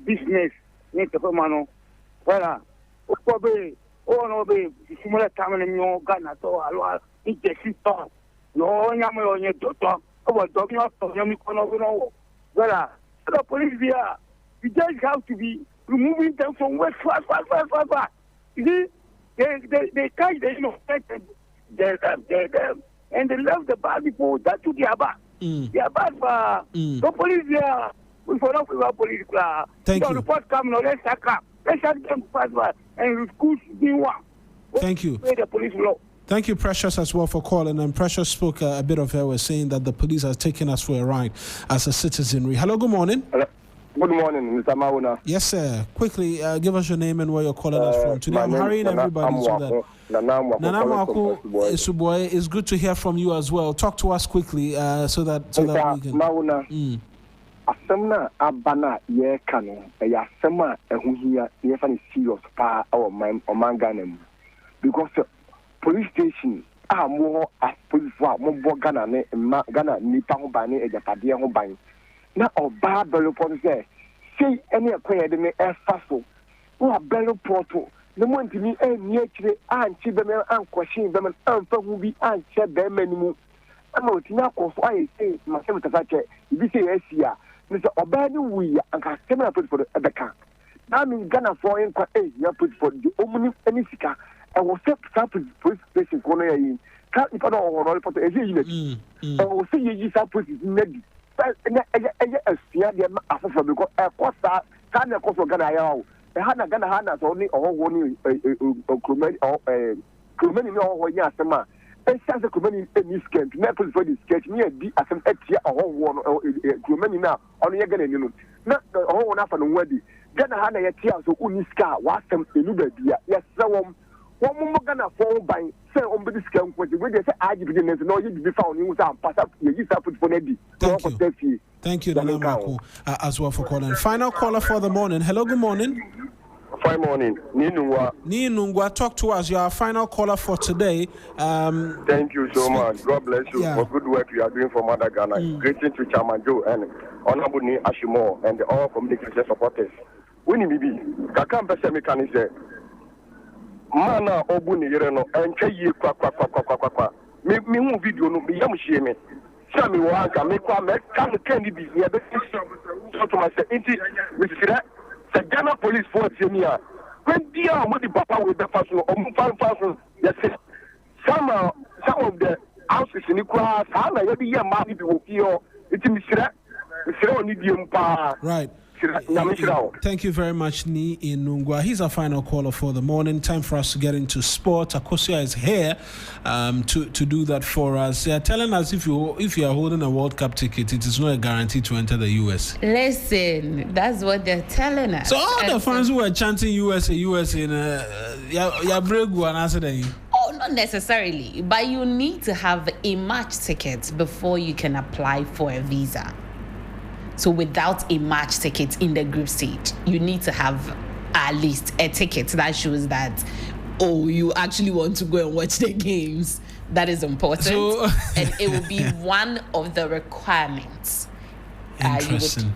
business, Netapamano. Well, probably, no, babe, similar time in your Ghana, so I think the sister, no, Yama on your daughter, about talking of Yamikono. Well, the police here, we just have to be removing them from west, far. You see, they catch the innocent, and they left the bad people that to their back. They are bad for the police here. We follow our police. Thank you. Report come now. Let's sack them fast and schools being one. Thank you. The police law. Thank you, Precious, as well for calling. And Precious spoke a bit of her, was saying that the police has taken us for a ride as a citizenry. Hello, good morning. Hello. Good morning, Mr. Mawuena. Yes, sir. Quickly, give us your name and where you're calling us from. Today, I'm hurrying everybody so that. Nana Mwaku, it's good to hear from you as well. Talk to us quickly so that we can. Mawuena, asemna abana ye kano. Ya asema ehuhia ye fani serious pa our Ghana because police station more as police for more Ghana nipa ho ban ne ejapade ho ban. Na oba belo pon say any akwa de me efa so wo belo porto ne mo ntimi eni akire anchi be me ankoshin be me anfa hu bi anche be manimu ama otimi akoso ayi say ma se mutasa che bi say asia ne say oba ni wuya anka sema put for the can na mi Ghana for en kwa ya put for the omuni any sika e wo say police station kono ya yi ka ipa do ho ro photo e say yi na e wo say yi sa police na di because Costa can a cost of Ghana. Hana Ghana Hana only or one Crumeni or Crumeni or Yasama. And since the Crumeni in this camp, Naples for this sketch near D as an extra or one or Crumeni now on the Yagan. Not the whole enough and worthy. Ghana Hana Yatia so Uniska was some Ilubia. Yes, so one more Ghana fall by say on this camp with the say I didn't know you be found you pass up you put for Neddy. Thank you, Nana Mwaku, as well for calling. Final caller for the morning. Hello, good morning. Fine morning. Ninungwa, talk to us. You are our final caller for today. Thank you so much. God bless you for good work you are doing for Mother Ghana. Greetings to Chairman Joe and Honorable Ni Ashimo and all communication supporters. Winnie Bibi, Kakam Pesemikan is Mana Obuni Yereno and Chayi Kwa. Me video no be yamushie me. Sami wanka me kwa me kan kendi bi ya be so to myself inti me see that the Ghana police force here when dia mo di papa with the person o yes some of the houses in Ikwa sa na ya bi ya ma bi wo fio inti me see that oni di mpa right. Thank you very much, Ni Inungwa. He's our final caller for the morning. Time for us to get into sport. Akosia is here to do that for us. They are telling us if you are holding a World Cup ticket, it is not a guarantee to enter the US. Listen, that's what they're telling us. So all the fans who are chanting USA in Oh, not necessarily, but you need to have a match ticket before you can apply for a visa. So without a match ticket in the group stage, you need to have at least a ticket that shows that, oh, you actually want to go and watch the games. That is important. So, and it will be one of the requirements. Interesting.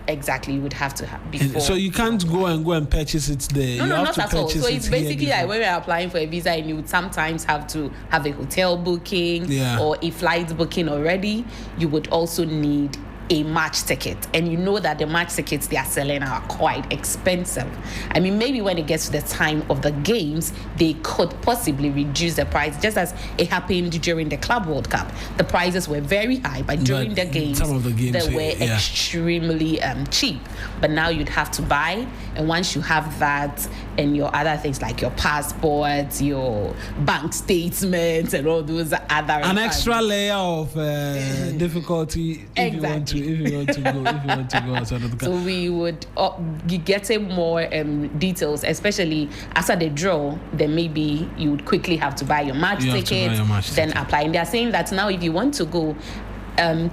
You would have to have before. So you can't go and purchase it there. No, not at all. So it's basically like when we're applying for a visa, and you would sometimes have to have a hotel booking or a flight booking already. You would also need a match ticket, and you know that the match tickets they are selling are quite expensive. I mean, maybe when it gets to the time of the games, they could possibly reduce the price, just as it happened during the Club World Cup. The prices were very high, but during the games, some of the games they were extremely cheap. But now you'd have to buy, and once you have that and your other things like your passports, your bank statements, and all those other an extra layer of difficulty if you want to go outside of the country. So we would get more details, especially after the draw. Then maybe you would quickly have to buy your match ticket, then apply. And they are saying that now if you want to go,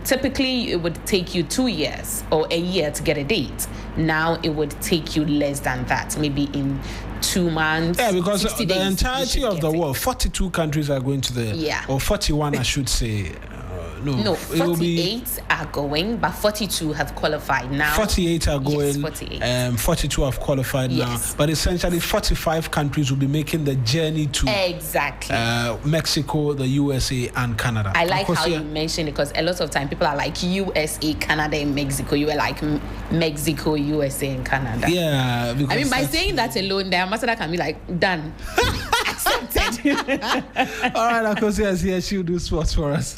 typically it would take you 2 years or a year to get a date. Now it would take you less than that, maybe in 2 months. Yeah, because the days, entirety of the world, 42 countries are going to or 41, I should say. No, 48 are going, but 42 have qualified now. 48 are going. Yes, 48. 42 have qualified now. But essentially, 45 countries will be making the journey to Mexico, the USA, and Canada. I like how you mentioned it, because a lot of time people are like USA, Canada, and Mexico. You were like Mexico, USA, and Canada. Yeah. I mean, by saying that alone, the ambassador can be like, done. Accepted. All right, Akosia is here. She'll do sports for us.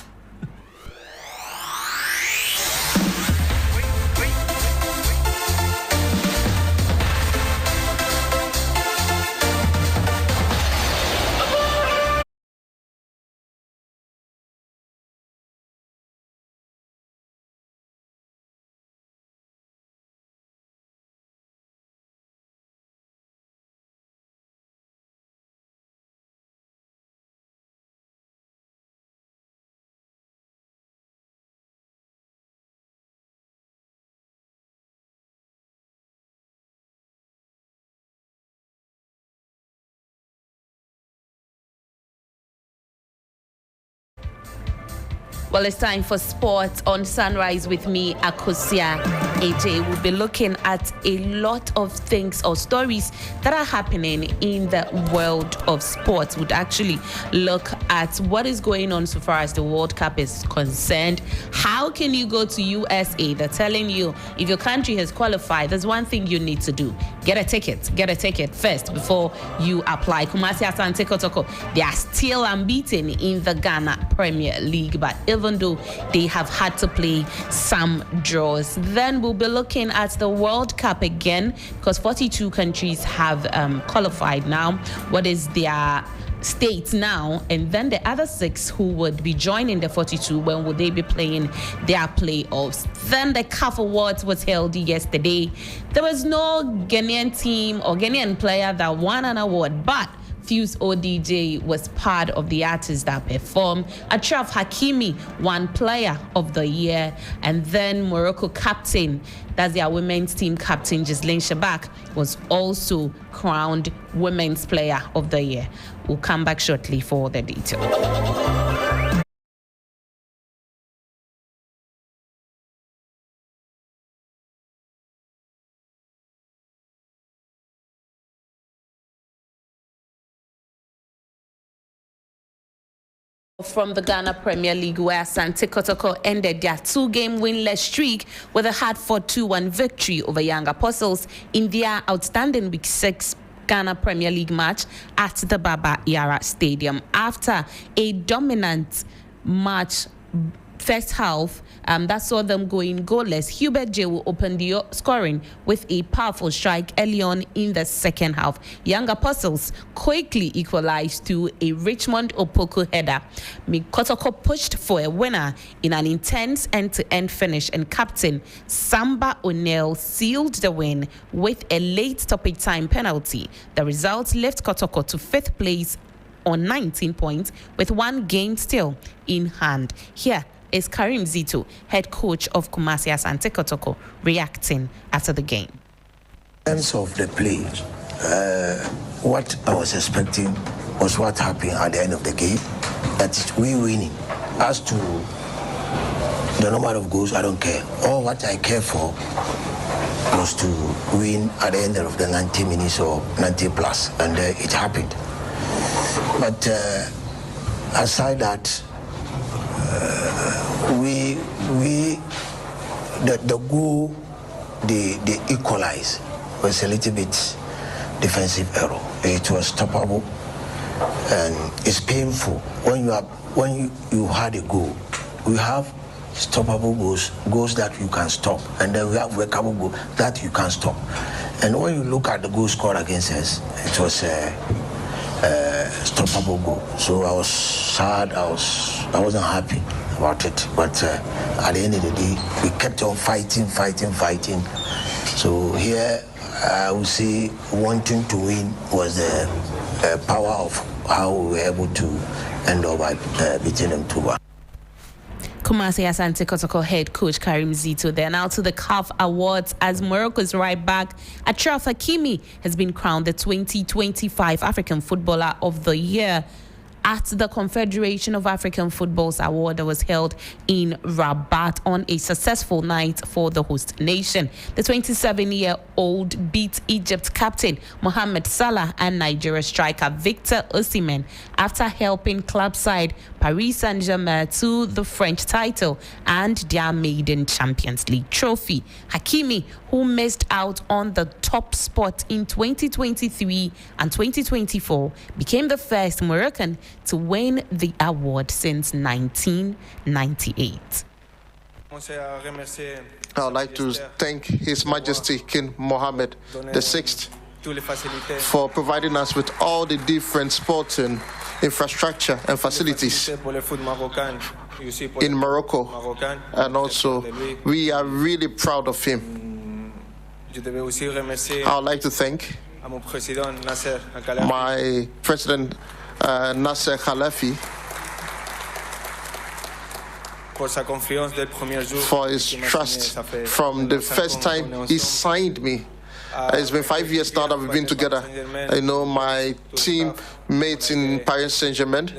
Well, it's time for sports on Sunrise with me, Akosia AJ. We'll be looking at a lot of things or stories that are happening in the world of sports. We'd actually look at what is going on so far as the World Cup is concerned. How can you go to USA? They're telling you if your country has qualified, there's one thing you need to do. Get a ticket first before you apply. Kumasi Asante Kotoko, they are still unbeaten in the Ghana Premier League, but even though they have had to play some draws. Then we'll be looking at the World Cup again, because 42 countries have qualified now. What is their state now? And then the other 6 who would be joining the 42, when would they be playing their playoffs? Then the CAF Awards was held yesterday. There was no Ghanaian team or Ghanaian player that won an award, but Fuse ODJ was part of the artists that performed. Achraf Hakimi won Player of the Year. And then Morocco captain, that's their women's team captain, Ghislaine Shabak, was also crowned Women's Player of the Year. We'll come back shortly for the details. From the Ghana Premier League, where Asante Kotoko ended their 2-game winless streak with a hard-fought 2-1 victory over Young Apostles in their outstanding Week 6 Ghana Premier League match at the Baba Yara Stadium. After a dominant match first half that saw them going goalless. Hubert J will open the scoring with a powerful strike early on in the second half. Young Apostles quickly equalized to a Richmond Opoku header. Kotoko pushed for a winner in an intense end-to-end finish, and captain Samba O'Neill sealed the win with a late stoppage time penalty. The result left Kotoko to 5th place on 19 points with one game still in hand. Here is Karim Zito, head coach of Kumasi Asante Kotoko, reacting after the game. In terms of the play, what I was expecting was what happened at the end of the game. That is, we winning. As to the number of goals, I don't care. All what I care for was to win at the end of the 90 minutes or 90 plus, and it happened. But aside that, the goal they equalize was a little bit defensive error. It was stoppable, and it's painful when you had a goal. We have stoppable goals that you can stop, and then we have workable goals that you can stop. And when you look at the goal scored against us, it was stoppable goal. So I was sad. I wasn't happy about it. But at the end of the day, we kept on fighting. So here, I would say wanting to win was the power of how we were able to end up by beating them 2-1. Kumasi Asante Kotoko head coach Karim Zito. Then now to the CAF Awards, as Morocco's right back Achraf Hakimi has been crowned the 2025 African Footballer of the Year at the Confederation of African Football's award that was held in Rabat on a successful night for the host nation. The 27-year-old beat Egypt captain Mohamed Salah and Nigeria striker Victor Osimhen after helping club side Paris Saint-Germain to the French title and their maiden Champions League trophy. Hakimi, who missed out on the top spot in 2023 and 2024, became the first Moroccan to win the award since 1998. I would like to thank His Majesty King Mohammed VI for providing us with all the different sporting infrastructure and facilities in Morocco, and also we are really proud of him. I would like to thank my President Nasser Khalafi for his trust from the first time he signed me. It's been 5 years now that we've been together. I know my teammates in Paris Saint-Germain, you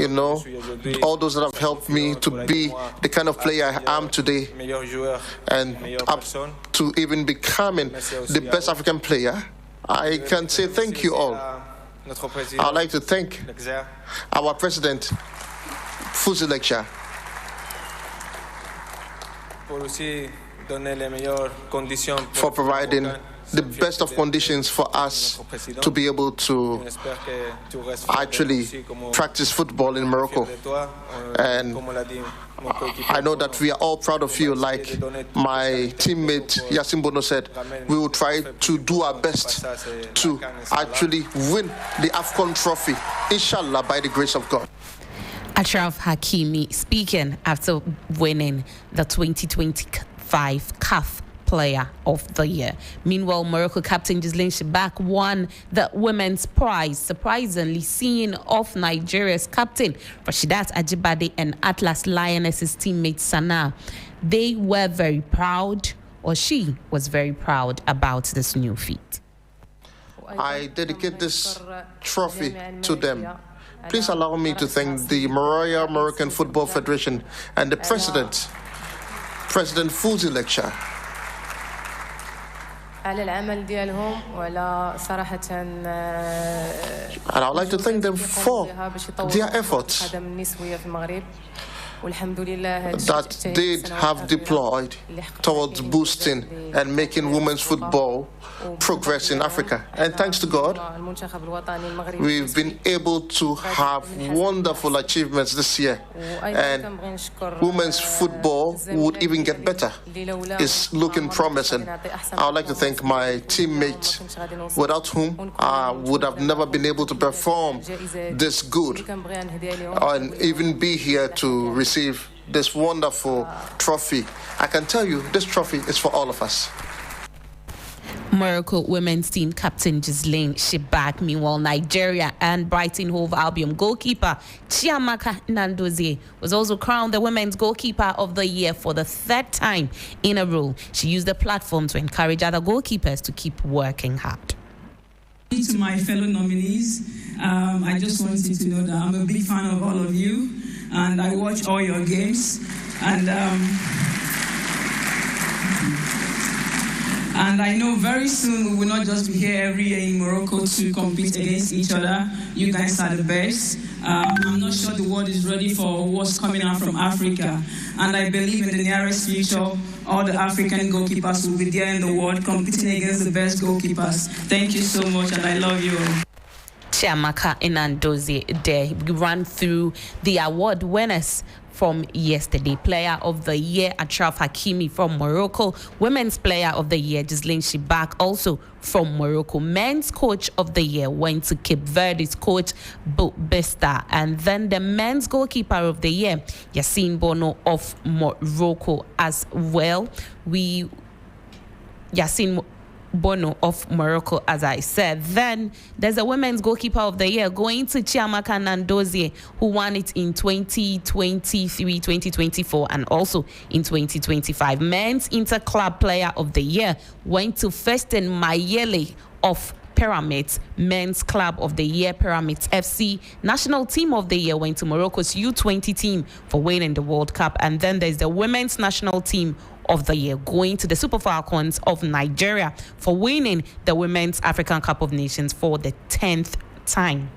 know, all those that have helped me to be the kind of player I am today, and up to even becoming the best African player. I can say thank you all. I'd like to thank our President, Fuzi Lecture, for providing the best of conditions for us to be able to actually practice football in Morocco. And I know that we are all proud of you. Like my teammate Yasin Bono said, we will try to do our best to actually win the AFCON trophy, inshallah, by the grace of God. Achraf Hakimi speaking after winning the 2025 CAF Player of the Year. Meanwhile, Morocco captain Ghislaine Shibak won the women's prize, surprisingly seeing off Nigeria's captain Rashidat Ajibade and Atlas Lionesses teammate Sana. They were very proud, or she was very proud about this new feat. I dedicate this trophy to them. Please allow me to thank the Royal Moroccan Football Federation and the President Fuzi Lecture. And I would like to thank them for their efforts that they have deployed towards boosting and making women's football progress in Africa. And thanks to God, we've been able to have wonderful achievements this year. And women's football would even get better. It's looking promising. I would like to thank my teammates, without whom I would have never been able to perform this good and even be here to receive this wonderful trophy. I can tell you, this trophy is for all of us. Morocco women's team captain Ghislaine Shibak. Meanwhile, Nigeria and Brighton Hove Albion goalkeeper Chiamaka Nnadozie was also crowned the Women's Goalkeeper of the Year for the third time in a row. She used the platform to encourage other goalkeepers to keep working hard. To my fellow nominees, I just wanted you to know that I'm a big fan of all of you, and I watch all your games, and I know very soon we will not just be here every year in Morocco to compete against each other. You guys are the best. I'm not sure the world is ready for what's coming out from Africa. And I believe in the nearest future, all the African goalkeepers will be there in the world competing against the best goalkeepers. Thank you so much, and I love you all. Chiamaka Nnadozie there. We ran through the award winners from yesterday. Player of the Year, Achraf Hakimi from Morocco. Women's Player of the Year, Ghislaine Shibak, also from Morocco. Men's Coach of the Year went to Cape Verde's coach, Bista. And then the Men's Goalkeeper of the Year, Yassine Bono of Morocco as well. Yassine Bono of Morocco, as I said. Then there's a Women's Goalkeeper of the Year going to Chiamaka Nnadozie, who won it in 2023, 2024, and also in 2025. Men's Interclub Player of the Year went to Festin Mayele of Pyramids. Men's Club of the Year, Pyramids FC. National Team of the Year went to Morocco's U20 team for winning the World Cup. And then there's the Women's National Team of the Year going to the Super Falcons of Nigeria for winning the Women's African Cup of Nations for the 10th time.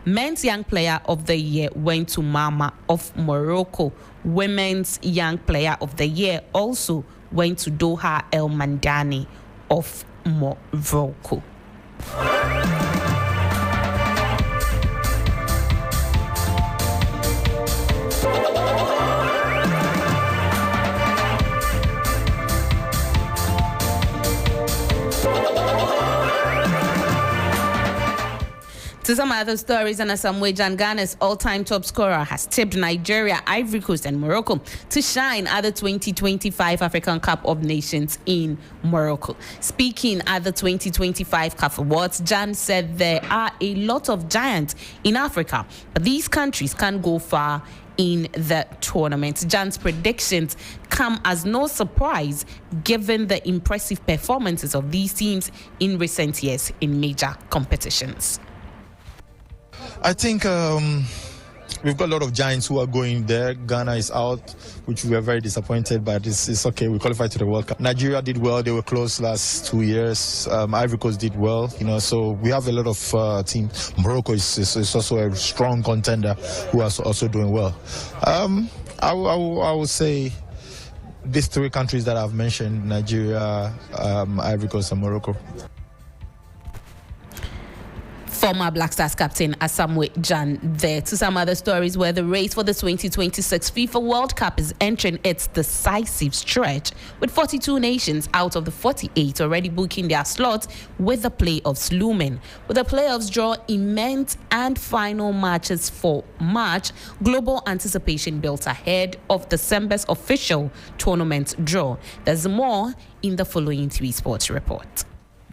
Men's Young Player of the Year went to Mama of Morocco. Women's Young Player of the Year also went to Doha El Mandani of Morocco. To some other stories, and Asamoah Gyan, Ghana's all-time top scorer, has tipped Nigeria, Ivory Coast, and Morocco to shine at the 2025 African Cup of Nations in Morocco. Speaking at the 2025 CAF Awards, Gyan said there are a lot of giants in Africa, but these countries can't go far in the tournament. Gyan's predictions come as no surprise given the impressive performances of these teams in recent years in major competitions. I think we've got a lot of giants who are going there. Ghana is out, which we are very disappointed, but it's okay. We qualified to the World Cup. Nigeria did well. They were close last 2 years. Ivory Coast did well, so we have a lot of teams. Morocco is also a strong contender who are also doing well. I would say these three countries that I've mentioned, Nigeria, Ivory Coast, and Morocco. Former Black Stars captain Asamoah Gyan there. To some other stories, where the race for the 2026 FIFA World Cup is entering its decisive stretch, with 42 nations out of the 48 already booking their slots, with the playoffs looming. With the playoffs draw immense and final matches for March, global anticipation built ahead of December's official tournament draw. There's more in the following 3 Sports report.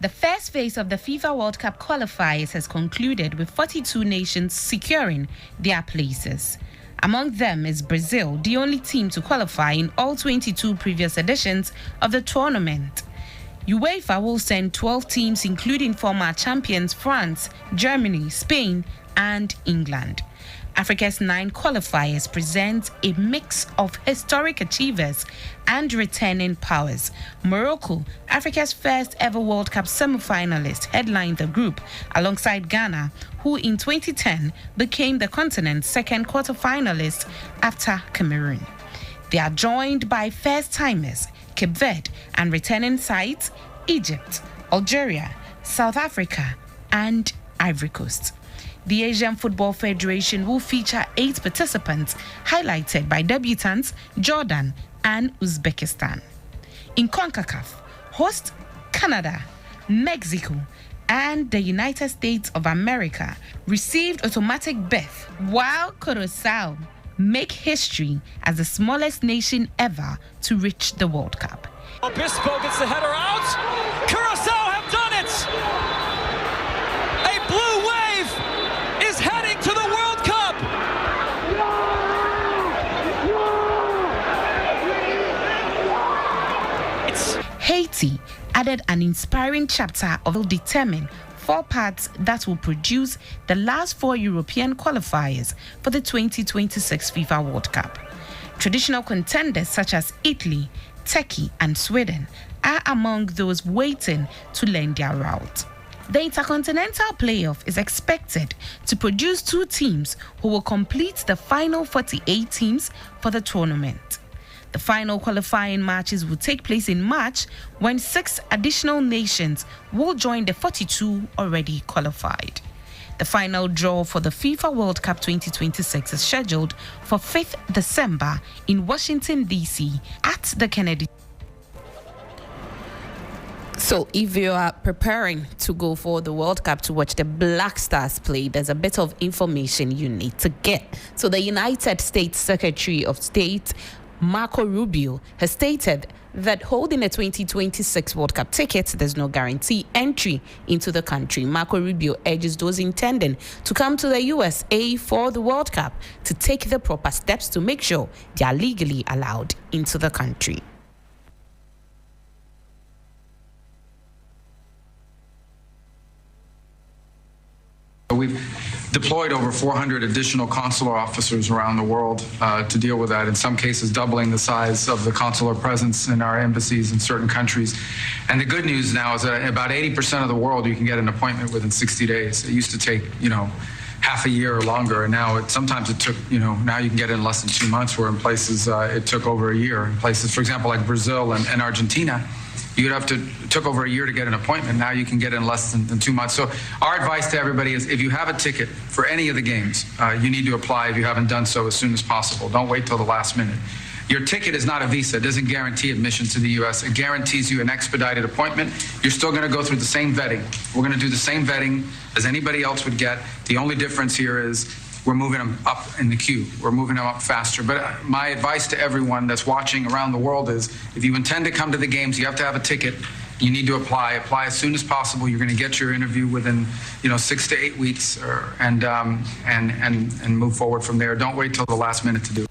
The first phase of the FIFA World Cup qualifiers has concluded, with 42 nations securing their places. Among them is Brazil, the only team to qualify in all 22 previous editions of the tournament. UEFA will send 12 teams, including former champions France, Germany, Spain, and England. Africa's 9 qualifiers present a mix of historic achievers and returning powers. Morocco, Africa's first ever World Cup semi-finalist, headlined the group alongside Ghana, who in 2010 became the continent's second quarter-finalist after Cameroon. They are joined by first-timers Cape Verde, and returning sides Egypt, Algeria, South Africa, and Ivory Coast. The Asian Football Federation will feature 8 participants, highlighted by debutants Jordan and Uzbekistan. In CONCACAF, host Canada, Mexico, and the United States of America received automatic berth, while Curaçao make history as the smallest nation ever to reach the World Cup. Obispo gets the header out. Curaçao have done it. A blue wave is heading to the World Cup. Haiti added an inspiring chapter of will determine 4 parts that will produce the last 4 European qualifiers for the 2026 FIFA World Cup. Traditional contenders such as Italy, Turkey, and Sweden are among those waiting to learn their route. The Intercontinental Playoff is expected to produce 2 teams who will complete the final 48 teams for the tournament. The final qualifying matches will take place in March, when 6 additional nations will join the 42 already qualified. The final draw for the FIFA World Cup 2026 is scheduled for 5th December in Washington, D.C. at the Kennedy. So if you are preparing to go for the World Cup to watch the Black Stars play, there's a bit of information you need to get. So the United States Secretary of State, Marco Rubio, has stated that holding a 2026 World Cup ticket does not guarantee entry into the country. Marco Rubio urges those intending to come to the USA for the World Cup to take the proper steps to make sure they are legally allowed into the country. We've deployed over 400 additional consular officers around the world to deal with that, in some cases doubling the size of the consular presence in our embassies in certain countries. And the good news now is that about 80% of the world you can get an appointment within 60 days. It used to take, half a year or longer, and now sometimes it took, now you can get it in less than 2 months, where in places it took over a year. In places, for example, like Brazil and Argentina, it took over a year to get an appointment. Now you can get it in less than 2 months. So our advice to everybody is, if you have a ticket for any of the games, you need to apply if you haven't done so as soon as possible. Don't wait till the last minute. Your ticket is not a visa. It doesn't guarantee admission to the U.S. It guarantees you an expedited appointment. You're still going to go through the same vetting. We're going to do the same vetting as anybody else would get. The only difference here is we're moving them up in the queue. We're moving them up faster. But my advice to everyone that's watching around the world is, if you intend to come to the games, you have to have a ticket. You need to apply. Apply as soon as possible. You're going to get your interview within, 6 to 8 weeks, and move forward from there. Don't wait till the last minute to do it.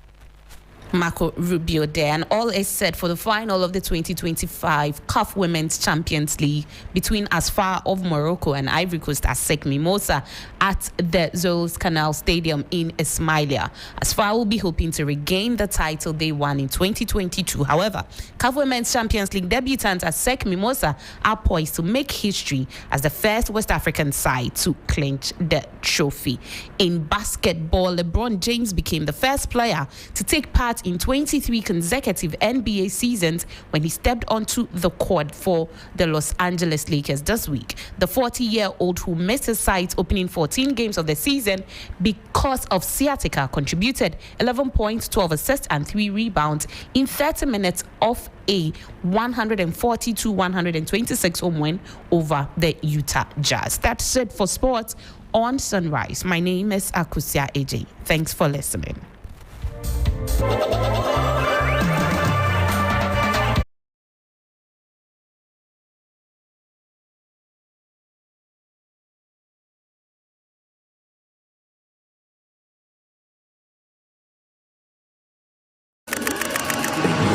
Marco Rubio there, and all is set for the final of the 2025 CAF Women's Champions League between ASFA of Morocco and Ivory Coast ASEC Mimosa at the Suez Canal Stadium in Ismailia. ASFA will be hoping to regain the title they won in 2022. However, CAF Women's Champions League debutants ASEC Mimosa are poised to make history as the first West African side to clinch the trophy. In basketball, LeBron James became the first player to take part in 23 consecutive NBA seasons when he stepped onto the court for the Los Angeles Lakers this week. The 40-year-old, who missed his side's opening 14 games of the season because of sciatica, contributed 11 points, 12 assists, and 3 rebounds in 30 minutes of a 142-126 home win over the Utah Jazz. That's it for sports on Sunrise. My name is Akosia AJ. Thanks for listening.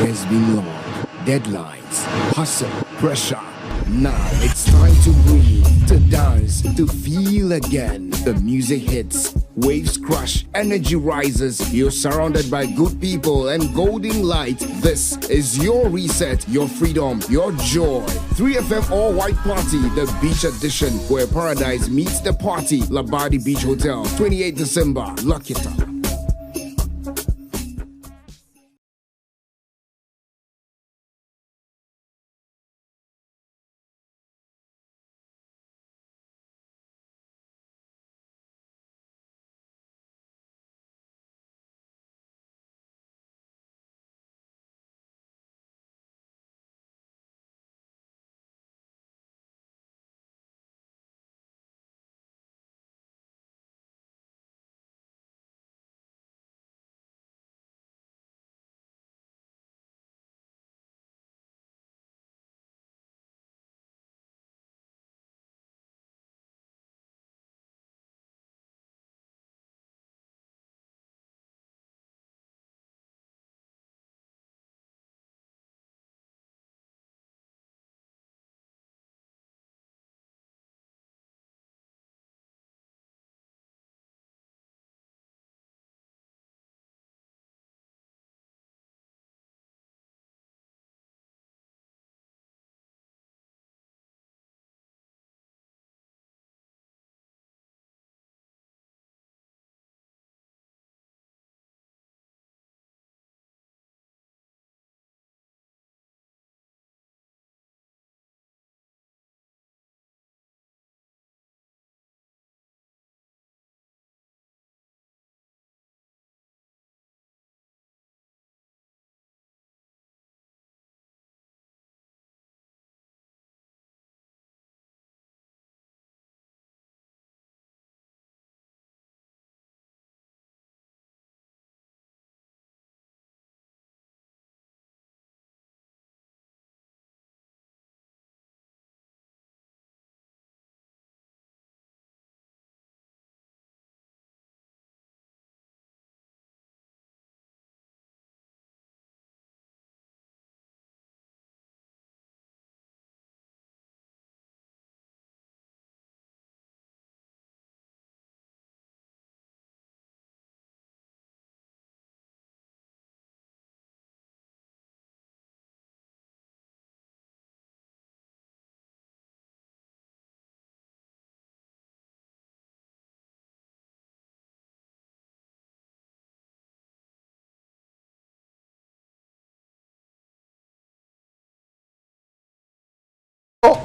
Years been long, deadlines, hustle, pressure. Now it's time to breathe, to dance, to feel again. The music hits, waves crush, energy rises. You're surrounded by good people and golden light. This is your reset, your freedom, your joy. 3FM All White Party, the beach edition, where paradise meets the party. Labadi Beach Hotel, 28 December. Lock it up.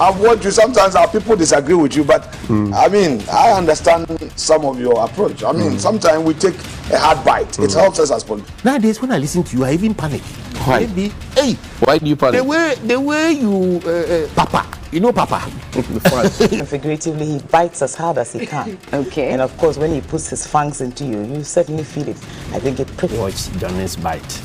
I've watched you. Sometimes our people disagree with you, but I mean, I understand some of your approach. I mean, sometimes we take a hard bite. It helps us as politicians. Nowadays, when I listen to you, I even panic. Why? Maybe, hey, why do you panic? The way you, Papa, you know Papa. Figuratively, he bites as hard as he can. Okay. And of course, when he puts his fangs into you, you certainly feel it. I think it pretty Watch Johnny's bite.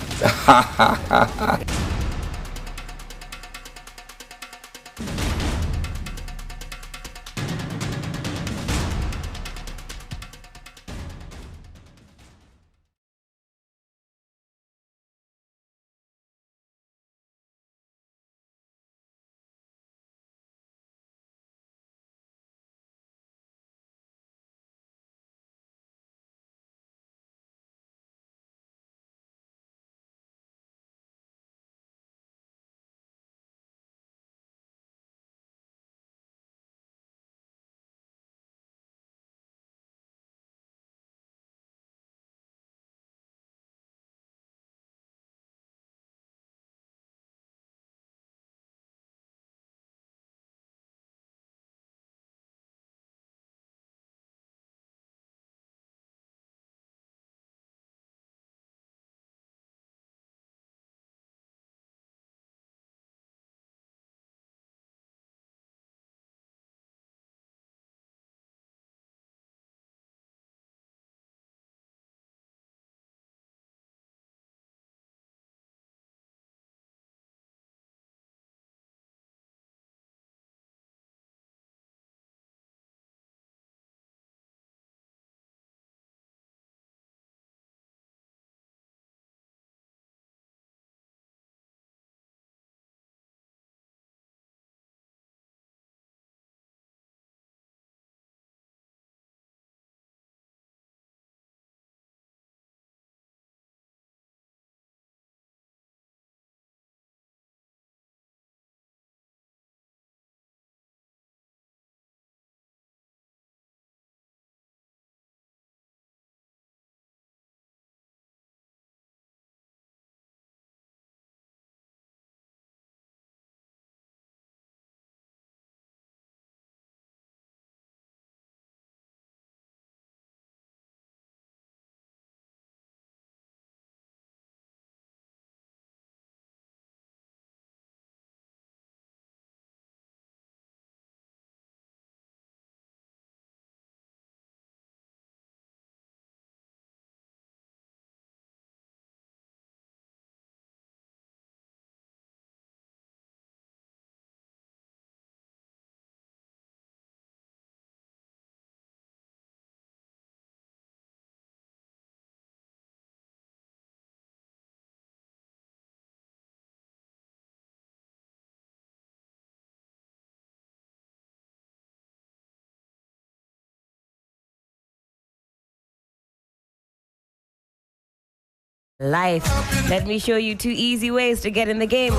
Life. Let me show you 2 easy ways to get in the game.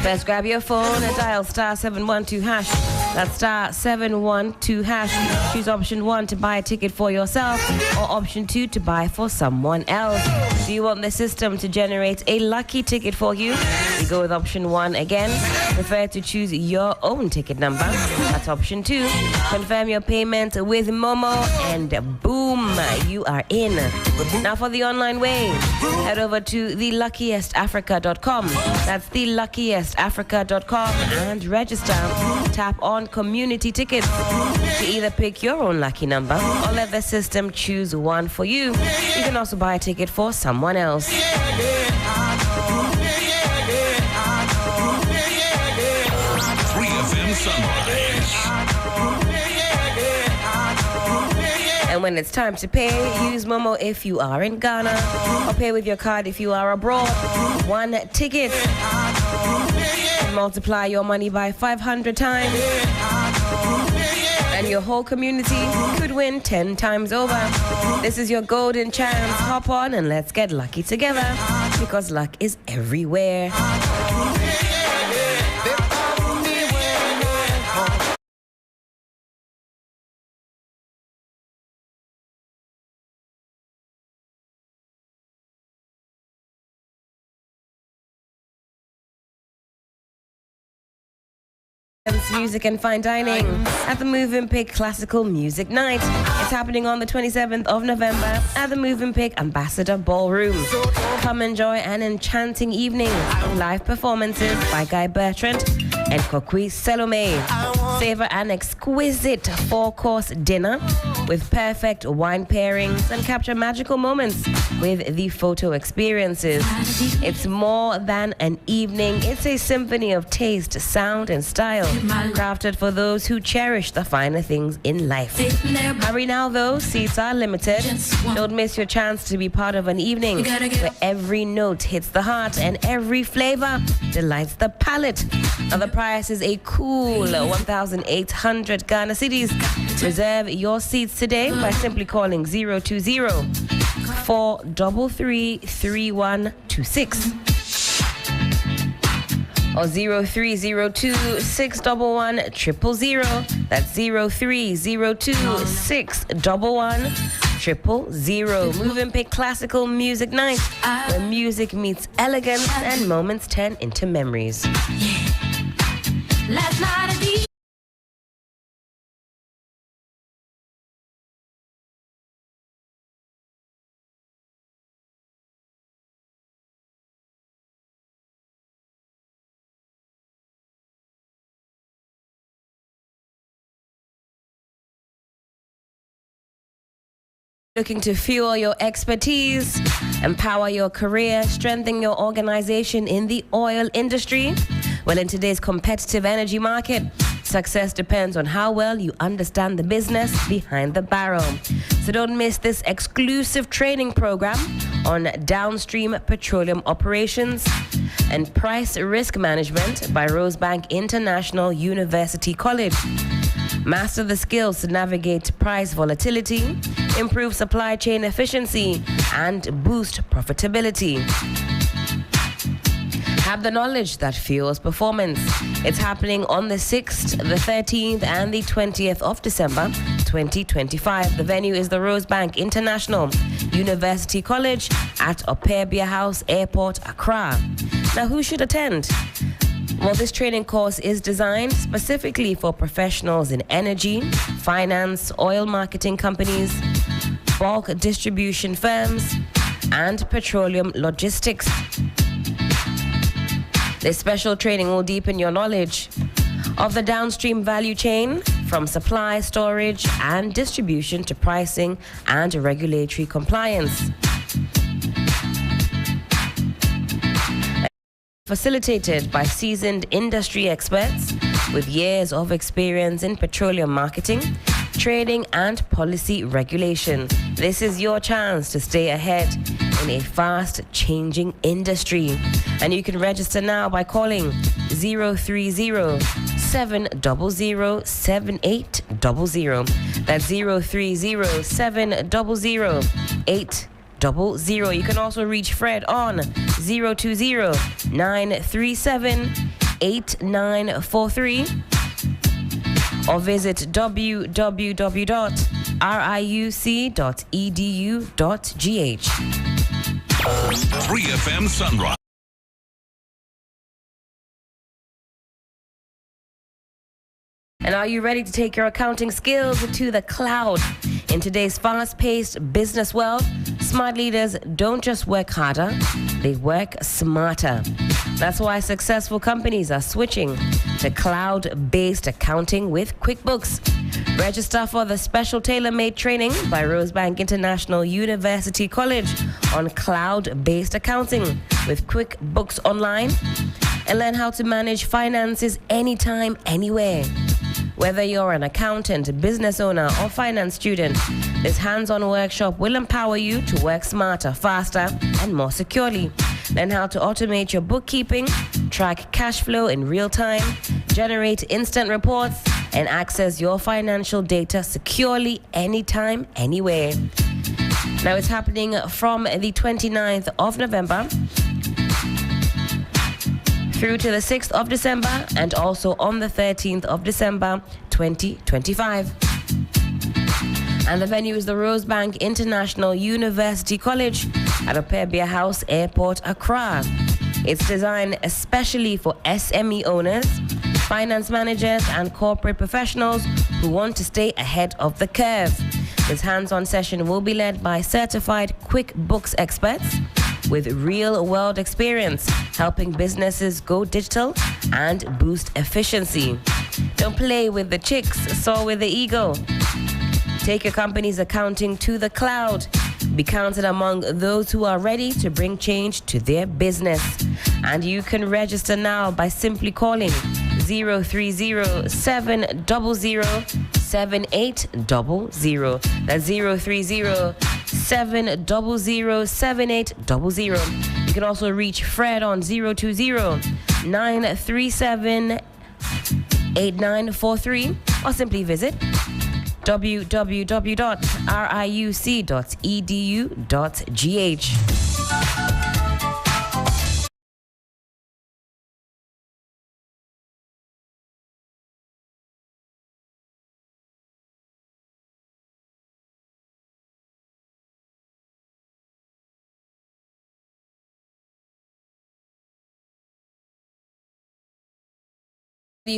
First, grab your phone and dial *712#. That's *712#. Choose option 1 to buy a ticket for yourself, or option 2 to buy for someone else. Do you want the system to generate a lucky ticket for you? You go with option 1 again. Prefer to choose your own ticket number. That's option 2. Confirm your payment with Momo, and boom, you are in. Now for the online way, head over to theluckiestafrica.com. That's theluckiestafrica.com and register. Tap on community tickets to either pick your own lucky number or let the system choose one for you. You can also buy a ticket for someone else. 3FM Sunrise. And when it's time to pay, use Momo if you are in Ghana, or pay with your card if you are abroad. 1 ticket can multiply your money by 500 times, and your whole community could win 10 times over. This is your golden chance. Hop on and let's get lucky together, because luck is everywhere. Music and fine dining at the Mawuena Classical Music Night. It's happening on the 27th of November at the Mawuena Ambassador Ballroom. Come enjoy an enchanting evening of live performances by Guy Bertrand and Kokwi Salome. Savor an exquisite four-course dinner with perfect wine pairings and capture magical moments with the photo experiences. It's more than an evening. It's a symphony of taste, sound, and style, crafted for those who cherish the finer things in life. Hurry now, though. Seats are limited. Don't miss your chance to be part of an evening where every note hits the heart and every flavor delights the palate. Now, the price is a cool 1,800 Ghana cedis. Reserve your seats today by simply calling 020-433-3126 or 0302-611-000. That's 0302-611-000. Mawuena Classical Music Night, where music meets elegance and moments turn into memories. Last night at the looking to fuel your expertise, empower your career, strengthen your organization in the oil industry? Well, in today's competitive energy market, success depends on how well you understand the business behind the barrel. So don't miss this exclusive training program on downstream petroleum operations and price risk management by Rosebank International University College. Master the skills to navigate price volatility, improve supply chain efficiency, and boost profitability. Have the knowledge that fuels performance. It's happening on the 6th, the 13th, and the 20th of December, 2025. The venue is the Rosebank International University College at Appiah-Ampofo Accra. Now, who should attend? Well, this training course is designed specifically for professionals in energy, finance, oil marketing companies, bulk distribution firms, and petroleum logistics. This special training will deepen your knowledge of the downstream value chain, from supply, storage, and distribution to pricing and regulatory compliance. Facilitated by seasoned industry experts with years of experience in petroleum marketing, trading, and policy regulation. This is your chance to stay ahead in a fast-changing industry. And you can register now by calling 030-700-7800. That's 030-700-800. You can also reach Fred on 020-937-8943 or visit www.riuc.edu.gh. 3FM Sunrise. And are you ready to take your accounting skills to the cloud? In today's fast-paced business world, smart leaders don't just work harder, they work smarter. That's why successful companies are switching to cloud-based accounting with QuickBooks. Register for the special tailor-made training by Rosebank International University College on cloud-based accounting with QuickBooks Online and learn how to manage finances anytime, anywhere. Whether you're an accountant, business owner, or finance student, this hands-on workshop will empower you to work smarter, faster, and more securely. Learn how to automate your bookkeeping, track cash flow in real time, generate instant reports, and access your financial data securely anytime, anywhere. Now, it's happening from the 29th of November through to the 6th of December and also on the 13th of December 2025. And the venue is the Rosebank International University College at Appiah House Airport, Accra. It's designed especially for SME owners, finance managers, and corporate professionals who want to stay ahead of the curve. This hands-on session will be led by certified QuickBooks experts with real-world experience, helping businesses go digital and boost efficiency. Don't play with the chicks, soar with the ego. Take your company's accounting to the cloud. Be counted among those who are ready to bring change to their business. And you can register now by simply calling 030-700-7800. That's 030-700-7800. You can also reach Fred on 020-937-8943 or simply visit www.riuc.edu.gh.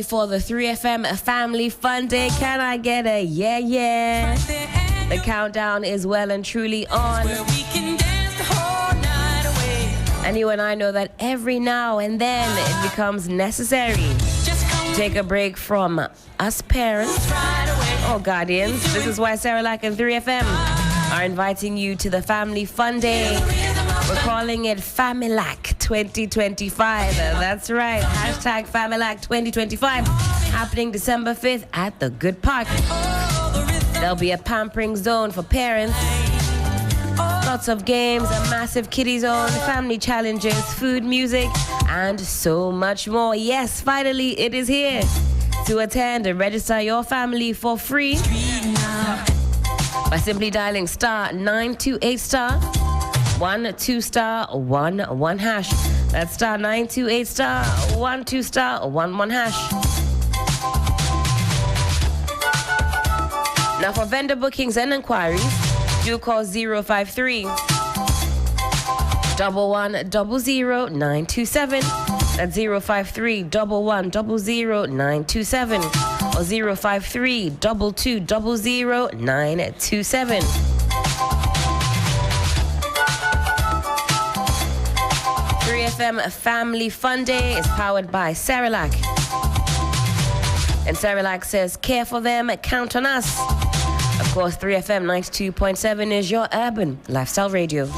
For the 3FM Family Fun Day, can I get a yeah, yeah? The countdown is well and truly on. And you and I know that every now and then it becomes necessary to take a break from us parents or guardians. This is why Cerelac and 3FM are inviting you to the Family Fun Day. We're calling it Familac 2025. That's right. Hashtag Familac 2025. Happening December 5th at the Good Park. There'll be a pampering zone for parents. Lots of games, a massive kiddie zone, family challenges, food, music, and so much more. Yes, finally it is here. To attend and register your family for free by simply dialing *928*. 12*11 hash. That's *928*12*11 hash. Now for vendor bookings and inquiries, do call 053 1100927. That's 053 1100927 or 053 2200927. 3FM Family Fun Day is powered by Cerelac. And Cerelac says, care for them, count on us. Of course, 3FM 92.7 is your urban lifestyle radio.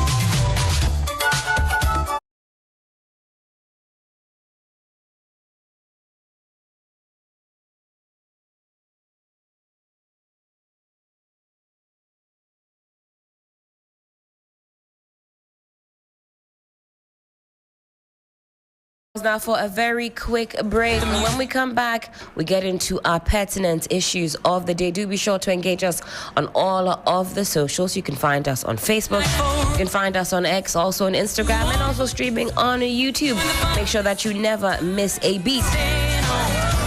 Now for a very quick break. When we come back, we get into our pertinent issues of the day. Do be sure to engage us on all of the socials. You can find us on Facebook, you can find us on X, also on Instagram, and also streaming on YouTube. Make sure that you never miss a beat.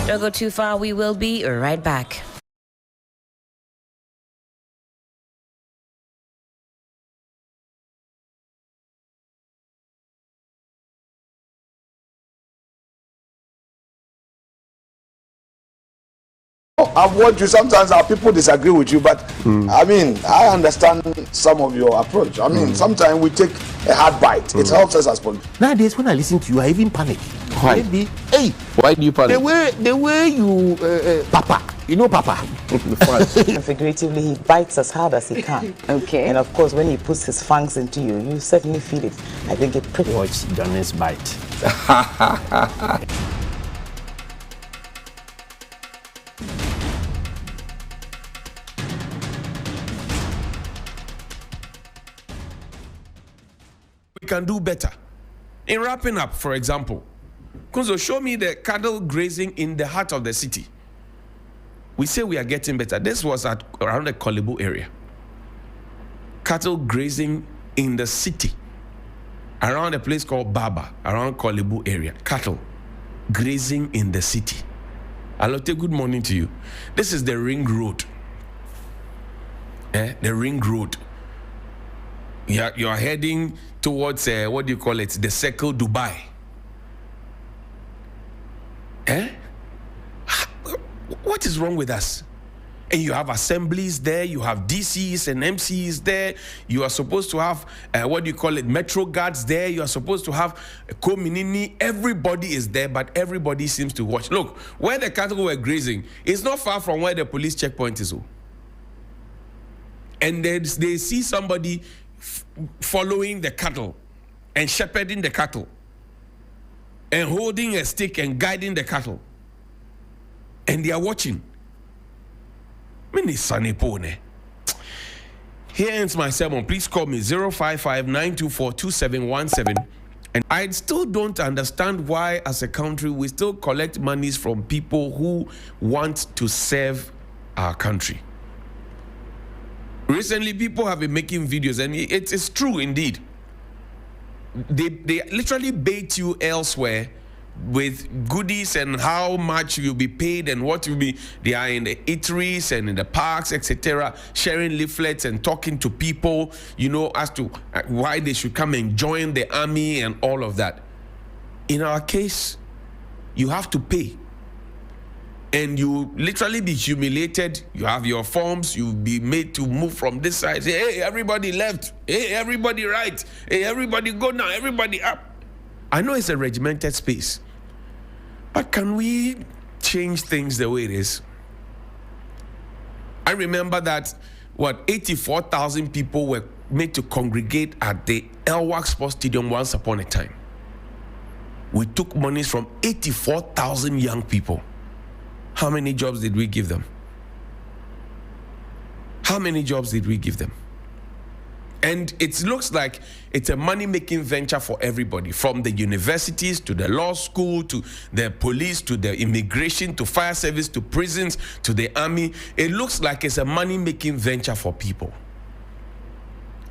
Don't go too far. We will be right back. I've watched you. Sometimes our people disagree with you, but I mean, I understand some of your approach. I mean, sometimes we take a hard bite. It helps us as politicians. Nowadays, when I listen to you, I even panic. Why? Maybe, hey, why do you panic? The way you, Papa, you know, Papa. Figuratively, he bites as hard as he can. Okay. And of course, when he puts his fangs into you, you certainly feel it. I think it pretty. Watch Johnny's bite. We can do better. In wrapping up, for example, Kunzo, show me the cattle grazing in the heart of the city. We say we are getting better. This was around the Kolebu area. Cattle grazing in the city, around a place called Baba, around Kolebu area. Cattle grazing in the city. Alote, good morning to you. This is the ring road. The ring road. You're heading towards, what do you call it? The Circle Dubai. What is wrong with us? And you have assemblies there, you have DCs and MCs there, you are supposed to have, Metro guards there, you are supposed to have Kominini, everybody is there, but everybody seems to watch. Look, where the cattle were grazing, it's not far from where the police checkpoint is. And they see somebody following the cattle and shepherding the cattle and holding a stick and guiding the cattle. And they are watching. Here ends my sermon. Please call me 055-924-2717. And I still don't understand why, as a country, we still collect monies from people who want to serve our country. Recently, people have been making videos, and it is true indeed. They literally bait you elsewhere with goodies and how much you'll be paid and what will be. They are in the eateries and in the parks, etc., sharing leaflets and talking to people, as to why they should come and join the army and all of that. In our case, you have to pay. And you literally be humiliated. You have your forms. You'll be made to move from this side. Say, hey, everybody left. Hey, everybody right. Hey, everybody go now. Everybody up. I know it's a regimented space, but can we change things the way it is? I remember that, 84,000 people were made to congregate at the Elwak Sports Stadium once upon a time. We took monies from 84,000 young people. How many jobs did we give them? How many jobs did we give them? And it looks like it's a money-making venture for everybody, from the universities to the law school to the police to the immigration to fire service to prisons to the army. It looks like it's a money-making venture for people.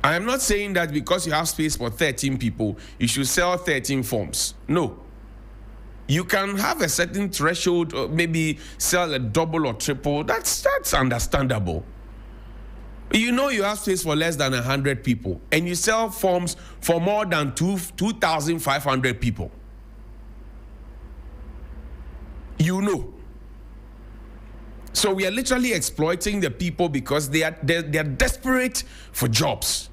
I am not saying that because you have space for 13 people, you should sell 13 forms. No. You can have a certain threshold, or maybe sell a double or triple. That's understandable. You have space for less than 100 people, and you sell forms for more than 2,500 people. So we are literally exploiting the people because they are desperate for jobs.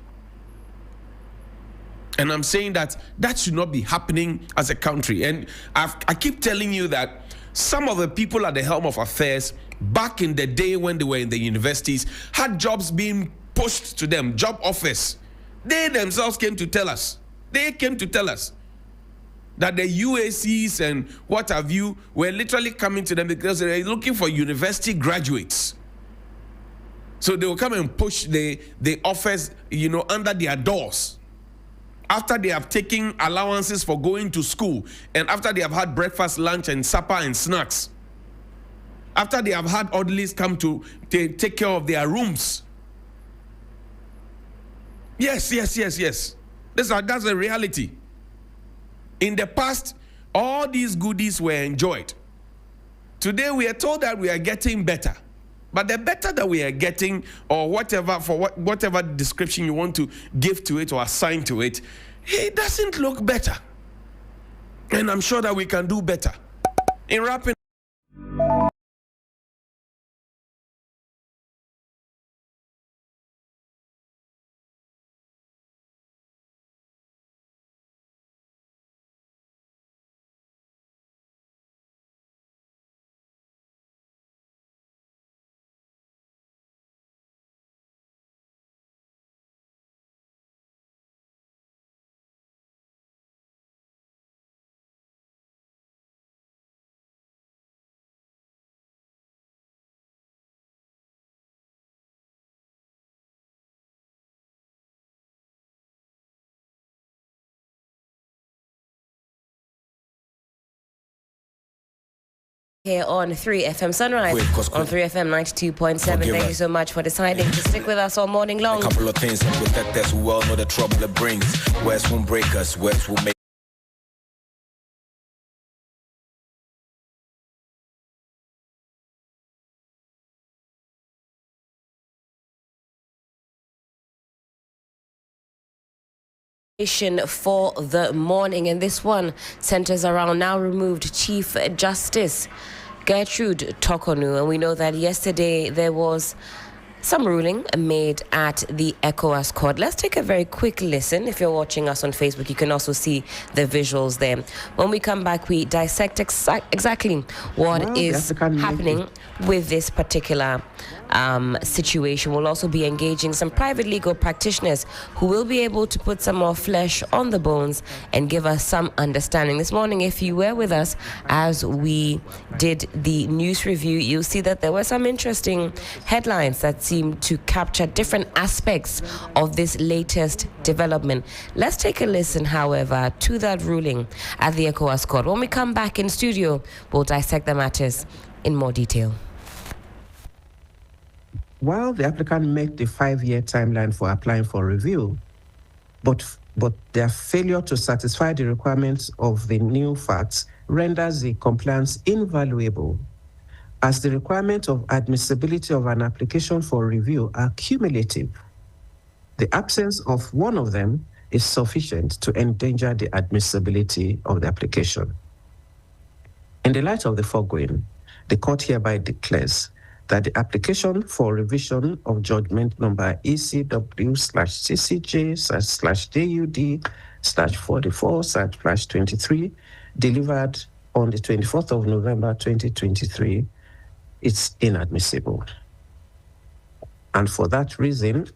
And I'm saying that should not be happening as a country. And I keep telling you that some of the people at the helm of affairs back in the day when they were in the universities had jobs being pushed to them, job offers. They themselves came to tell us. They came to tell us that the UACs and what have you were literally coming to them because they were looking for university graduates. So they will come and push the offers, under their doors. After they have taken allowances for going to school, and after they have had breakfast, lunch, and supper and snacks, after they have had orderlies come to take care of their rooms. Yes. That's a reality. In the past, all these goodies were enjoyed. Today, we are told that we are getting better. But the better that we are getting, or whatever description you want to give to it or assign to it, it doesn't look better. And I'm sure that we can do better. In wrapping here on 3FM Sunrise, on 3FM 92.7. Thank you so much for deciding to stick with us all morning long. A couple of things that protect us, who all know the trouble it brings. West won't break us, West will make for the morning, and this one centers around now removed Chief Justice Gertrude Tokonu, and we know that yesterday there was some ruling made at the ECOWAS court. Let's take a very quick listen. If you're watching us on Facebook, you can also see the visuals there. When we come back, we dissect exactly what is happening with this particular situation. We'll also be engaging some private legal practitioners who will be able to put some more flesh on the bones and give us some understanding. This morning, if you were with us as we did the news review, you'll see that there were some interesting headlines that seem to capture different aspects of this latest development. Let's take a listen, however, to that ruling at the ECOWAS court. When we come back in studio, we'll dissect the matters in more detail. While the applicant met the 5-year timeline for applying for review, but their failure to satisfy the requirements of the new facts renders the compliance invaluable, as the requirement of admissibility of an application for review are cumulative. The absence of one of them is sufficient to endanger the admissibility of the application. In the light of the foregoing, the court hereby declares that the application for revision of judgment number ECW/CCJ/JUD/44/23 delivered on the 24th of November 2023 is inadmissible. And for that reason,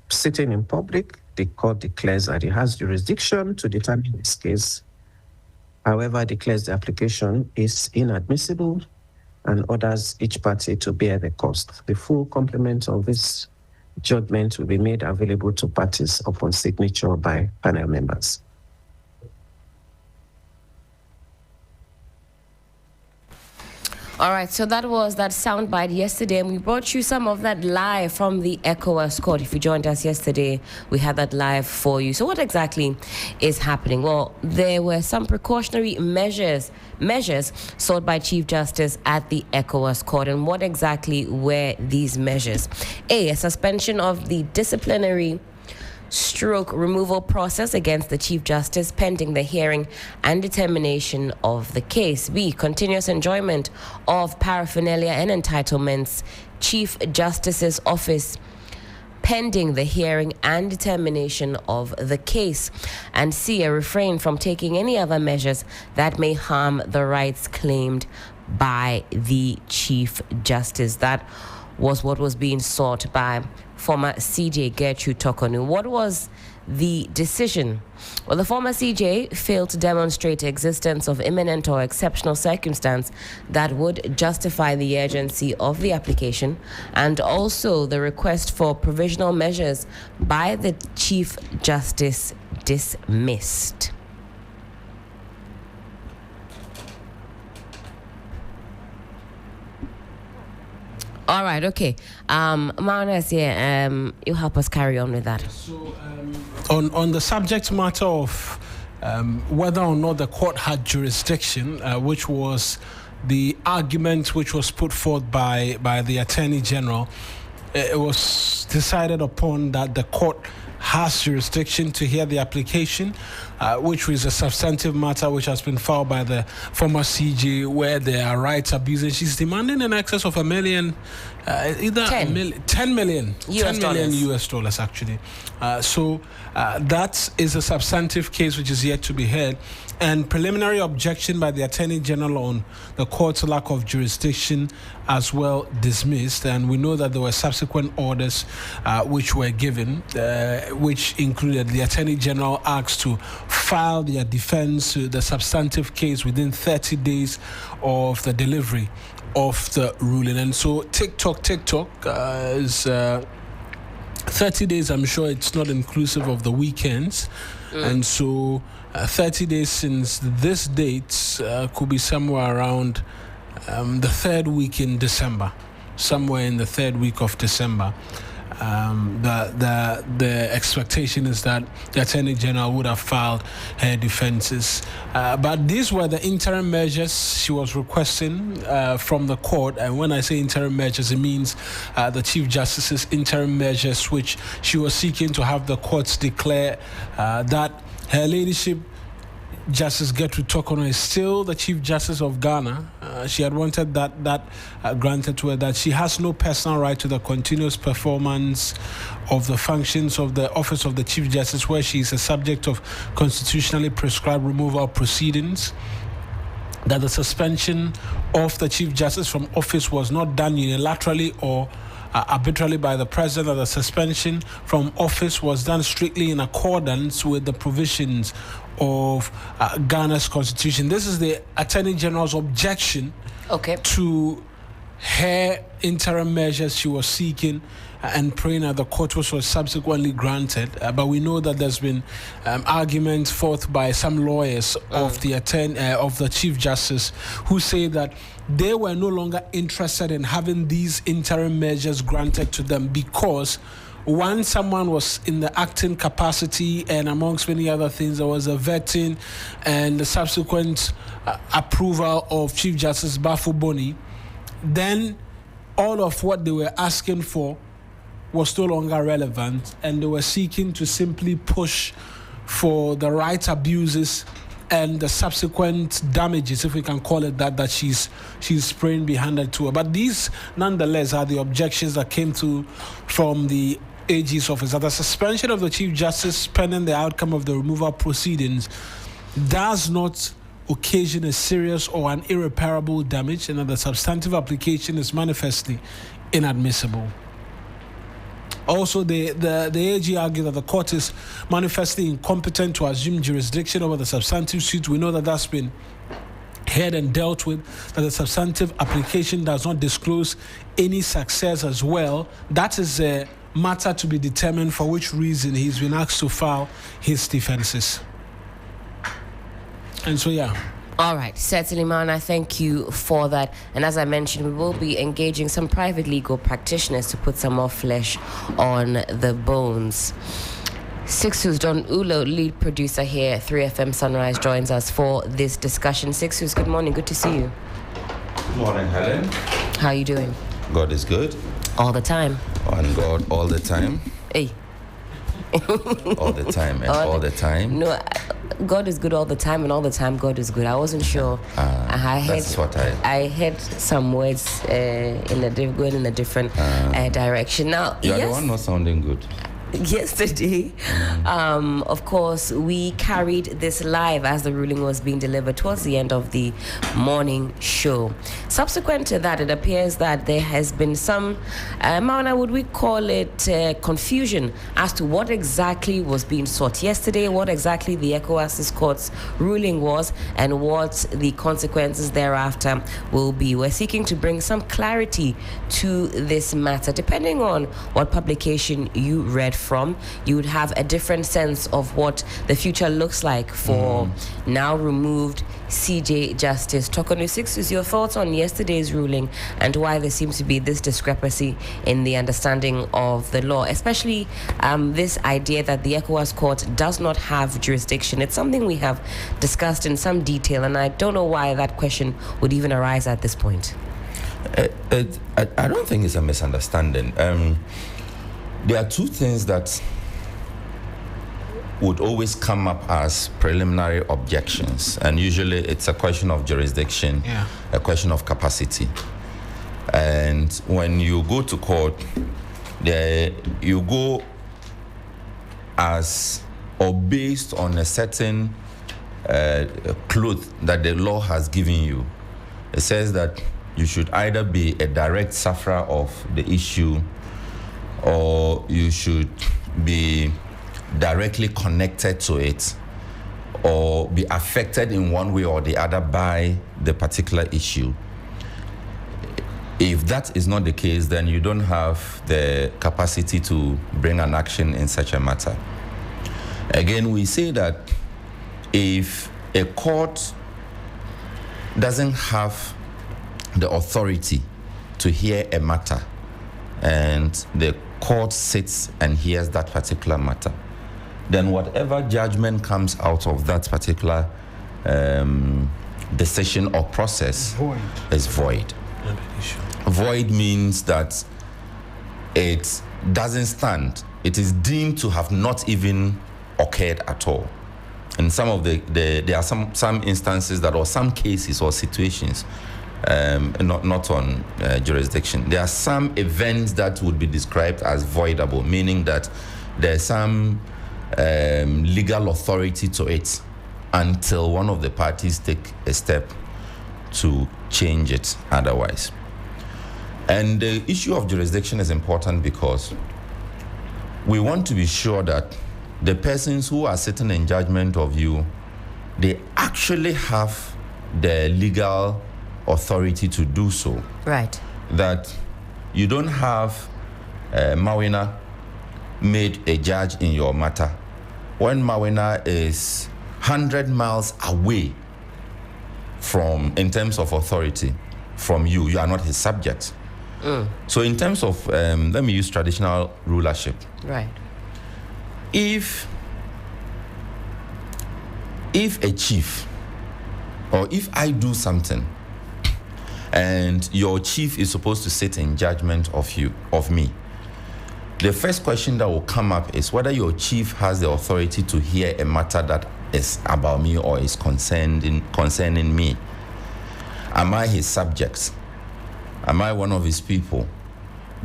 sitting in public, the court declares that it has jurisdiction to determine this case. However, declares the application is inadmissible and orders each party to bear the cost. The full complement of this judgment will be made available to parties upon signature by panel members. All right, so that was that soundbite yesterday, and we brought you some of that live from the ECOWAS court. If you joined us yesterday, we had that live for you. So what exactly is happening? Well, there were some precautionary measures sought by Chief Justice at the ECOWAS court. And what exactly were these measures? A suspension of the disciplinary removal process against the Chief Justice pending the hearing and determination of the case. B, continuous enjoyment of paraphernalia and entitlements, Chief Justice's office pending the hearing and determination of the case. And C, a refrain from taking any other measures that may harm the rights claimed by the Chief Justice. That was what was being sought by former CJ Gertrude Tokonu. What was the decision? Well, the former CJ failed to demonstrate the existence of imminent or exceptional circumstance that would justify the urgency of the application, and also the request for provisional measures by the Chief Justice dismissed. All right, okay. Mawuena is here. You help us carry on with that. So, on the subject matter of whether or not the court had jurisdiction, which was the argument which was put forth by the Attorney General, it was decided upon that the court has jurisdiction to hear the application, which is a substantive matter which has been filed by the former CJ, where there are rights abuses. She's demanding in excess of $10 million US dollars, actually. So that is a substantive case which is yet to be heard. And preliminary objection by the Attorney General on the court's lack of jurisdiction as well dismissed. And we know that there were subsequent orders which were given, which included the Attorney General asked to file their defense to the substantive case within 30 days of the delivery of the ruling. And so TikTok is 30 days. I'm sure it's not inclusive of the weekends. And so 30 days since this date could be somewhere around the third week in December, somewhere in the third week of December. The expectation is that the Attorney General would have filed her defenses. But these were the interim measures she was requesting from the court. And when I say interim measures, it means the Chief Justice's interim measures, which she was seeking to have the courts declare that her ladyship Justice Gertrude Torkornoo is still the Chief Justice of Ghana. She had wanted that granted to her, that she has no personal right to the continuous performance of the functions of the office of the Chief Justice, where she is a subject of constitutionally prescribed removal proceedings, that the suspension of the Chief Justice from office was not done unilaterally or arbitrarily by the President, that the suspension from office was done strictly in accordance with the provisions of Ghana's constitution. This is the Attorney General's objection to her interim measures she was seeking and praying at the court, which was subsequently granted. But we know that there's been arguments forth by some lawyers of the Chief Justice who say that they were no longer interested in having these interim measures granted to them because once someone was in the acting capacity, and amongst many other things, there was a vetting and the subsequent approval of Chief Justice Bafo Boni, then all of what they were asking for was no longer relevant, and they were seeking to simply push for the right abuses and the subsequent damages, if we can call it that she's praying behind it to her. But these, nonetheless, are the objections that came from the AG's office, that the suspension of the Chief Justice pending the outcome of the removal proceedings does not occasion a serious or an irreparable damage, and that the substantive application is manifestly inadmissible. Also, the AG argued that the court is manifestly incompetent to assume jurisdiction over the substantive suit. We know that that's been heard and dealt with, that the substantive application does not disclose any success as well. That is a matter to be determined for which reason he's been asked to file his defenses. And so, yeah. All right, certainly, man, I thank you for that. And as I mentioned, we will be engaging some private legal practitioners to put some more flesh on the bones. Sixtus Ullo, lead producer here at 3FM Sunrise, joins us for this discussion. Sixtus, good morning. Good to see you. Good morning, Helen. How are you doing? God is good. All the time. And God all the time. Hey. All the time and all the time. No, God is good all the time, and all the time God is good. I wasn't sure. That's what I heard some words going in a different direction. Now, you're the one not sounding good. Yesterday, of course, we carried this live as the ruling was being delivered towards the end of the morning show. Subsequent to that, it appears that there has been some, Mawuena, would we call it confusion as to what exactly was being sought yesterday, what exactly the ECOWAS court's ruling was, and what the consequences thereafter will be. We're seeking to bring some clarity to this matter. Depending on what publication you read from, you would have a different sense of what the future looks like for now removed CJ Justice Torkornoo. Sixtus, your thoughts on yesterday's ruling and why there seems to be this discrepancy in the understanding of the law, especially this idea that the ECOWAS court does not have jurisdiction. It's something we have discussed in some detail, and I don't know why that question would even arise at this point. I don't think it's a misunderstanding. There are two things that would always come up as preliminary objections, and usually it's a question of jurisdiction, a question of capacity. And when you go to court, you go as or based on a certain cloth that the law has given you. It says that you should either be a direct sufferer of the issue, or you should be directly connected to it, or be affected in one way or the other by the particular issue. If that is not the case, then you don't have the capacity to bring an action in such a matter. Again, we say that if a court doesn't have the authority to hear a matter, and the court sits and hears that particular matter, then whatever judgment comes out of that particular decision or process is void. Void means that it doesn't stand. It is deemed to have not even occurred at all. And some of there are some instances that, or some cases or situations, not on jurisdiction. There are some events that would be described as voidable, meaning that there's some legal authority to it until one of the parties take a step to change it otherwise. And the issue of jurisdiction is important because we want to be sure that the persons who are sitting in judgment of you, they actually have the legal authority to do so. Right. That you don't have Mawuena made a judge in your matter when Mawuena is 100 miles away from, in terms of authority, from you. You are not his subject. So in terms of, let me use traditional rulership. Right. If a chief, or if I do something and your chief is supposed to sit in judgment of me, the first question that will come up is whether your chief has the authority to hear a matter that is about me or is concerning me. Am I his subject? Am I one of his people?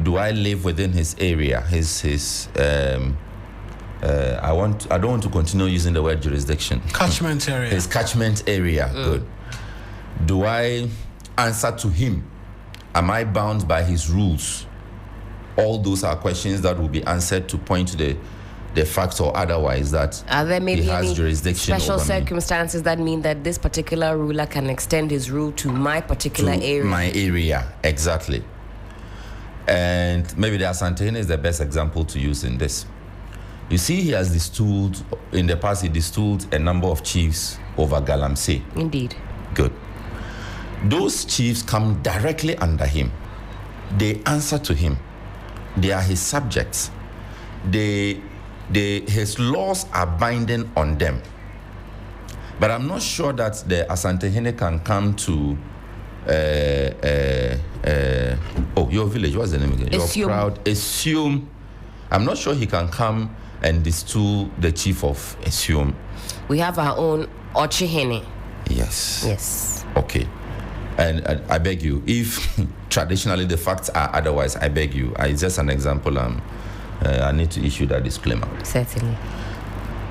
Do I live within his area? I don't want to continue using the word jurisdiction. Catchment area. His catchment area. Good. Do I answer to him? Am I bound by his rules? All those are questions that will be answered to point to the fact or otherwise that are there maybe he has any jurisdiction special over circumstances that mean that this particular ruler can extend his rule to my particular area? My area, exactly. And maybe the Asantehene is the best example to use in this. You see, he has distilled, in the past, he distilled a number of chiefs over Galamsey. Indeed. Good. Those chiefs come directly under him. They answer to him. They are his subjects. His laws are binding on them. But I'm not sure that the Asantehene can come to your village, what's the name again? Your proud Esium. I'm not sure he can come and distill the chief of Esium. We have our own Ochihene. Yes. Yes. Okay. And I beg you, if traditionally the facts are otherwise, I beg you. It's just an example. I need to issue that disclaimer. Certainly.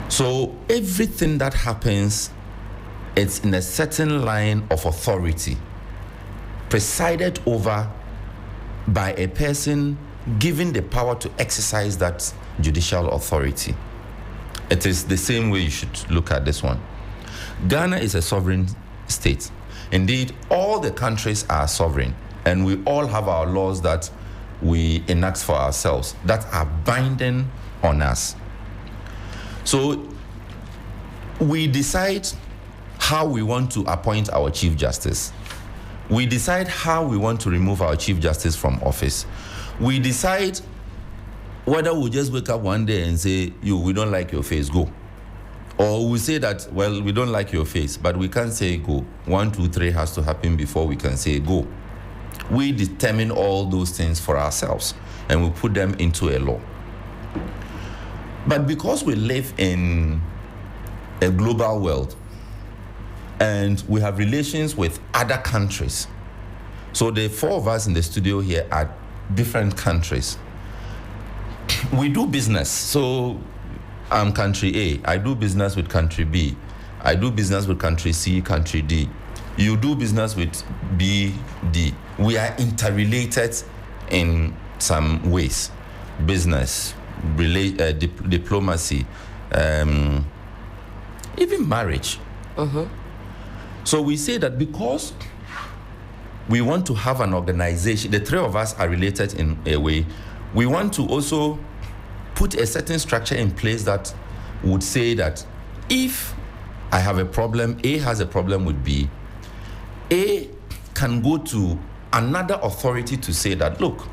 So everything that happens, it's in a certain line of authority, presided over by a person given the power to exercise that judicial authority. It is the same way you should look at this one. Ghana is a sovereign state. Indeed, all the countries are sovereign, and we all have our laws that we enact for ourselves that are binding on us. So we decide how we want to appoint our Chief Justice. We decide how we want to remove our Chief Justice from office. We decide whether we'll just wake up one day and say, we don't like your face, go. Or we say that, well, we don't like your face, but we can't say go. 1, 2, 3 has to happen before we can say go. We determine all those things for ourselves and we put them into a law. But because we live in a global world and we have relations with other countries, so the 4 of us in the studio here are different countries. We do business. So I'm country A. I do business with country B. I do business with country C, country D. You do business with B, D. We are interrelated in some ways. Business, diplomacy, even marriage. So we say that because we want to have an organization, the 3 of us are related in a way, we want to also put a certain structure in place that would say that if I have a problem, A has a problem with B, A can go to another authority to say that, look,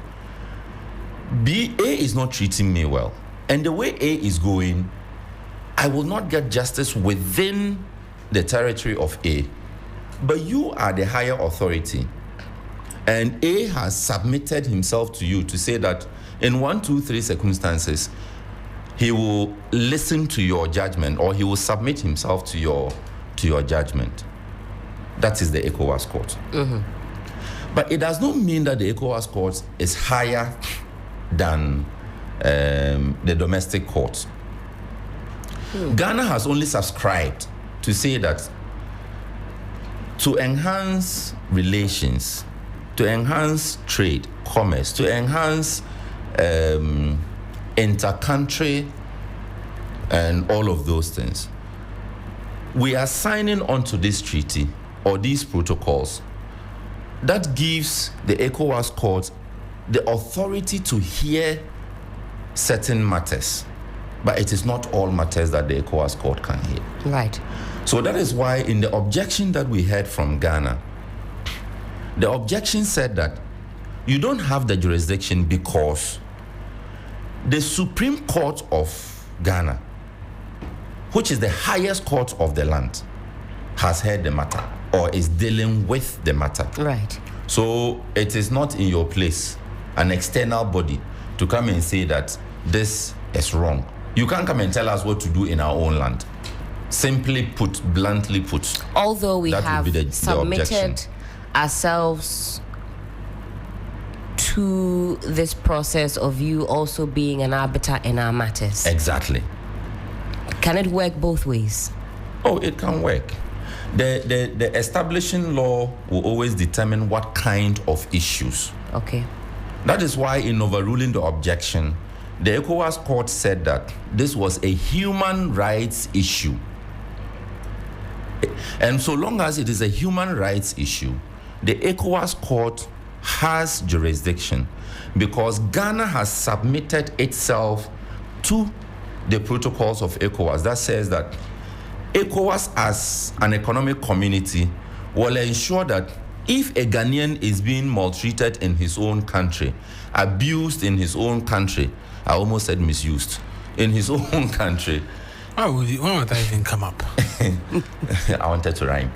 A is not treating me well. And the way A is going, I will not get justice within the territory of A. But you are the higher authority. And A has submitted himself to you to say that in 1, 2, 3 circumstances, he will listen to your judgment, or he will submit himself to your judgment. That is the ECOWAS court. Mm-hmm. But it does not mean that the ECOWAS court is higher than the domestic court. Ghana has only subscribed to say that to enhance relations, to enhance trade, commerce, to enhance inter-country and all of those things, we are signing onto this treaty or these protocols that gives the ECOWAS court the authority to hear certain matters, but it is not all matters that the ECOWAS court can hear. Right. So that is why in the objection that we heard from Ghana, the objection said that you don't have the jurisdiction because the Supreme Court of Ghana, which is the highest court of the land, has heard the matter or is dealing with the matter. Right. So it is not in your place, an external body, to come and say that this is wrong. You can't come and tell us what to do in our own land. Simply put, bluntly put. Although we have the submitted ourselves to this process of you also being an arbiter in our matters. Exactly. Can it work both ways? Oh, it can work. The establishing law will always determine what kind of issues. Okay. That is why in overruling the objection, the ECOWAS court said that this was a human rights issue. And so long as it is a human rights issue, the ECOWAS court has jurisdiction because Ghana has submitted itself to the protocols of ECOWAS that says that ECOWAS as an economic community will ensure that if a Ghanaian is being maltreated in his own country, abused in his own country, I almost said misused, in his own country. Why would that even come up? I wanted to rhyme.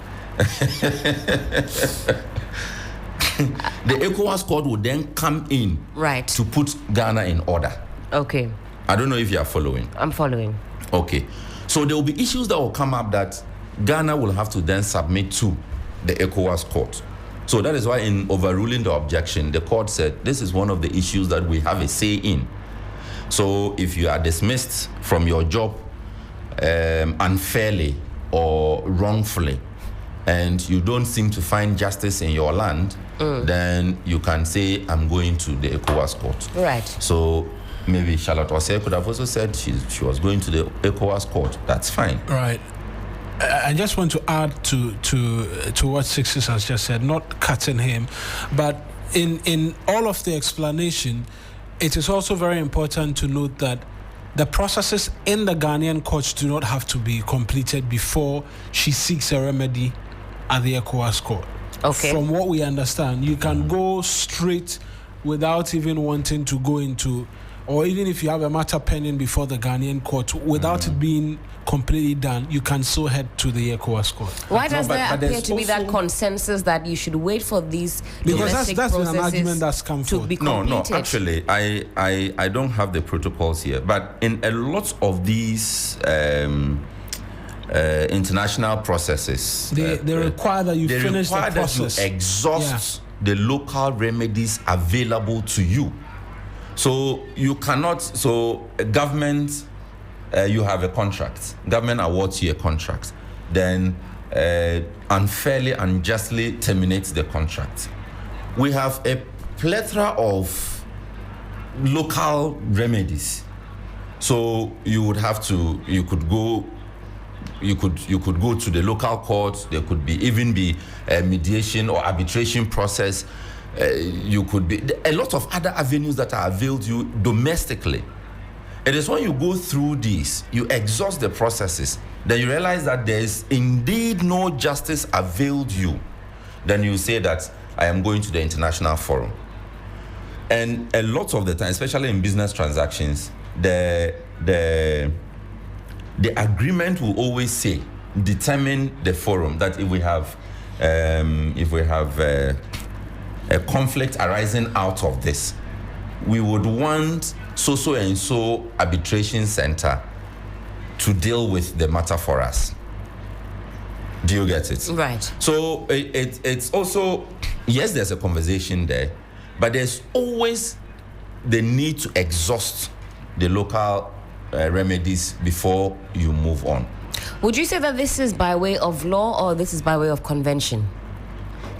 The ECOWAS court would then come in to put Ghana in order. Okay. I don't know if you are following. I'm following. Okay. So there will be issues that will come up that Ghana will have to then submit to the ECOWAS court. So that is why in overruling the objection, the court said this is one of the issues that we have a say in. So if you are dismissed from your job unfairly or wrongfully, and you don't seem to find justice in your land, then you can say, I'm going to the ECOWAS court. Right. So maybe Charlotte Osei could have also said she was going to the ECOWAS court. That's fine. Right. I just want to add to what Sixtus has just said, not cutting him, but in all of the explanation, it is also very important to note that the processes in the Ghanaian courts do not have to be completed before she seeks a remedy at the ECOWAS court. Okay. From what we understand, you can go straight without even wanting to go into, or even if you have a matter pending before the Ghanaian court, without it being completely done, you can still head to the ECOWAS court. Why does there appear to be that consensus that you should wait for these domestic that's been an processes argument that's come to be completed? No, actually, I don't have the protocols here, but in a lot of these international processes, they require that you finish the process. That you exhaust the local remedies available to you. So you cannot, government, you have a contract. Government awards you a contract. Then unfairly, unjustly terminates the contract. We have a plethora of local remedies. So you would have to, you could go to the local court. There could even be a mediation or arbitration process. You could be a lot of other avenues that are availed you domestically. It is when you go through these, you exhaust the processes, then you realize that there is indeed no justice availed you. Then you say that I am going to the international forum. And a lot of the time, especially in business transactions, the agreement will always say, determine the forum, that if we have a conflict arising out of this, we would want so and so arbitration center to deal with the matter for us. Do you get it? Right. So it's also, yes, there's a conversation there, but there's always the need to exhaust the local remedies before you move on. Would you say that this is by way of law or this is by way of convention?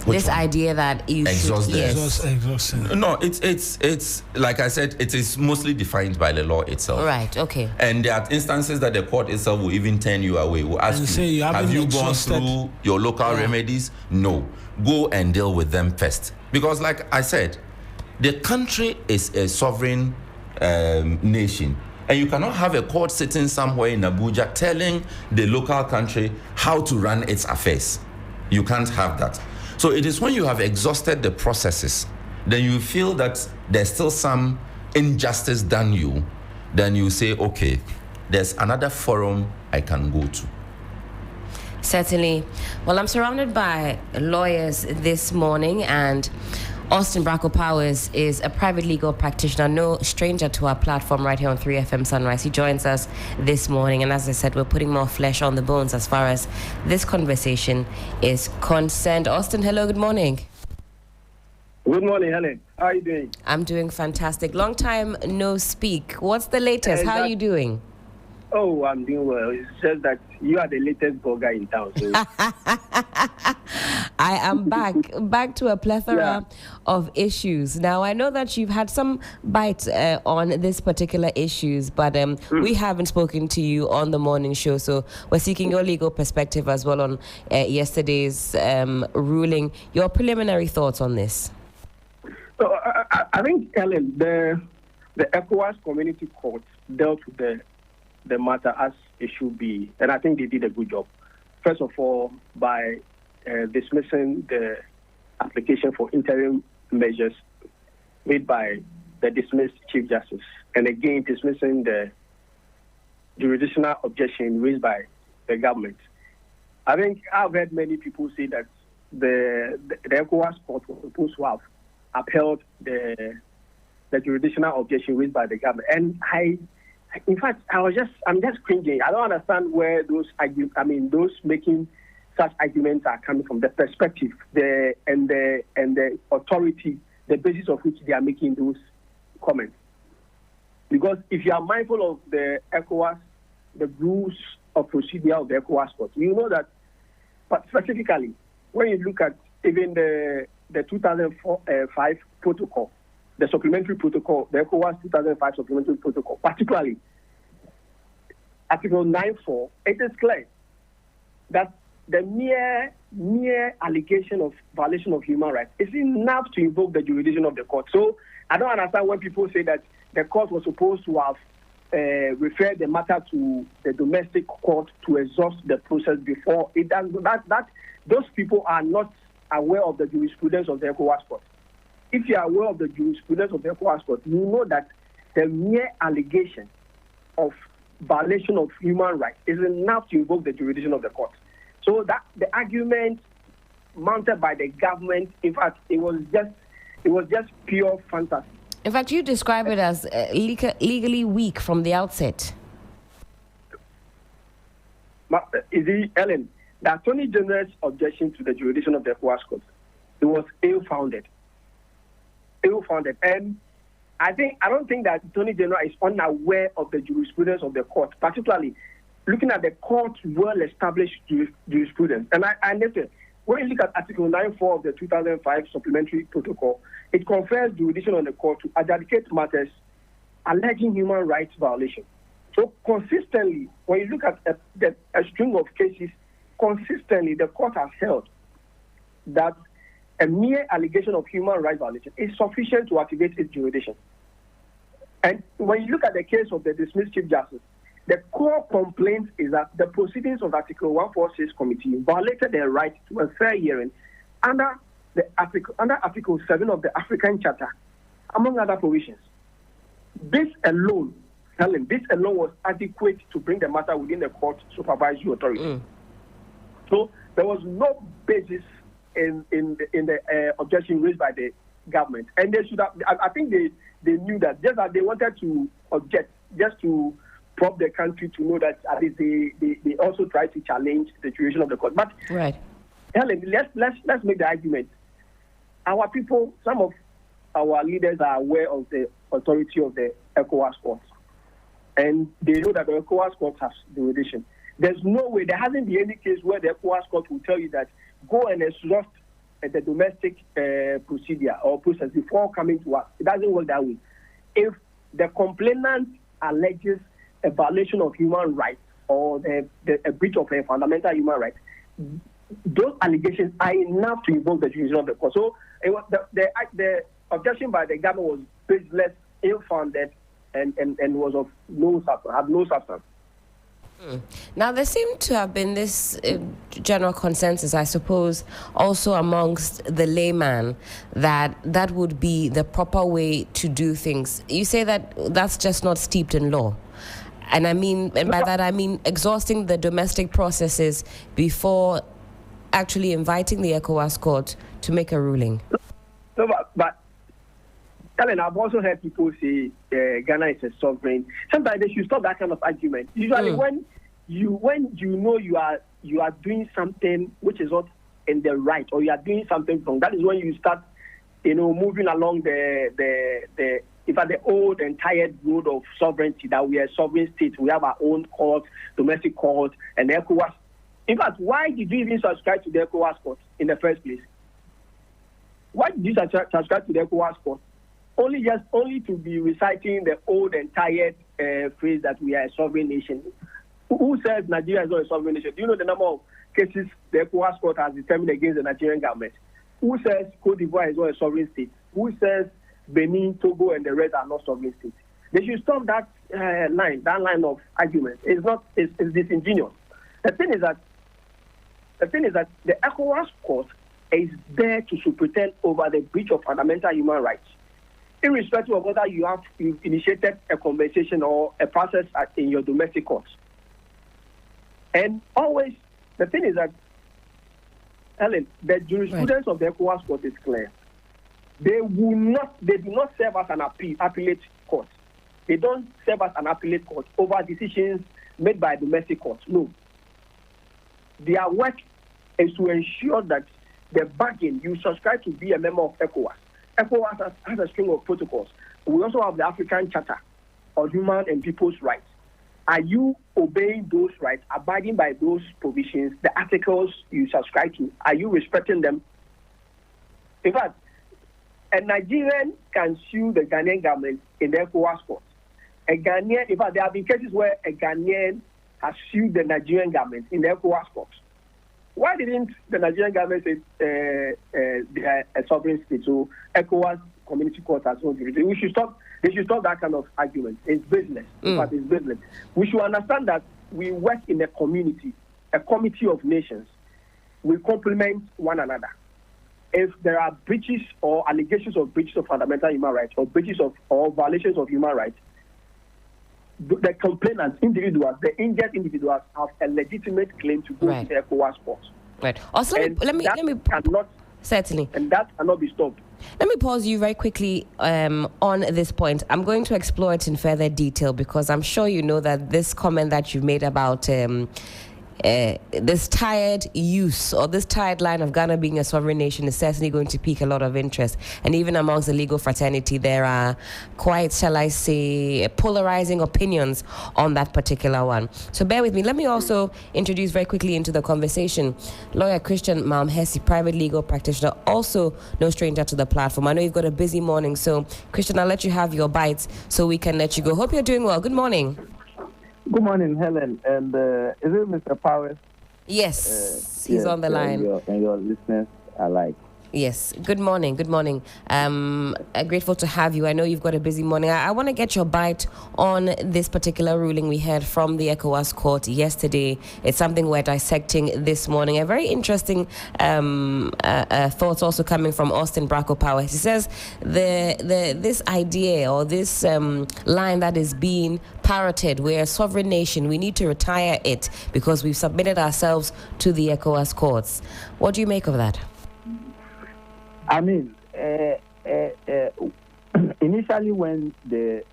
This idea that you exhaust should, Exhaust. No, it's like I said, it is mostly defined by the law itself. Right, okay. And there are instances that the court itself will even turn you away. Will ask you, have you gone through your local remedies? No. Go and deal with them first. Because like I said, the country is a sovereign nation. And you cannot have a court sitting somewhere in Abuja telling the local country how to run its affairs. You can't have that. So it is when you have exhausted the processes, then you feel that there's still some injustice done you, then you say, okay, there's another forum I can go to. Certainly. Well, I'm surrounded by lawyers this morning, and Austin Bracco Powers is a private legal practitioner, no stranger to our platform right here on 3FM Sunrise. He joins us this morning, and as I said, we're putting more flesh on the bones as far as this conversation is concerned. Austin, hello, good morning. Good morning, Helen. How are you doing? I'm doing fantastic. Long time no speak. What's the latest? How are you doing? Oh, I'm doing well. It's just that you are the latest blogger in town. So. I am back to a plethora of issues. Now, I know that you've had some bites on this particular issues, but we haven't spoken to you on the morning show, so we're seeking your legal perspective as well on yesterday's ruling. Your preliminary thoughts on this? So, I think, Ellen, the ECOWAS Community Court dealt with the matter as it should be, and I think they did a good job. First of all, by dismissing the application for interim measures made by the dismissed Chief Justice, and again dismissing the jurisdictional objection raised by the government. I think I've heard many people say that the ECOWAS court was supposed to have upheld the jurisdictional objection raised by the government, and in fact, I'm just cringing. I don't understand where those making such arguments are coming from. The perspective, and the authority, the basis of which they are making those comments. Because if you are mindful of the ECOWAS, the rules of procedure of the ECOWAS court, you know that. But specifically, when you look at even the 2005 protocol. The supplementary protocol, the ECOWAS 2005 supplementary protocol, particularly Article 9.4, it is clear that the mere allegation of violation of human rights is enough to invoke the jurisdiction of the court. So I don't understand when people say that the court was supposed to have referred the matter to the domestic court to exhaust the process before it does. That those people are not aware of the jurisprudence of the ECOWAS court. If you are aware of the jurisprudence of the ECOWAS court, you know that the mere allegation of violation of human rights is enough to invoke the jurisdiction of the court. So that the argument mounted by the government, in fact, it was just pure fantasy. In fact, you describe it as legally weak from the outset. Ellen, the Attorney General's objection to the jurisdiction of the ECOWAS court, it was ill-founded. And I don't think that the Attorney General is unaware of the jurisprudence of the court, particularly looking at the court's well-established jurisprudence. And I understand, when you look at Article 9.4 of the 2005 supplementary protocol, it confers jurisdiction on the court to adjudicate matters alleging human rights violation. So consistently, when you look at a string of cases, consistently the court has held that a mere allegation of human rights violation is sufficient to activate its jurisdiction. And when you look at the case of the dismissed Chief Justice, the core complaint is that the proceedings of Article 146 Committee violated their right to a fair hearing under Article 7 of the African Charter, among other provisions. This alone was adequate to bring the matter within the court supervisory authority. So there was no basis in the objection raised by the government, and they should have. I think they knew that, just that they wanted to object, just to prop the country to know that at least they also tried to challenge the situation of the court. But right, Helen, let's make the argument. Our people, some of our leaders are aware of the authority of the ECOWAS court, and they know that the ECOWAS court has jurisdiction. There's no way, there hasn't been any case where the ECOWAS court will tell you that go and exhaust the domestic procedure or process before coming to us. It doesn't work that way. If the complainant alleges a violation of human rights or a breach of a fundamental human right, those allegations are enough to invoke the jurisdiction of the court. So it was the objection by the government was baseless, ill-founded, and was of no substance. Now, there seemed to have been this general consensus, I suppose, also amongst the layman, that would be the proper way to do things. You say that that's just not steeped in law. And by that I mean exhausting the domestic processes before actually inviting the ECOWAS court to make a ruling. No, but Helen, I've also heard people say Ghana is a sovereign. Sometimes they should stop that kind of argument. Usually, when you know you are doing something which is not in the right, or you are doing something wrong, that is when you start, moving along the old and tired road of sovereignty, that we are a sovereign state. We have our own court, domestic court, and the ECOWAS. In fact, why did you even subscribe to the ECOWAS court in the first place? Why did you subscribe to the ECOWAS court? Only to be reciting the old and tired phrase that we are a sovereign nation. Who says Nigeria is not a sovereign nation? Do you know the number of cases the ECOWAS court has determined against the Nigerian government? Who says Cote d'Ivoire is not a sovereign state? Who says Benin, Togo, and the rest are not sovereign states? They should stop that line of argument. It's disingenuous. The thing is that the ECOWAS court is there to superintend over the breach of fundamental human rights, irrespective of whether you've initiated a conversation or a process in your domestic courts. And always, the thing is that, Helen, the jurisprudence of the ECOWAS court is clear. They do not serve as an appellate court. They don't serve as an appellate court over decisions made by domestic courts. No. Their work is to ensure that the bargain, you subscribe to be a member of ECOWAS. ECOWAS has a string of protocols. We also have the African Charter on Human and People's Rights. Are you obeying those rights, abiding by those provisions, the articles you subscribe to? Are you respecting them? In fact, a Nigerian can sue the Ghanaian government in the ECOWAS court. In fact, there have been cases where a Ghanaian has sued the Nigerian government in the ECOWAS court. Why didn't the Nigerian government say they are a sovereign state? So ECOWAS Community Court has no jurisdiction. They should stop that kind of argument. It's business. In fact, it's business. We should understand that we work in a community, a committee of nations. We complement one another. If there are breaches or allegations of breaches of fundamental human rights or violations of human rights, the complainants, individuals, the injured individuals have a legitimate claim to go to the ECOWAS court. Right. Also, let me certainly, and that cannot be stopped. Let me pause you very quickly on this point. I'm going to explore it in further detail because I'm sure you know that this comment that you've made about this tired use or this tired line of Ghana being a sovereign nation is certainly going to pique a lot of interest. And even amongst the legal fraternity, there are quite, shall I say, polarizing opinions on that particular one. So bear with me. Let me also introduce very quickly into the conversation lawyer Christian Malmhesi, private legal practitioner, also no stranger to the platform. I know you've got a busy morning, so Christian, I'll let you have your bites so we can let you go. Hope you're doing well. Good morning. Good morning, Helen. And is it Mr. Powers? Yes, he's on the line. And your listeners alike. Yes. Good morning. Good morning. Grateful to have you. I know you've got a busy morning. I want to get your bite on this particular ruling we heard from the ECOWAS court yesterday. It's something we're dissecting this morning. A very interesting thoughts also coming from Austin Bracco Powers. He says this idea or this line that is being parroted, we're a sovereign nation, we need to retire it because we've submitted ourselves to the ECOWAS courts. What do you make of that? I mean, initially when the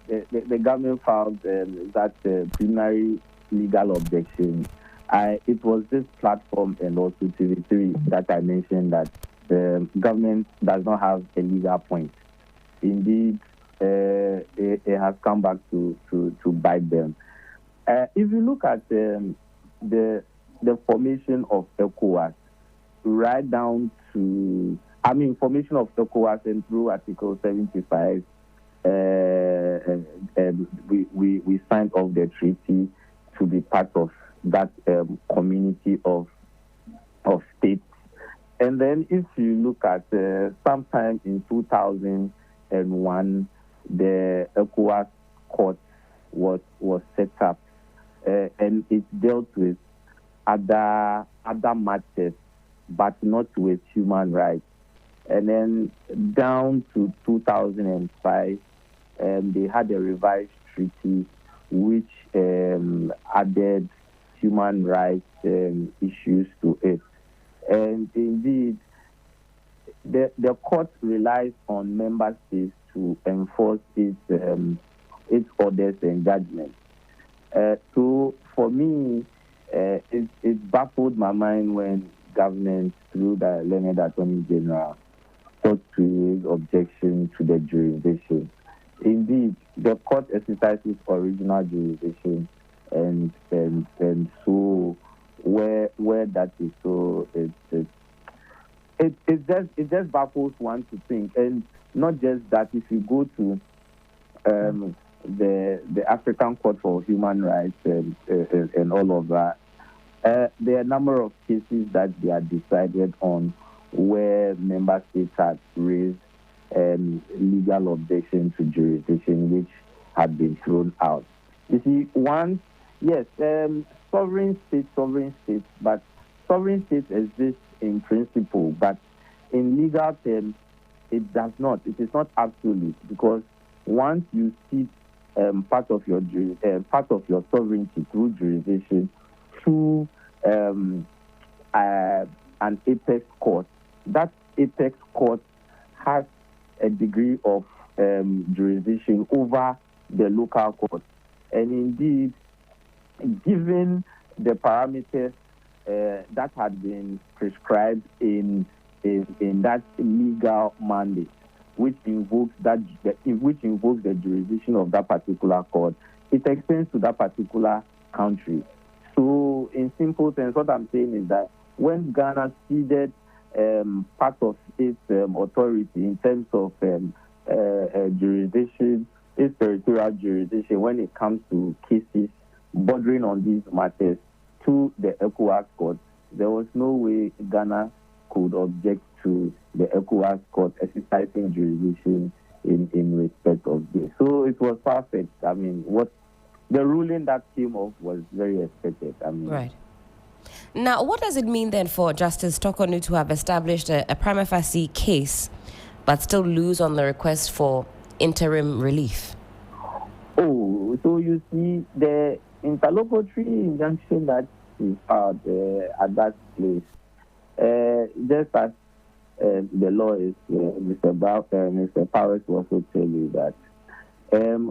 government filed that preliminary legal objection, it was this platform and also TV3 that I mentioned that the government does not have a legal point. Indeed, it has come back to bite them. If you look at the formation of ECOWAS, right down to, formation of ECOWAS and through Article 75, we signed off the treaty to be part of that community of states. And then if you look at sometime in 2001, the ECOWAS court was set up, and it dealt with other matters, but not with human rights. And then down to 2005, they had a revised treaty which added human rights issues to it. And indeed, the court relies on member states to enforce its orders and judgments. So for me, it baffled my mind when government, through the learned Attorney General, sought to raise objection to the jurisdiction. Indeed, the court exercises original jurisdiction, and so where that is so, it just baffles one to think. And not just that, if you go to the African Court for Human Rights and all of that, there are a number of cases that they are decided on where member states had raised legal objection to jurisdiction, which had been thrown out. You see, once, yes, sovereign states, but sovereign states exist in principle, but in legal terms, it does not. It is not absolute, because once you cede part of your sovereignty through jurisdiction to an apex court, that apex court has a degree of jurisdiction over the local court. And indeed, given the parameters that had been prescribed in that legal mandate, which invokes the jurisdiction of that particular court, it extends to that particular country. So, in simple terms, what I'm saying is that when Ghana ceded part of its authority in terms of jurisdiction, its territorial jurisdiction, when it comes to cases bordering on these matters to the ECOWAS court, there was no way Ghana could object to the ECOWAS court exercising jurisdiction in respect of this. So it was perfect. What the ruling that came off was very expected. Right. Now, what does it mean then for Justice Tokonu to have established a prima facie case, but still lose on the request for interim relief? Oh, so you see, the interlocutory injunction that is filed at that place, just as the law is, Mr. Powers will also tell you that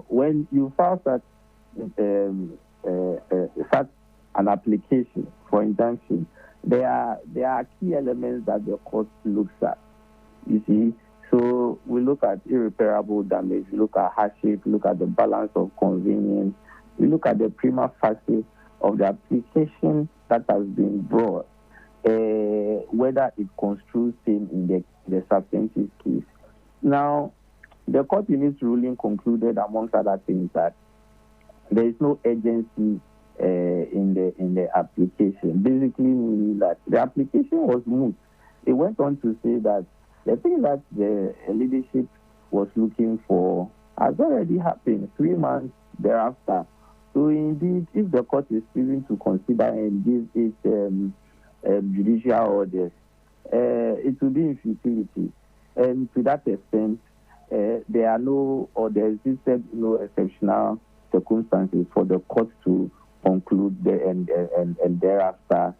when you file such an application for injunction, there are key elements that the court looks at. You see, so we look at irreparable damage, we look at hardship, we look at the balance of convenience, we look at the prima facie of the application that has been brought, whether it construes same in the substantive case. Now, the court in its ruling concluded, amongst other things, that there is no urgency in the application. Basically, meaning that the application was moot. It went on to say that the thing that the leadership was looking for has already happened 3 months thereafter. So indeed, if the court is willing to consider and give its judicial orders, it will be in futility. And to that extent, there existed no exceptional circumstances for the court to conclude and thereafter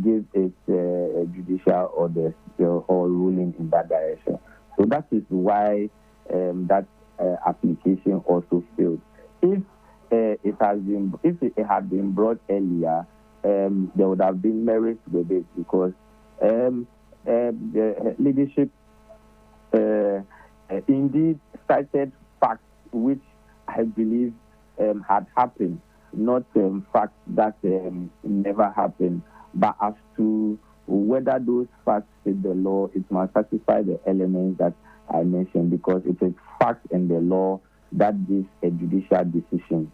give its judicial orders or ruling in that direction. So that is why that application also failed. If it had been brought earlier, there would have been merit with it, because the leadership indeed cited facts which I believe had happened, not facts that never happened. But as to whether those facts fit the law, it must satisfy the elements that I mentioned, because it is fact and the law that gives a judicial decision,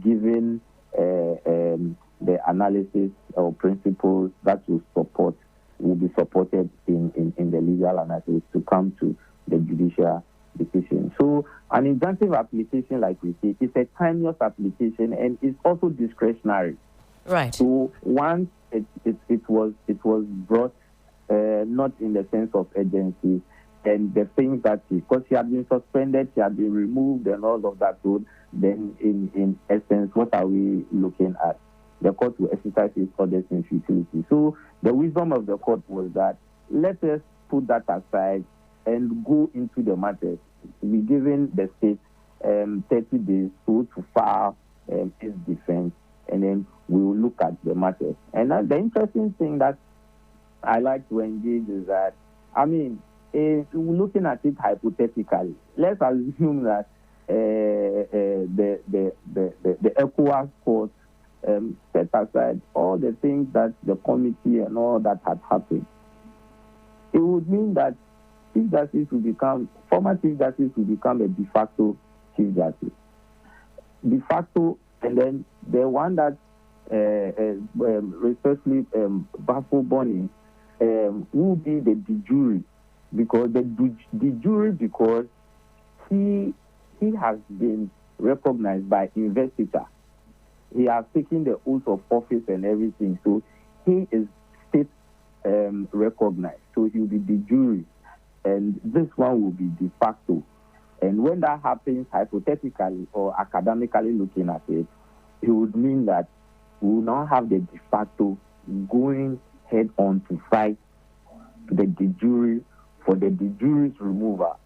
given the analysis or principles that will be supported in the legal analysis to come to the judicial decision. So an injunctive application, like we say, is a timeless application and it's also discretionary. Right. So once it was brought, not in the sense of urgency, and the things that because she had been suspended, she had been removed, and all of that. So then, in essence, what are we looking at? The court will exercise its orders in futility. So the wisdom of the court was that let us put that aside and go into the matters. We given the state 30 days to file its defense, and then we will look at the matters. And the interesting thing that I like to engage is that, I mean, looking at it hypothetically, let's assume that the ECOWAS court set aside all the things that the committee and all that had happened. It would mean that former Chief Justice will become a de facto Chief Justice. De facto, and then the one that respectively Bafo Boni will be the de jure, because the de jure, because he has been recognized by investiture. He has taken the oath of office and everything, so he is state recognized. So he will be de jure, and this one will be de facto. And when that happens, hypothetically or academically looking at it, it would mean that we will now have the de facto going head on to fight the de jure for the de jure's removal.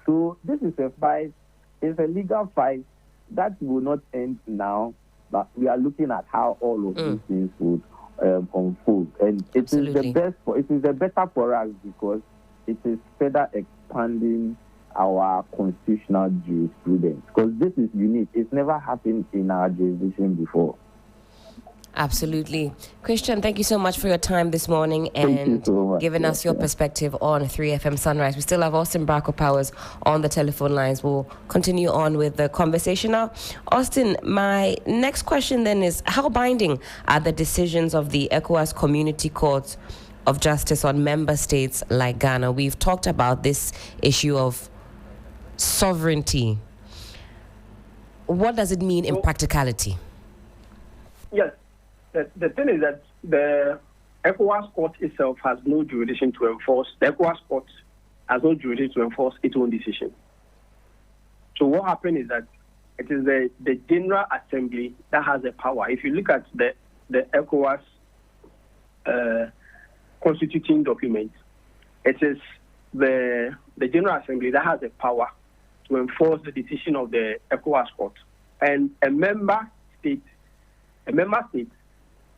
So this is a fight, it's a legal fight that will not end now, but we are looking at how all of these things would unfold. And it is the better for us, because it is further expanding our constitutional jurisprudence, because this is unique. It's never happened in our jurisdiction before. Absolutely. Christian, thank you so much for your time this morning and giving us your perspective on 3FM Sunrise. We still have Austin Bracco Powers on the telephone lines. We'll continue on with the conversation now. Austin, my next question then is, how binding are the decisions of the ECOWAS Community Court of Justice on member states like Ghana? We've talked about this issue of sovereignty. What does it mean in practicality? Yes. The thing is that the ECOWAS court itself has no jurisdiction to enforce. The ECOWAS court has no jurisdiction to enforce its own decision. So what happened is that it is the General Assembly that has the power. If you look at the ECOWAS constituting document, it is the General Assembly that has the power to enforce the decision of the ECOWAS court. And a member state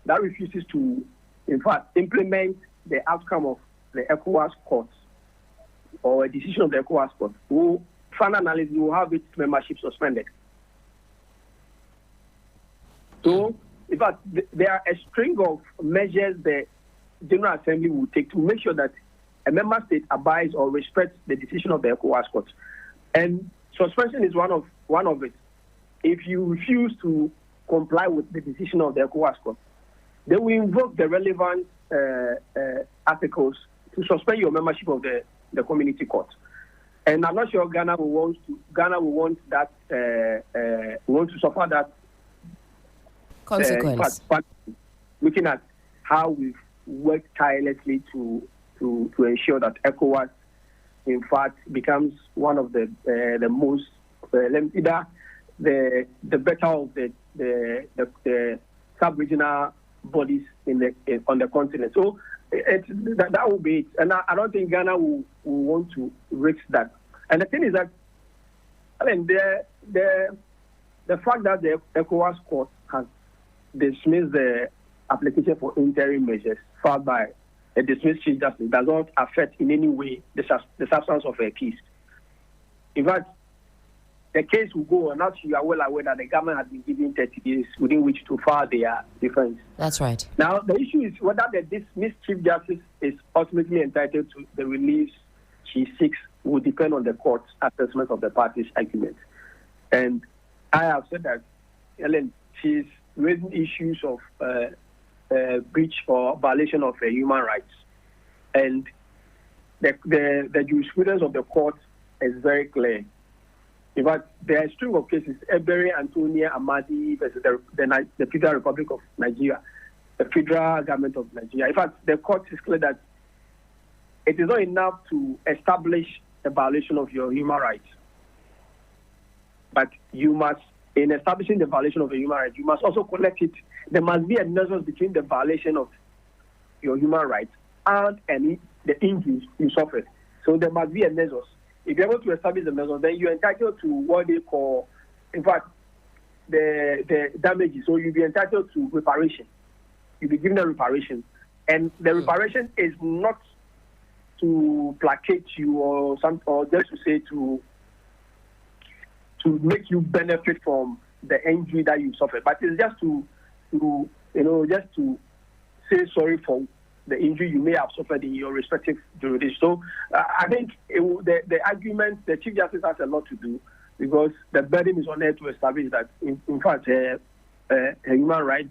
that refuses to, in fact, implement the outcome of the ECOWAS court or a decision of the ECOWAS court, will, final analysis, will have its membership suspended. So, in fact, there are a string of measures the General Assembly will take to make sure that a member state abides or respects the decision of the ECOWAS court. And suspension is one of it. If you refuse to comply with the decision of the ECOWAS court, they will invoke the relevant articles to suspend your membership of the community court. And I'm not sure Ghana will want to suffer that consequence. Looking at how we've worked tirelessly to ensure that ECOWAS, in fact, becomes one of the most either the better of the sub-regional bodies on the continent. So that will be it. And I don't think Ghana will want to risk that. And the thing is that, I mean, the fact that the ECOWAS court has dismissed the application for interim measures filed by a dismissed chief justice does not affect in any way the substance of a case. In fact, the case will go on. As you are well aware that the government has been given 30 days within which to file their defense. That's right. Now, the issue is whether the dismissed chief justice is ultimately entitled to the release she seeks will depend on the court's assessment of the parties' argument. And I have said that, Helen, she's raising issues of breach or violation of human rights. And the jurisprudence of the court is very clear. In fact, there are a string of cases, Ebere Antonia Amadi versus the Federal Republic of Nigeria, the federal government of Nigeria. In fact, the court is clear that it is not enough to establish a violation of your human rights. But you must, in establishing the violation of a human right, you must also connect it. There must be a nexus between the violation of your human rights and the injuries you suffered. So there must be a nexus. If you're able to establish the nexus, then you're entitled to what they call, in fact, the damages. So you'll be entitled to reparation. You'll be given a reparation. And the reparation is not to placate you or just to say to make you benefit from the injury that you suffered, but it's just to say sorry for the injury you may have suffered in your respective jurisdiction. So I think the argument, the Chief Justice has a lot to do because the burden is on her to establish that, in fact, a human right,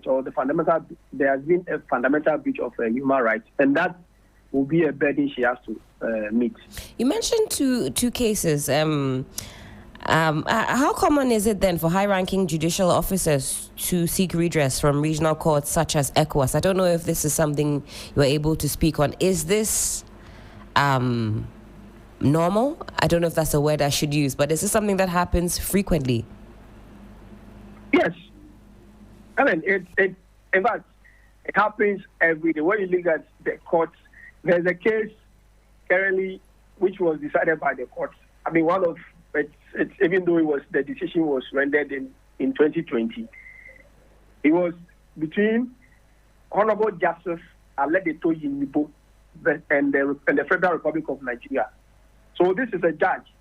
or there has been a fundamental breach of a human right, and that will be a burden she has to meet. You mentioned two cases. How common is it then for high-ranking judicial officers to seek redress from regional courts such as ECOWAS? I don't know if this is something you're able to speak on. Is this normal? I don't know if that's a word I should use, but is this something that happens frequently? Yes. I mean, in fact, it happens every day. When you look at the courts, there's a case currently which was decided by the courts. I mean, it's even though the decision was rendered in 2020, it was between Honorable Justice Aledeto Yinibo and the Federal Republic of Nigeria. So this is a judge.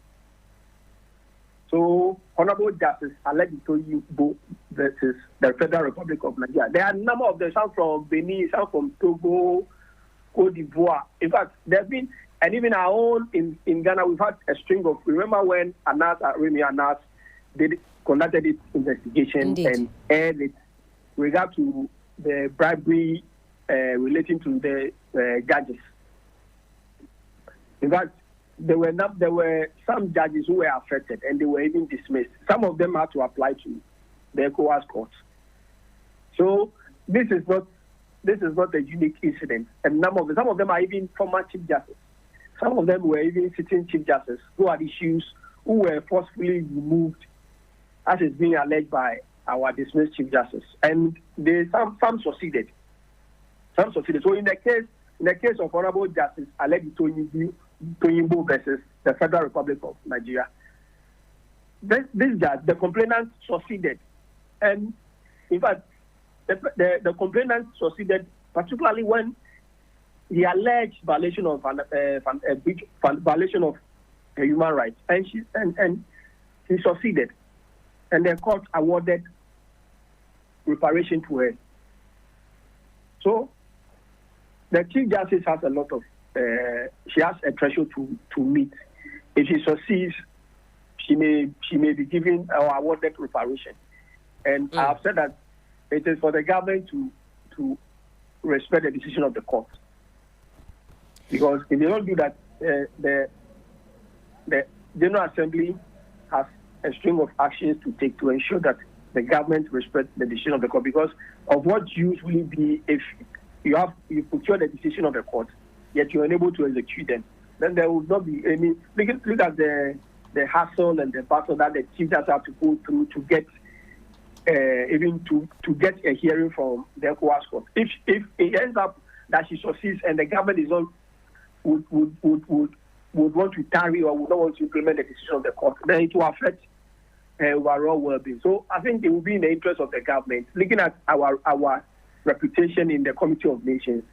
So Honorable Justice Aledeto Yinibo versus the Federal Republic of Nigeria. There are a number of them, some from Benin, some from Togo, Cote d'Ivoire. In fact, there's been, and even our own in Ghana, we've had a string of, remember when Remy Anas conducted its investigation Indeed. And aired it with regard to the bribery relating to the judges. In fact, there were some judges who were affected and they were even dismissed. Some of them had to apply to the ECOWAS courts. So this is not a unique incident. And some of them are even former chief justices. Some of them were even sitting chief justices who had issues, who were forcefully removed, as is being alleged by our dismissed chief justice. And some succeeded. Some succeeded. So in the case of Honorable Justice Aledeto Yinibo versus the Federal Republic of Nigeria, this judge, the complainant succeeded. And in fact, the complainant succeeded, particularly when the alleged violation of violation of human rights, and he succeeded, and the court awarded reparation to her. So the Chief Justice has a lot of she has a threshold to meet. If she succeeds, she may be given or awarded reparation. And I have said that it is for the government to respect the decision of the court. Because if they don't do that, the General Assembly has a string of actions to take to ensure that the government respects the decision of the court. Because of what use will it be if you procure the decision of the court, yet you're unable to execute them? Then there will not be any. Look at the hassle and the battle that the chief justice have to go through to get even to get a hearing from the ECOWAS court. If it ends up that she succeeds and the government is not would want to tarry or would not want to implement the decision of the court, then it will affect overall well-being. So I think it will be in the interest of the government, looking at our reputation in the Committee of Nations.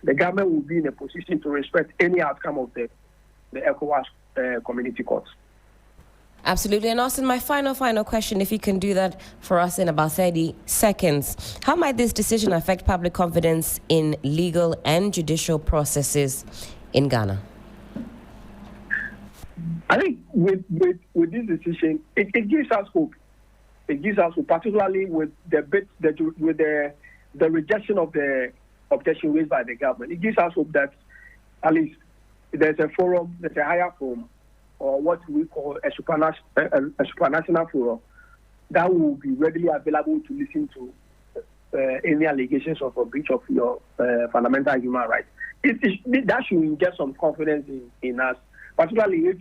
The government will be in a position to respect any outcome of the ECOWAS Community Court. Absolutely. And Austin, my final question, if you can do that for us in about 30 seconds. How might this decision affect public confidence in legal and judicial processes in Ghana? I think with this decision, it gives us hope. It gives us hope, particularly with the rejection of the objection raised by the government. It gives us hope that at least there's a forum, there's a higher forum, or what we call a supranational forum, that will be readily available to listen to any allegations of a breach of your fundamental human rights. That should inject some confidence in us, particularly if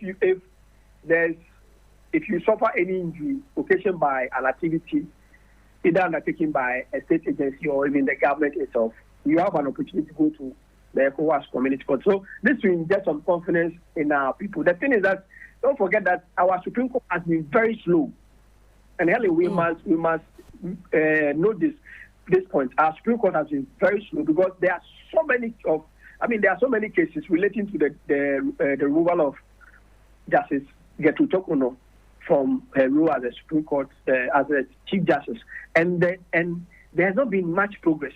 you suffer any injury occasioned by an activity either undertaken by a state agency or even the government itself, you have an opportunity to go to the ECOWAS Community Court. So this will inject some confidence in our people. The thing is that don't forget that our Supreme Court has been very slow, and really we must know this point. Our Supreme Court has been very slow because there are so many cases relating to the removal of Justice Gertrude Tokono from her role as a Supreme Court as a Chief Justice, and there has not been much progress.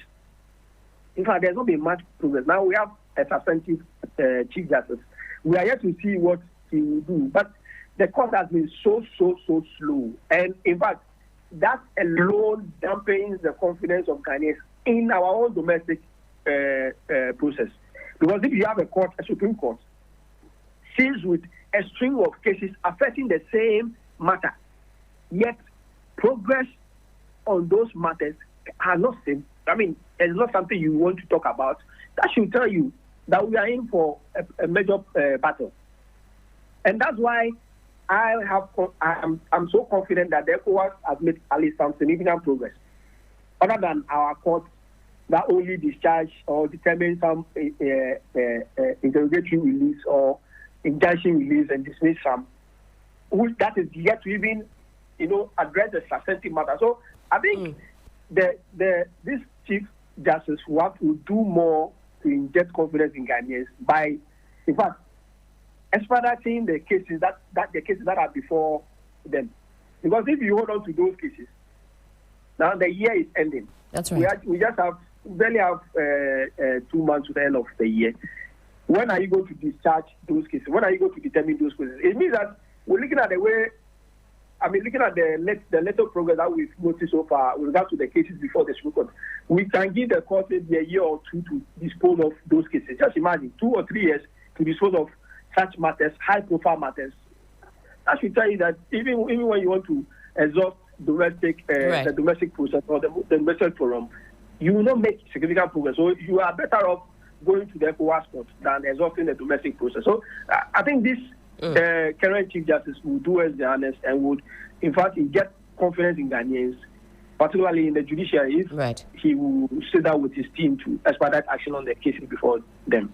In fact, there's not been much progress. Now we have a substantive Chief Justice. We are yet to see what he will do, but the court has been so slow, and in fact, that alone dampens the confidence of Ghanaians in our own domestic process. Because if you have a Supreme Court, seized with a string of cases affecting the same matter, yet progress on those matters are not seen. I mean, it's not something you want to talk about. That should tell you that we are in for a major battle. And that's why I'm so confident that the ECOWAS has made at least some significant progress, other than our court that only discharge or determine some interrogatory release or injunction release and dismiss some, that is yet to even, address the substantive matter. So I think this Chief Justice will have to do more to inject confidence in Ghanaians by, in fact, expediting the cases that are before them. Because if you hold on to those cases, now the year is ending. That's right. We just barely have 2 months to the end of the year. When are you going to discharge those cases? When are you going to determine those cases? It means that we're looking at the little progress that we've noticed so far with regard to the cases before the Supreme Court. We can give the court maybe a year or two to dispose of those cases. Just imagine 2 or 3 years to dispose of such matters, high-profile matters. That should tell you that even when you want to exhaust the domestic process or the domestic forum, you will not make significant progress. So you are better off going to the ECOWAS court than exhausting the domestic process. So I think this current Chief Justice will do us the honest and would, in fact, get confidence in Ghanaians, particularly in the judiciary, if he will sit down with his team to expedite action on the cases before them.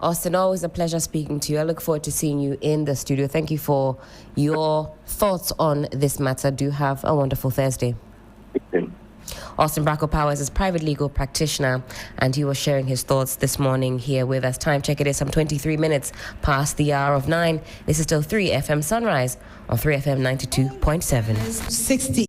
Austin, always a pleasure speaking to you. I look forward to seeing you in the studio. Thank you for your thoughts on this matter. Do have a wonderful Thursday. Austin Bracco Powers is a private legal practitioner, and he was sharing his thoughts this morning here with us. Time check, it is some 23 minutes past the hour of 9. This is still 3FM Sunrise on 3FM 92.7. 60.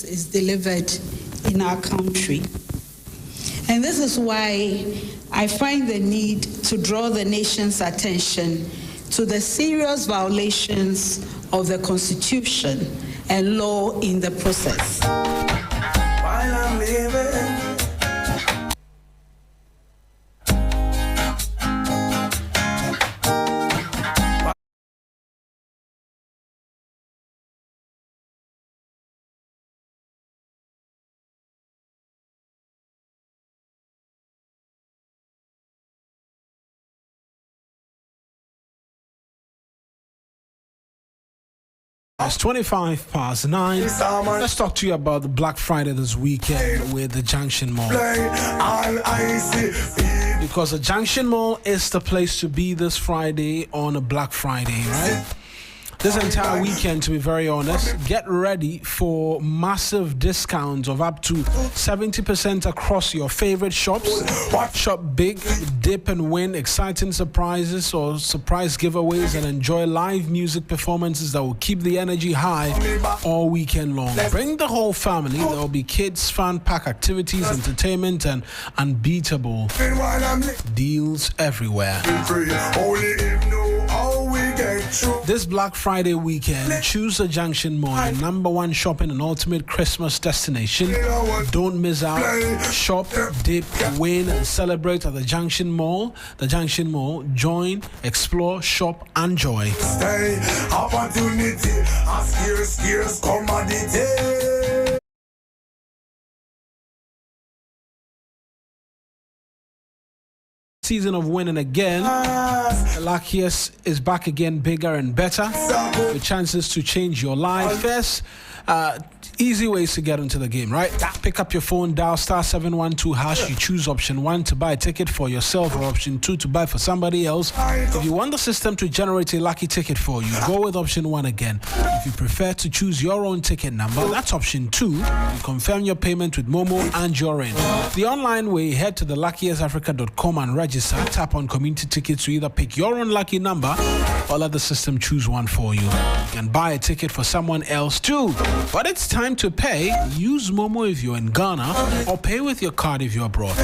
Is delivered in our country. And this is why I find the need to draw the nation's attention to the serious violations of the Constitution and law in the process. While I'm living. It's 25 past 9. Let's talk to you about the Black Friday this weekend with the Junction Mall. Because the Junction Mall is the place to be this Friday on a Black Friday, right? This entire weekend, to be very honest, get ready for massive discounts of up to 70% across your favorite shops. Shop big, dip and win exciting surprises or surprise giveaways, and enjoy live music performances that will keep the energy high all weekend long. Bring the whole family. There will be kids, fun pack activities, entertainment, and unbeatable deals everywhere. This Black Friday weekend, choose the Junction Mall, your #1 shopping and ultimate Christmas destination. Don't miss out. Shop, dip, win, and celebrate at the Junction Mall. The Junction Mall. Join, explore, shop, and enjoy. Stay, opportunity, a scarce commodity. Season of winning again. Luckiest is back again, bigger and better, with chances to change your life. First, easy ways to get into the game, right? Pick up your phone, dial *712#. You choose option 1 to buy a ticket for yourself, or option 2 to buy for somebody else. If you want the system to generate a lucky ticket for you, go with option 1 again. If you prefer to choose your own ticket number, that's option 2. You confirm your payment with Momo and you're in. The online way, head to theluckiestafrica.com and register. Tap on community tickets to either pick your own lucky number or let the system choose one for you. You can buy a ticket for someone else too. But it's time to pay. Use Momo if you're in Ghana, or pay with your card if you're abroad.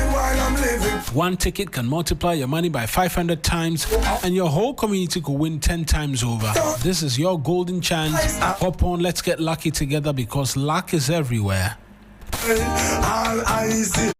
One ticket can multiply your money by 500 times, and your whole community could win 10 times over. This is your golden chance. Hop on, let's get lucky together, because luck is everywhere. All I see.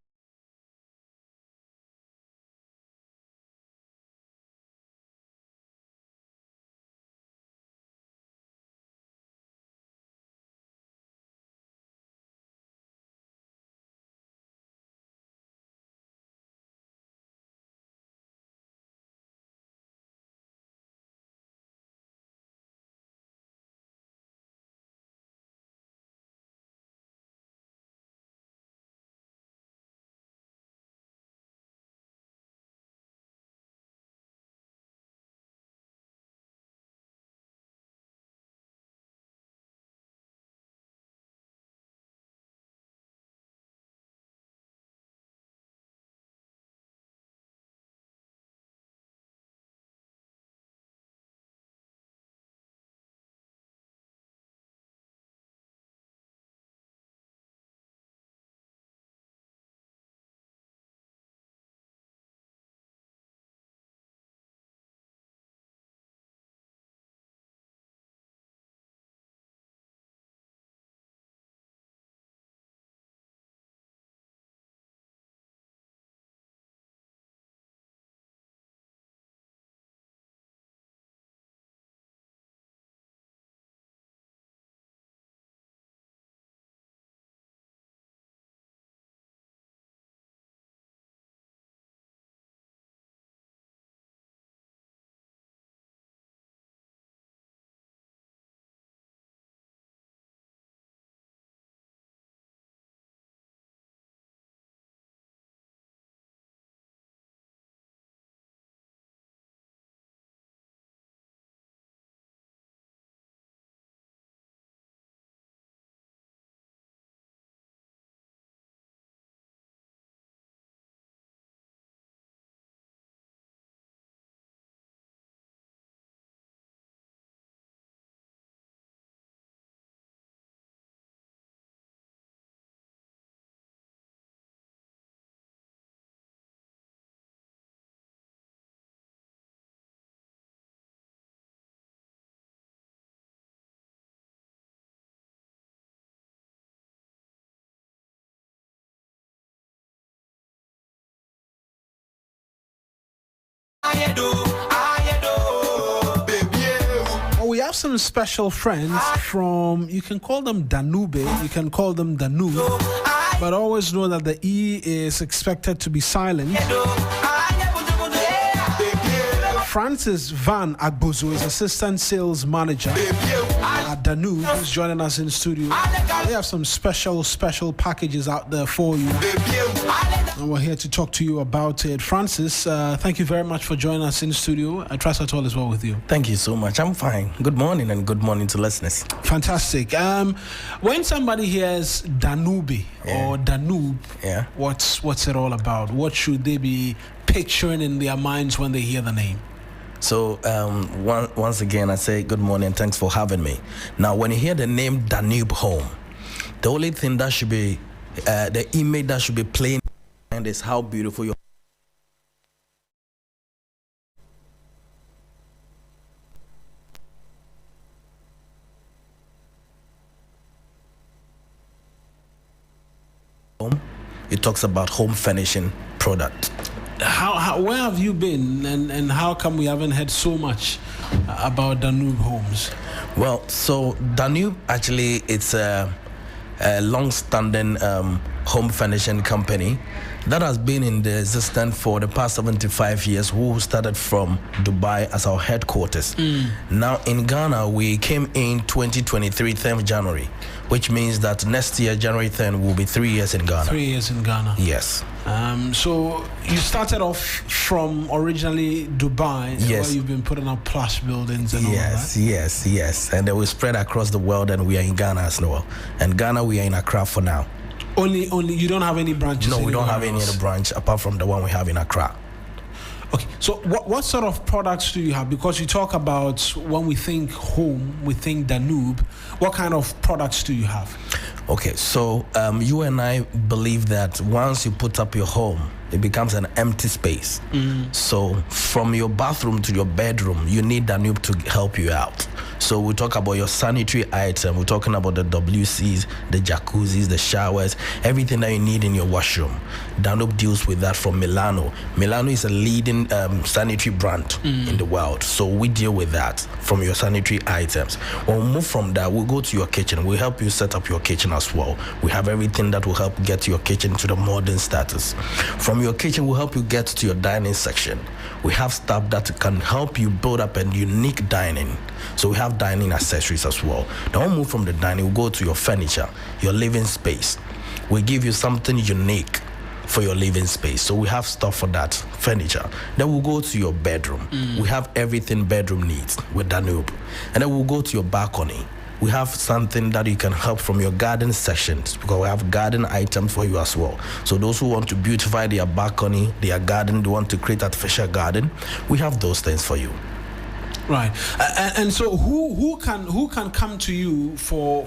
We have some special friends from, you can call them Danube, you can call them Danube, but always know that the E is expected to be silent. Francis Van Agbozo is Assistant Sales Manager at Danube, who's joining us in studio. They have some special packages out there for you. And we're here to talk to you about it. Francis, thank you very much for joining us in studio. I trust that all is well with you. Thank you so much. I'm fine. Good morning and good morning to listeners. Fantastic. When somebody hears Danube or Danube, what's it all about? What should they be picturing in their minds when they hear the name? So once again, I say good morning and thanks for having me. Now, when you hear the name Danube Home, the only thing that should be, the image that should be playing and is how beautiful your home. It talks about home furnishing product. Where have you been, and how come we haven't heard so much about Danube Homes? Well, so Danube actually, it's a long-standing home furnishing company that has been in the existence for the past 75 years, who started from Dubai as our headquarters. Now in Ghana, we came in 2023, 10th January, which means that next year, January 10th, will be 3 years in Ghana. 3 years in Ghana. Yes. So you started off from originally Dubai, yes, where you've been putting up plush buildings and all that. Yes. And then we spread across the world, and we are in Ghana as well. And Ghana, we are in Accra for now. Only you don't have any branches? No, we don't have any other branch apart from the one we have in Accra. Okay, so what sort of products do you have? Because you talk about, when we think home, we think Danube. What kind of products do you have? Okay, so you and I believe that once you put up your home, it becomes an empty space. So from your bathroom to your bedroom, you need Danube to help you out. So we talk about your sanitary item. We're talking about the WCs, the jacuzzis, the showers, everything that you need in your washroom. Danube deals with that from Milano. Milano is a leading sanitary brand in the world. So we deal with that from your sanitary items. When we move from that, we'll go to your kitchen. We'll help you set up your kitchen as well. We have everything that will help get your kitchen to the modern status. From your kitchen, we'll help you get to your dining section. We have stuff that can help you build up a unique dining. So we have dining accessories as well. Then we'll move from the dining, we'll go to your furniture, your living space. We give you something unique for your living space. So we have stuff for that furniture. Then we'll go to your bedroom. We have everything bedroom needs with Danube. And then we'll go to your balcony. We have something that you can help from your garden sections, because we have garden items for you as well. So those who want to beautify their balcony, their garden, they want to create artificial garden, we have those things for you. Right, and so who can come to you for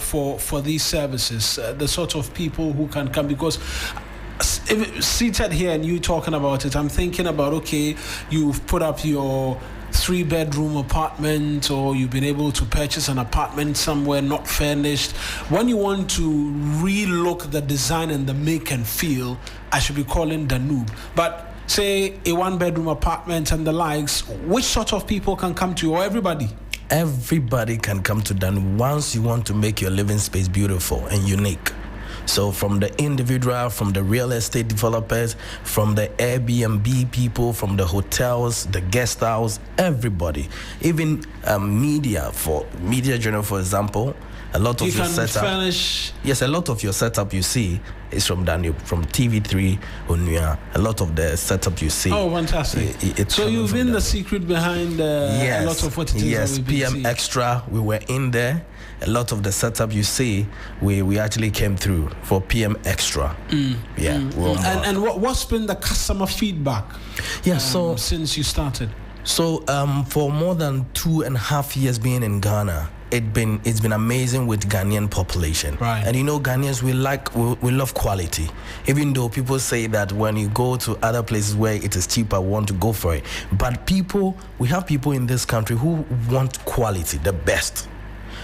these services? The sort of people who can come, because if seated here and you talking about it, I'm thinking about, okay, you've put up your 3-bedroom apartment, or you've been able to purchase an apartment somewhere not furnished. When you want to relook the design and the make and feel, I should be calling Danube. But say a 1-bedroom apartment and the likes, which sort of people can come to you, or everybody? Everybody can come to Danube once you want to make your living space beautiful and unique. So from the individual, from the real estate developers, from the Airbnb people, from the hotels, the guest house, everybody, even media journal, for example, a lot of your setup. Yes, a lot of your setup you see is from Danube, from TV3, Onua. A lot of the setup you see. Oh, fantastic! So you've been the secret behind a lot of what it is. Yes, PM Extra, we were in there. A lot of the setup you see, we actually came through for PM Extra. And what's been the customer feedback? So since you started. So for more than 2.5 years being in Ghana, it's been amazing with Ghanaian population. Right. And you know, Ghanaians, we love quality. Even though people say that when you go to other places where it is cheaper, we want to go for it. But we have people in this country who want quality, the best.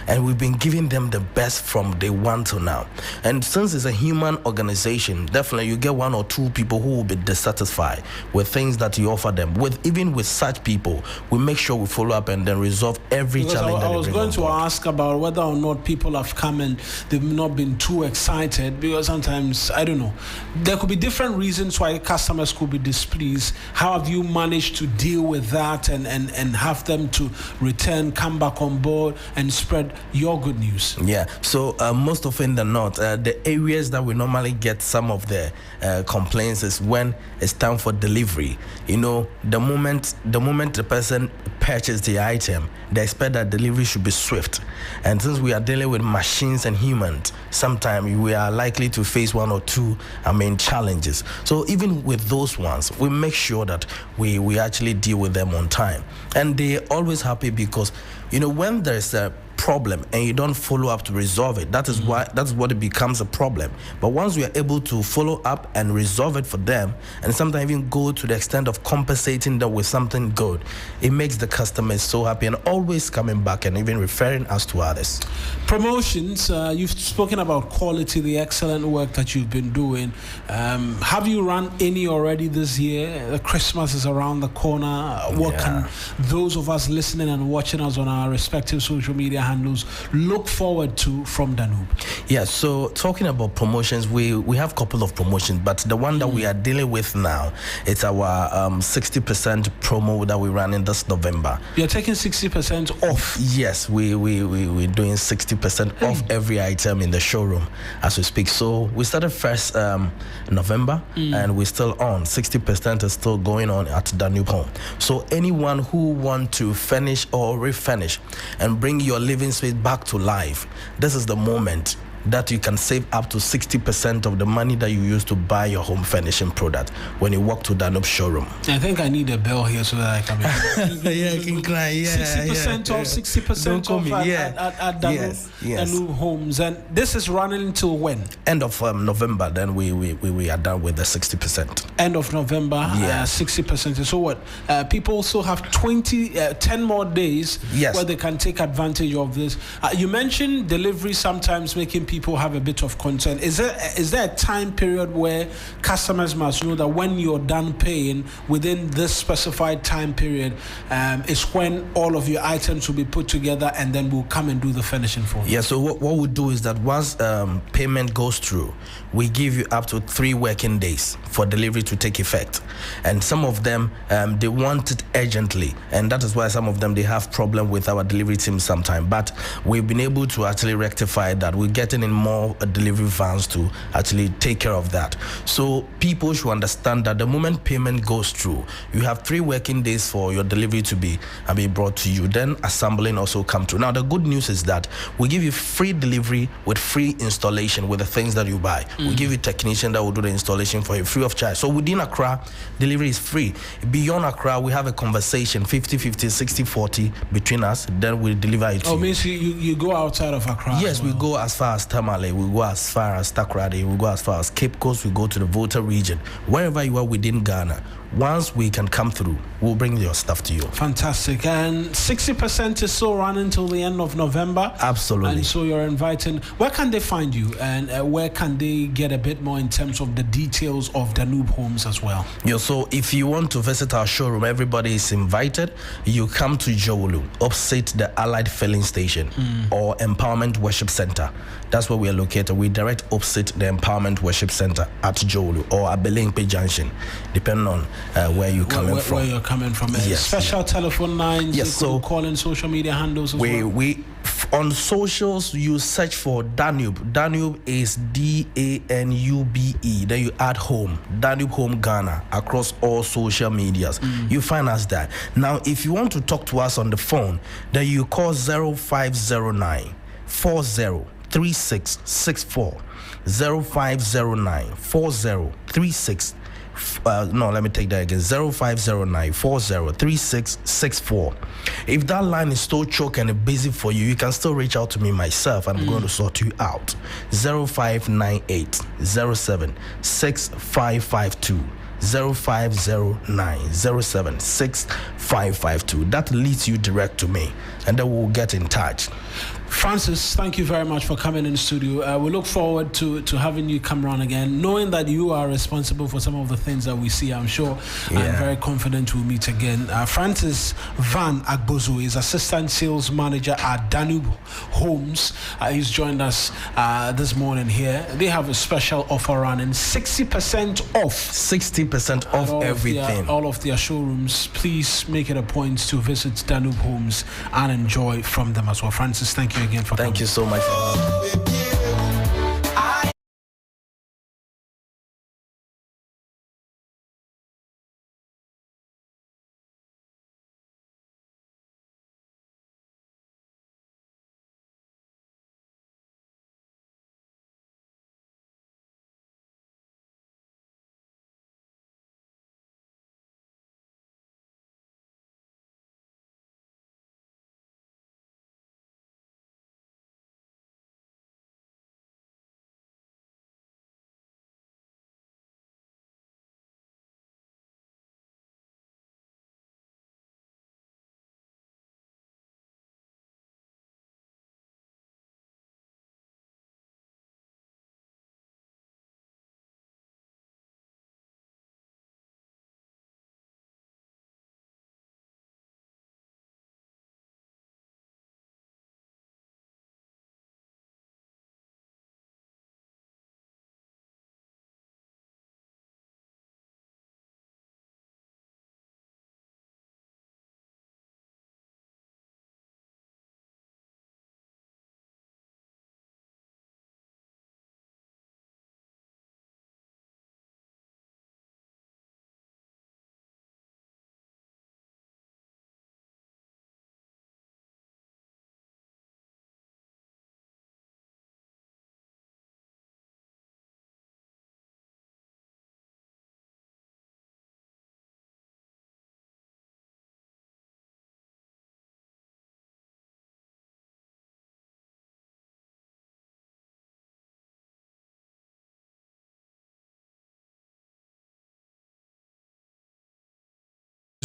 and we've been giving them the best from day one till now. And since it's a human organization, definitely you get one or two people who will be dissatisfied with things that you offer them. Even with such people, we make sure we follow up and then resolve every challenge. I was going to ask about whether or not people have come and they've not been too excited, because sometimes, I don't know, there could be different reasons why customers could be displeased. How have you managed to deal with that and have them to return, come back on board and spread your good news? Yeah, so most often than not, the areas that we normally get some of the complaints is when it's time for delivery. You know, the moment the person purchases the item, they expect that delivery should be swift. And since we are dealing with machines and humans, sometimes we are likely to face one or two challenges. So even with those ones, we make sure that we actually deal with them on time. And they're always happy because, you know, when there's a problem and you don't follow up to resolve it, that's what it becomes a problem. But once we are able to follow up and resolve it for them, and sometimes even go to the extent of compensating them with something good, it makes the customers so happy and always coming back and even referring us to others. Promotions, you've spoken about quality, the excellent work that you've been doing. Have you run any already this year? Christmas is around the corner. What can those of us listening and watching us on our respective social media handles look forward to from Danube? Yeah, so talking about promotions, we have a couple of promotions, but the one that we are dealing with now, it's our 60% promo that we ran in this November. You're taking 60% off? Yes, we're doing 60% off every item in the showroom as we speak. So we started first November, and we're still on. 60% is still going on at Danube Home. So anyone who want to furnish or refurnish and bring your living space back to life, this is the moment that you can save up to 60% of the money that you use to buy your home furnishing product when you walk to Danube showroom. I think I need a bell here so that I can yeah, I can cry. 60% off, 60% off at Danube Homes. And this is running until when? End of November, then we are done with the 60%. End of November, 60%. So what? People also have 10 more days where they can take advantage of this. You mentioned delivery sometimes making people have a bit of concern. Is there a time period where customers must know that when you're done paying within this specified time period is when all of your items will be put together and then we'll come and do the finishing for you? Yeah, so what we do is that once payment goes through, we give you up to 3 working days for delivery to take effect. And some of them, they want it urgently, and that is why some of them, they have problem with our delivery team sometimes. But we've been able to actually rectify that. We're getting in more delivery vans to actually take care of that. So people should understand that the moment payment goes through, you have 3 working days for your delivery to be brought to you. Then assembling also come through. Now the good news is that we give you free delivery with free installation with the things that you buy. We give you a technician that will do the installation for you free of charge. So within Accra, delivery is free. Beyond Accra, we have a conversation 50-50, 60-40 between us. Then we deliver it to you. Means you go outside of Accra? Yes, we go as far as Tamale, we go as far as Takoradi, we go as far as Cape Coast, we go to the Volta region. Wherever you are within Ghana, once we can come through, we'll bring your stuff to you. Fantastic. And 60% is still running until the end of November? Absolutely. And so you're inviting, where can they find you, and where can they get a bit more in terms of the details of Danube Homes as well? Yeah, so if you want to visit our showroom, everybody is invited. You come to Jowolu, opposite the Allied Filling Station or Empowerment Worship Center. That's where we are located. We direct opposite the Empowerment Worship Center at Jowolu or at Belengpe Junction, depending on where you're coming from. Where you're coming from. Yes. Special telephone lines. Yes, so call in social media handles as well. We on socials, you search for Danube. Danube is DANUBE. Then you add home, Danube Home Ghana, across all social medias. You find us there. Now, if you want to talk to us on the phone, then you call 0509 403664. 0509 4036. No, let me take that again. 0509 403664. If that line is still choking and busy for you, you can still reach out to me myself, and I'm going to sort you out. 0598 07 6552. 0509 07 6552. That leads you direct to me, and then we'll get in touch. Francis, thank you very much for coming in the studio. We look forward to having you come around again, knowing that you are responsible for some of the things that we see. I'm sure I'm very confident we'll meet again. Francis Van Agbozo is Assistant Sales Manager at Danube Homes. He's joined us this morning here. They have a special offer running, 60% off. 60% off everything. All of their showrooms. Please make it a point to visit Danube Homes and enjoy from them as well. Francis, thank you again for coming. Thank you so much.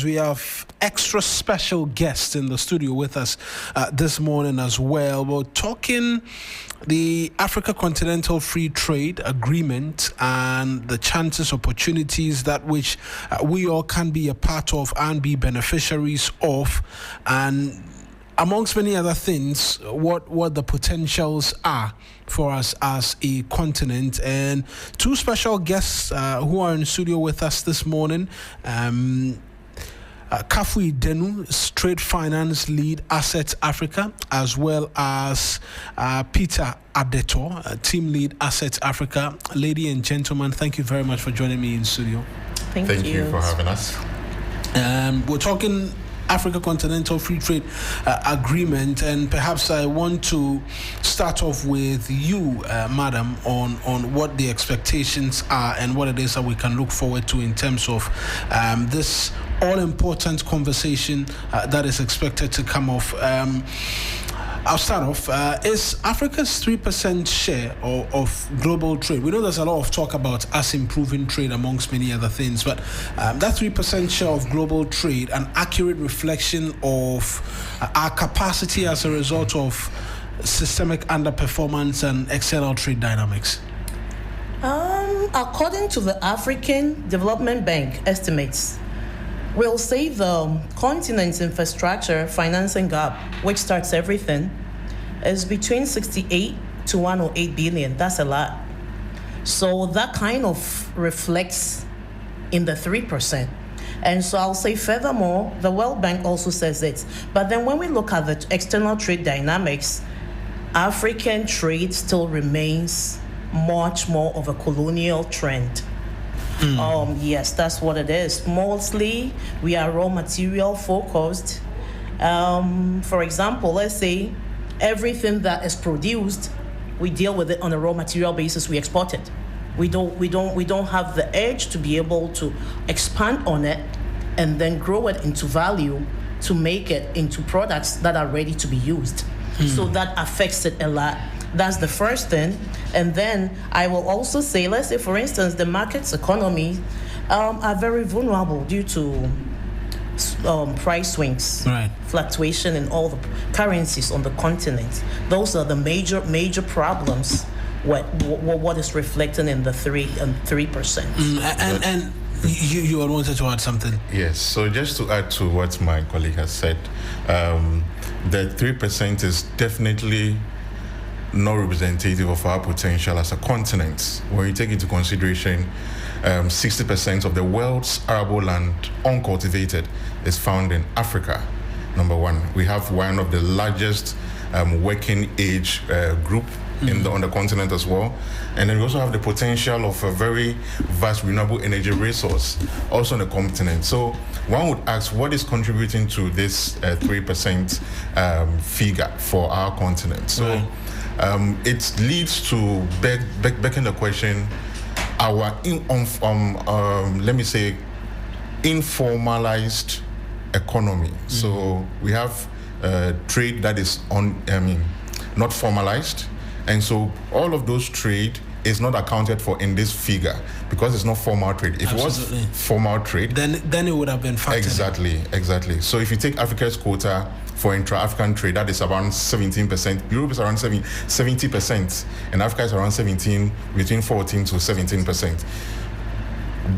We have extra special guests in the studio with us this morning as well. We're talking the Africa Continental Free Trade Agreement and the chances, opportunities that which we all can be a part of and be beneficiaries of, and amongst many other things, what the potentials are for us as a continent. And two special guests who are in the studio with us this morning. Kafui Denu, Trade Finance Lead Assets Africa, as well as Peter Adeto, Team Lead Assets Africa. Ladies and gentlemen, thank you very much for joining me in studio. Thank you for having us. We're talking Africa Continental Free Trade Agreement, and perhaps I want to start off with you, madam, on what the expectations are and what it is that we can look forward to in terms of this all-important conversation that is expected to come off. I'll start off. Is Africa's 3% share of global trade? We know there's a lot of talk about us improving trade amongst many other things, but that 3% share of global trade, an accurate reflection of our capacity as a result of systemic underperformance and external trade dynamics? According to the African Development Bank estimates, we'll say the continent's infrastructure financing gap, which starts everything, is between 68 to 108 billion. That's a lot. So that kind of reflects in the 3%. And so I'll say furthermore, the World Bank also says it. But then when we look at the external trade dynamics, African trade still remains much more of a colonial trend. Yes, that's what it is. Mostly, we are raw material focused. For example, let's say everything that is produced, we deal with it on a raw material basis. We export it. We don't have the edge to be able to expand on it and then grow it into value to make it into products that are ready to be used. So that affects it a lot. That's the first thing. And then I will also say, let's say, for instance, the market's economy are very vulnerable due to price swings, right, fluctuation in all the currencies on the continent. Those are the major problems. What is reflected in the 3%? And you wanted to add something? Yes. So just to add to what my colleague has said, the 3% is definitely not representative of our potential as a continent. When you take into consideration 60% of the world's arable land uncultivated is found in Africa. Number one, we have one of the largest working age group on the continent as well. And then we also have the potential of a very vast renewable energy resource also on the continent. So one would ask, what is contributing to this 3% figure for our continent? So it leads to begging the question, our let me say informalized economy. So we have trade that is not formalized, and so all of those trade is not accounted for in this figure because it's not formal trade. If Absolutely. it was formal trade, then it would have been factored. Exactly. So if you take Africa's quota for intra-African trade, that is around 17%. Europe is around 70%, and Africa is around between 14 to 17%.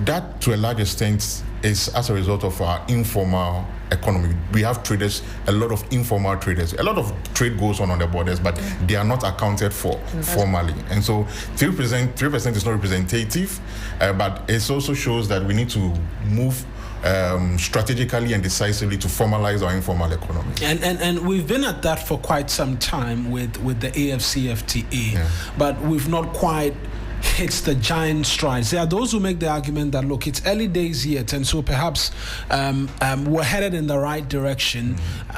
That, to a large extent, is as a result of our informal economy. We have traders, a lot of informal traders. A lot of trade goes on the borders, but they are not accounted for formally. And so 3% is not representative, but it also shows that we need to move strategically and decisively to formalize our informal economy. And we've been at that for quite some time with the AFCFTA, but we've not quite hit the giant strides. There are those who make the argument that, look, it's early days yet, and so perhaps we're headed in the right direction,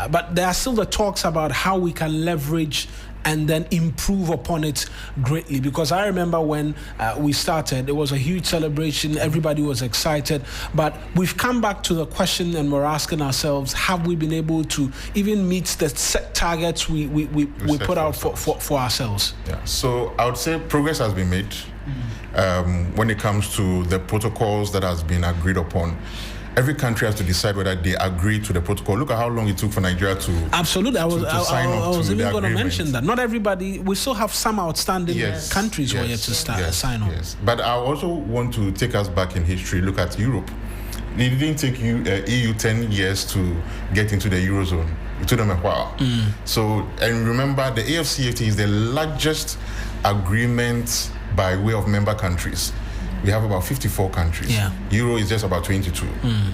but there are still the talks about how we can leverage and then improve upon it greatly. Because I remember when we started, it was a huge celebration, everybody was excited, but we've come back to the question and we're asking ourselves, have we been able to even meet the set targets we put out for ourselves? Yeah, so I would say progress has been made when it comes to the protocols that has been agreed upon. Every country has to decide whether they agree to the protocol. Look at how long it took for Nigeria to Absolutely. I was even going to mention that. Not everybody, we still have some outstanding countries who are yet to sign on. Yes. But I also want to take us back in history, look at Europe. It didn't take EU 10 years to get into the Eurozone. It took them a while. So, and remember, the AFCFTA is the largest agreement by way of member countries. We have about 54 countries. Euro is just about 22.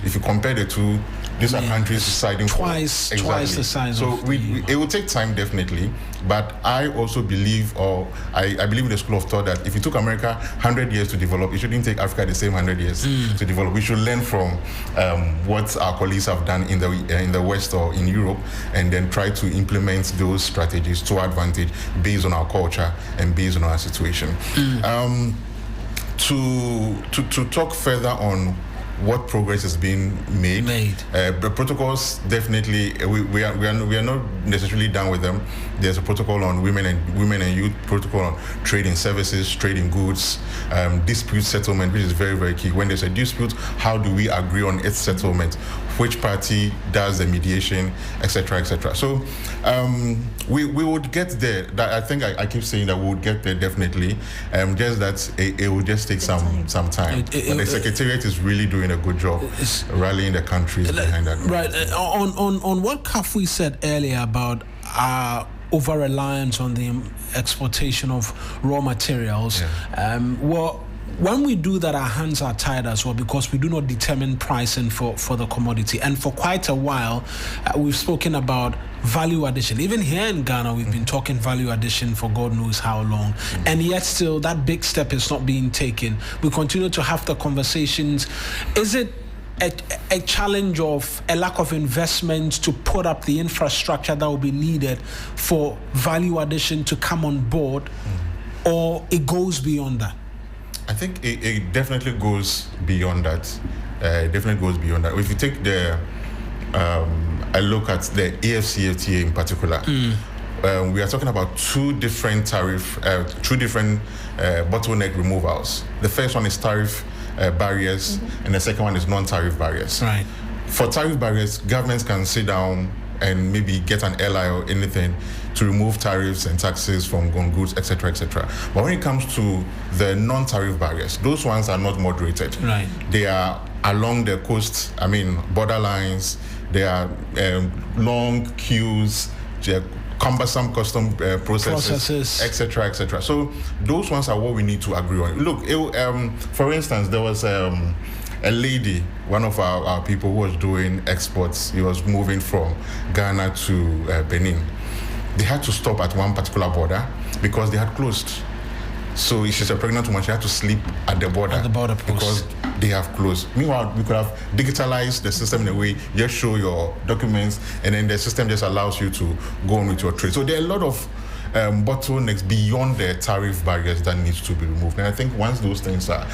If you compare the two, these are countries deciding twice the size. So it will take time, definitely. But I also believe, I believe in the school of thought that if it took America 100 years to develop, it shouldn't take Africa the same 100 years to develop. We should learn from what our colleagues have done in the West or in Europe, and then try to implement those strategies to our advantage based on our culture and based on our situation. To talk further on what progress is being made. The protocols, definitely, we are not necessarily done with them. There's a protocol on women and youth, protocol on trade in services, trade in goods, dispute settlement, which is very, very key. When there's a dispute, how do we agree on its settlement? Which party does the mediation, etc., etc. So we would get there. I think I keep saying that we would get there definitely. Just that it will just take some time. But the Secretariat is really doing a good job rallying the countries behind that. Right. On what Kafui said earlier about our over-reliance on the exportation of raw materials, when we do that, our hands are tied as well, because we do not determine pricing for the commodity. And for quite a while, we've spoken about value addition. Even here in Ghana, we've been talking value addition for God knows how long. And yet still, that big step is not being taken. We continue to have the conversations. Is it a challenge of a lack of investment to put up the infrastructure that will be needed for value addition to come on board, or it goes beyond that? I think it definitely goes beyond that. If you take a look at the AFCFTA in particular, we are talking about two different bottleneck removals. The first one is tariff barriers, and the second one is non-tariff barriers. Right. For tariff barriers, governments can sit down and maybe get an ally or anything to remove tariffs and taxes from goods, etc., etc. But when it comes to the non-tariff barriers, those ones are not moderated. Right. They are along the coast, borderlines. They are long queues, cumbersome custom processes, etc., etc. So those ones are what we need to agree on. Look, for instance, there was a lady, one of our people who was doing exports. He was moving from Ghana to Benin. They had to stop at one particular border because they had closed. So she's a pregnant woman. She had to sleep at the border because they have closed. Meanwhile, we could have digitalized the system in a way, just show your documents, and then the system just allows you to go on with your trade. So there are a lot of bottlenecks beyond the tariff barriers that needs to be removed. And I think once those things are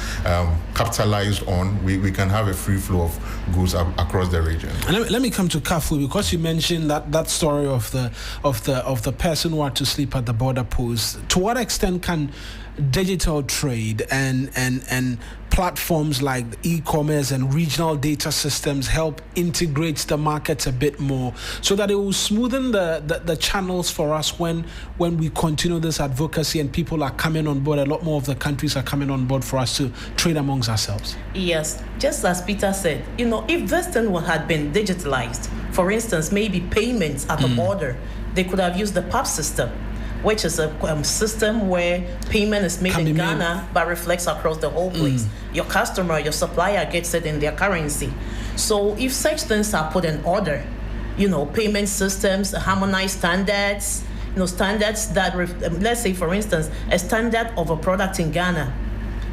capitalized on, we can have a free flow of goods across the region. And let me come to Kafu, because you mentioned that story of the person who had to sleep at the border post. To what extent can digital trade and platforms like e-commerce and regional data systems help integrate the markets a bit more, so that it will smoothen the channels for us when we continue this advocacy and people are coming on board? A lot more of the countries are coming on board for us to trade amongst ourselves. Yes, just as Peter said, if this thing had been digitalized, for instance, maybe payments at the border, they could have used the PAP system, which is a system where payment is made in Ghana but reflects across the whole place. Your customer, your supplier gets it in their currency. So if such things are put in order, payment systems, harmonized standards, standards that, let's say, for instance, a standard of a product in Ghana,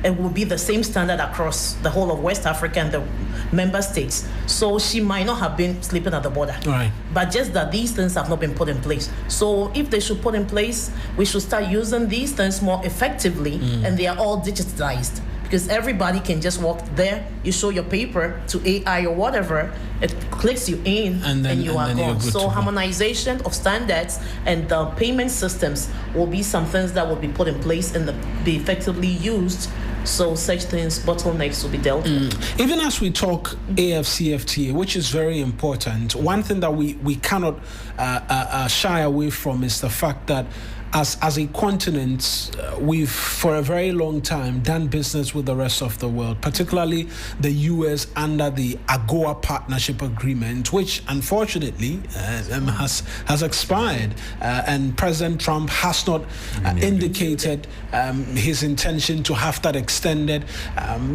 it will be the same standard across the whole of West Africa and the member states. So she might not have been sleeping at the border. Right. But just that these things have not been put in place. So if they should put in place, we should start using these things more effectively, and they are all digitalized. Because everybody can just walk there, you show your paper to AI or whatever, it clicks you in, and you are gone. So harmonization of standards and the payment systems will be some things that will be put in place and be effectively used, so such things, bottlenecks, will be dealt with. Even as we talk AFCFTA, which is very important, one thing that we cannot shy away from is the fact that as a continent, we've for a very long time done business with the rest of the world, particularly the US under the AGOA Partnership Agreement, which unfortunately has expired, and President Trump has not indicated his intention to have that extended.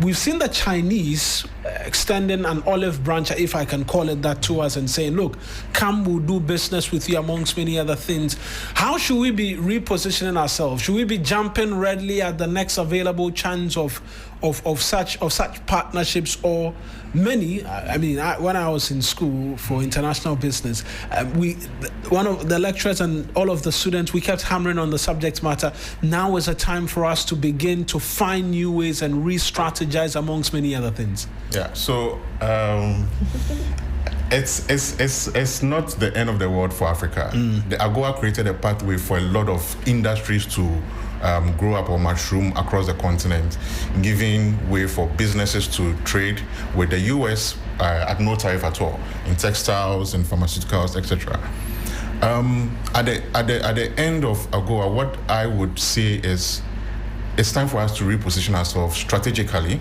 We've seen the Chinese extending an olive branch, if I can call it that, to us and saying, look, come, we'll do business with you, amongst many other things. How should we be repositioning ourselves? Should we be jumping readily at the next available chance of such partnerships, or many? When I was in school for international business, one of the lecturers and all of the students, we kept hammering on the subject matter. Now is a time for us to begin to find new ways and re-strategize, amongst many other things. Yeah. So it's not the end of the world for Africa. The AGOA created a pathway for a lot of industries to grow up or mushroom across the continent, giving way for businesses to trade with the US at no tariff at all, in textiles and pharmaceuticals, etc. At the end of AGOA, what I would say is it's time for us to reposition ourselves strategically,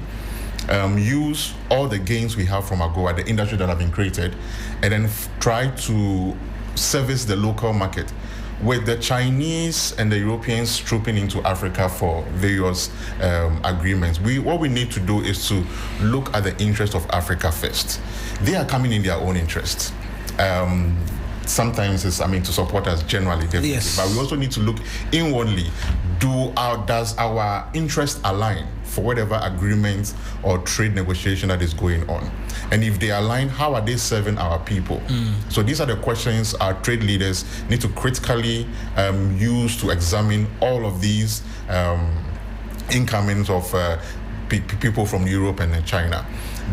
use all the gains we have from AGOA, the industry that have been created, and then try to service the local market. With the Chinese and the Europeans trooping into Africa for various agreements, what we need to do is to look at the interest of Africa first. They are coming in their own interest. Sometimes it's, to support us generally, definitely. Yes. But we also need to look inwardly. Does our interest align for whatever agreement or trade negotiation that is going on? And if they align, how are they serving our people? So these are the questions our trade leaders need to critically use to examine all of these incomings of people from Europe and China.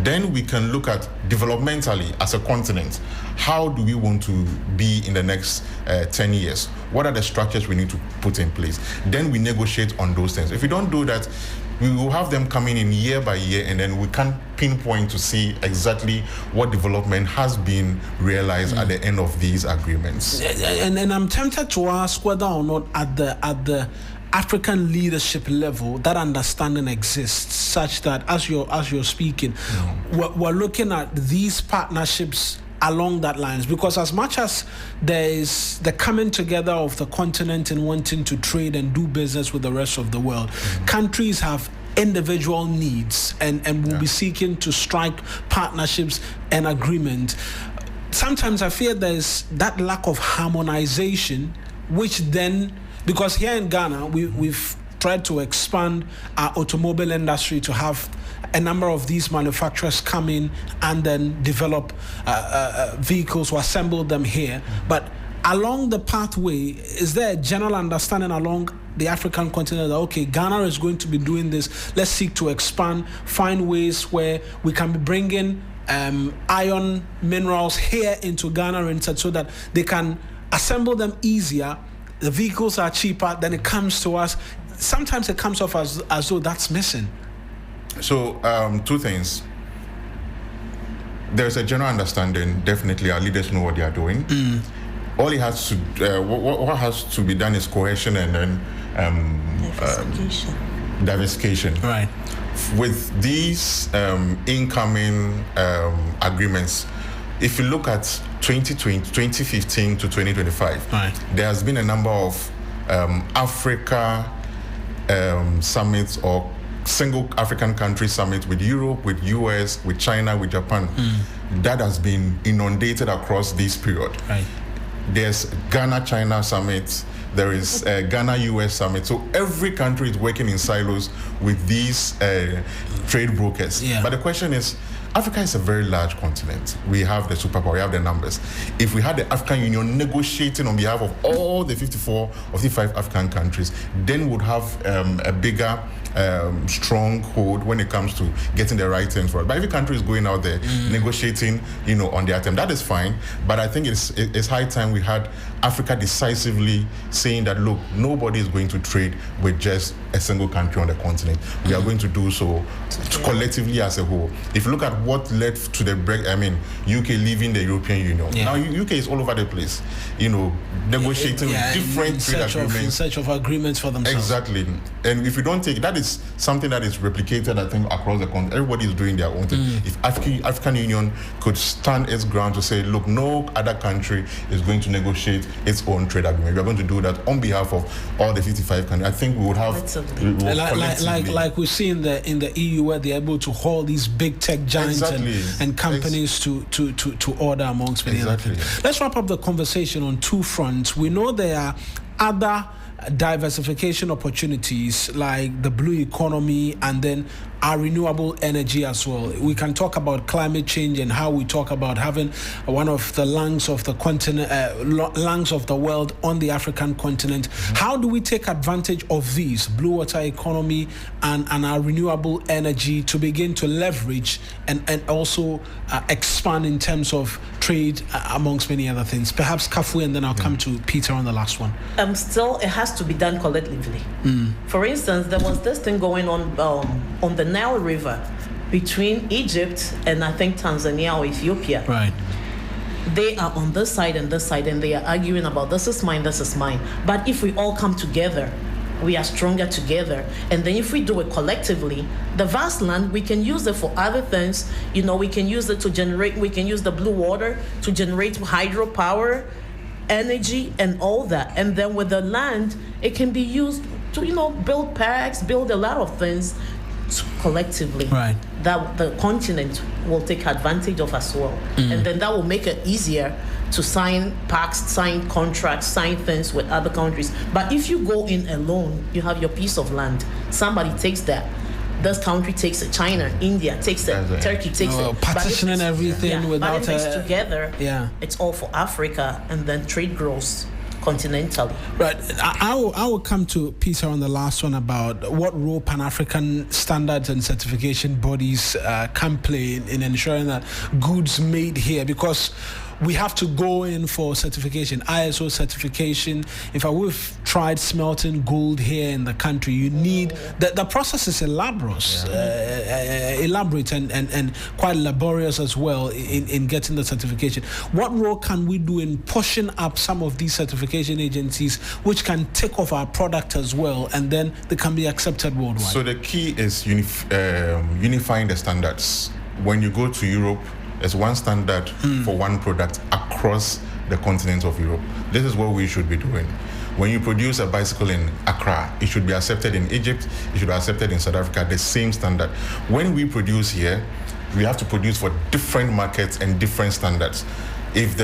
Then we can look at developmentally as a continent, how do we want to be in the next 10 years? What are the structures we need to put in place? Then we negotiate on those things. If we don't do that, we will have them coming in year by year, and then we can't pinpoint to see exactly what development has been realized at the end of these agreements. And I'm tempted to ask whether or not at the African leadership level that understanding exists, such that as you're speaking, we're looking at these partnerships along that lines, because as much as there is the coming together of the continent and wanting to trade and do business with the rest of the world, countries have individual needs and will be seeking to strike partnerships and agreement. Sometimes I fear there's that lack of harmonization, which then, because here in Ghana we've tried to expand our automobile industry to have a number of these manufacturers come in and then develop vehicles or assemble them here. But along the pathway, is there a general understanding along the African continent that, okay, Ghana is going to be doing this, let's seek to expand, find ways where we can be bringing iron minerals here into Ghana and so that they can assemble them easier, the vehicles are cheaper, then it comes to us. Sometimes it comes off as though that's missing. So, two things. There's a general understanding. Definitely, our leaders know what they are doing. All it has to, what has to be done is cohesion and then diversification. Right. With these incoming agreements, if you look at 2015 to 2025, there has been a number of Africa summits or single African country summits with Europe, with US, with China, with Japan. That has been inundated across this period. Right. There's Ghana-China summit, there is Ghana-US summit. So every country is working in silos with these trade brokers. But the question is, Africa is a very large continent. We have the superpower, we have the numbers. If we had the African Union negotiating on behalf of all the 54 or 55 African countries, then we would have a bigger stronghold when it comes to getting the right things for it. But every country is going out there negotiating, on their term. That is fine. But I think it's high time we had Africa decisively saying that, look, nobody is going to trade with just a single country on the continent. We are going to do so collectively as a whole. If you look at what led to the UK leaving the European Union. Now UK is all over the place, negotiating different trade agreements. In search of agreements for themselves. Exactly. And if you don't take that, is something that is replicated, I think, across the continent. Everybody is doing their own thing. If African Union could stand its ground to say, look, no other country is going to negotiate its own trade agreement. We are going to do that on behalf of all the 55 countries. I think we would have like we see in the EU, where they're able to hold these big tech giants and companies to order, amongst many other things. Let's wrap up the conversation on two fronts. We know there are other diversification opportunities like the blue economy and then our renewable energy as well. We can talk about climate change and how we talk about having one of the lungs of the continent, lungs of the world on the African continent. How do we take advantage of these, blue water economy and our renewable energy, to begin to leverage and also expand in terms of trade amongst many other things? Perhaps Kafu, and then I'll come to Peter on the last one. Still, it has to be done collectively. For instance, there was this thing going on the Nile River between Egypt and I think Tanzania or Ethiopia. Right. They are on this side and they are arguing about this is mine, this is mine. But if we all come together, we are stronger together. And then if we do it collectively, the vast land, we can use it for other things. We can use it to generate, we can use the blue water to generate hydropower, energy, and all that. And then with the land, it can be used to, build parks, build a lot of things collectively. Right. That the continent will take advantage of as well. And then that will make it easier to sign pacts, sign contracts, sign things with other countries. But if you go in alone, you have your piece of land. Somebody takes that. This country takes it. China, India takes it. Turkey takes it. Partitioning everything without but if it's together, it's all for Africa, and then trade grows continentally. Right. I will come to Peter on the last one about what role Pan-African standards and certification bodies can play in ensuring that goods made here, because we have to go in for certification, ISO certification. In fact, we've tried smelting gold here in the country. You need the process is elaborate and quite laborious as well in getting the certification. What role can we do in pushing up some of these certification agencies which can take off our product as well, and then they can be accepted worldwide? So the key is unifying the standards. When you go to Europe, there's one standard for one product across the continent of Europe. This is what we should be doing. When you produce a bicycle in Accra, it should be accepted in Egypt, it should be accepted in South Africa, the same standard. When we produce here, we have to produce for different markets and different standards. If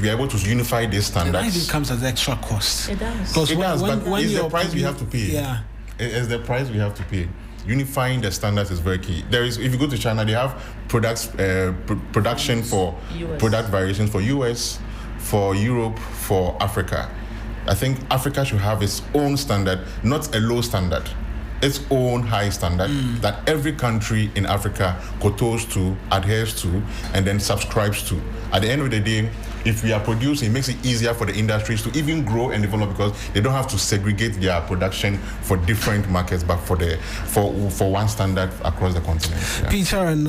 we're able to unify these standards, it comes as extra cost. It does. Because it does, but when it's the price we have to pay. Yeah. It's the price we have to pay. Unifying the standards is very key. If you go to China, they have production for US. Product variations for US, for Europe, for Africa. I think Africa should have its own standard, not a low standard, its own high standard that every country in Africa kowtows to, adheres to, and then subscribes to. At the end of the day, if we are producing, it makes it easier for the industries to even grow and develop, because they don't have to segregate their production for different markets, but for one standard across the continent. Yeah. Peter and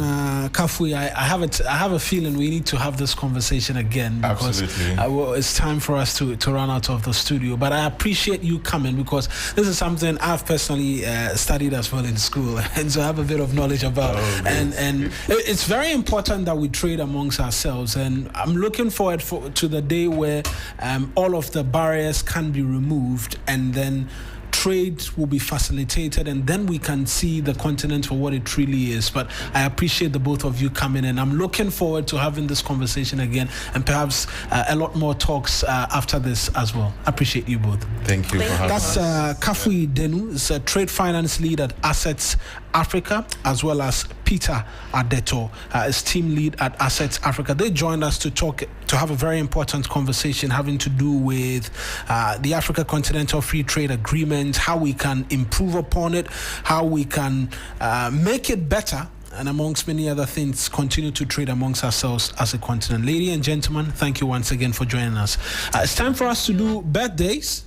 Kafui, I have a feeling we need to have this conversation again, because it's time for us to run out of the studio. But I appreciate you coming, because this is something I've personally studied as well in school, and so I have a bit of knowledge about. And it's very important that we trade amongst ourselves, and I'm looking forward to the day where all of the barriers can be removed, and then trade will be facilitated, and then we can see the continent for what it really is. But I appreciate the both of you coming in. I'm looking forward to having this conversation again, and perhaps a lot more talks after this as well. I appreciate you both. Thank you for having us. That's Kafui Denu, is a trade finance lead at Assets Africa, as well as Peter Adeto, is team lead at Assets Africa. They joined us to have a very important conversation having to do with the Africa Continental Free Trade Agreement, how we can improve upon it, how we can make it better, and amongst many other things, continue to trade amongst ourselves as a continent. Ladies and gentlemen, thank you once again for joining us. It's time for us to do birthdays.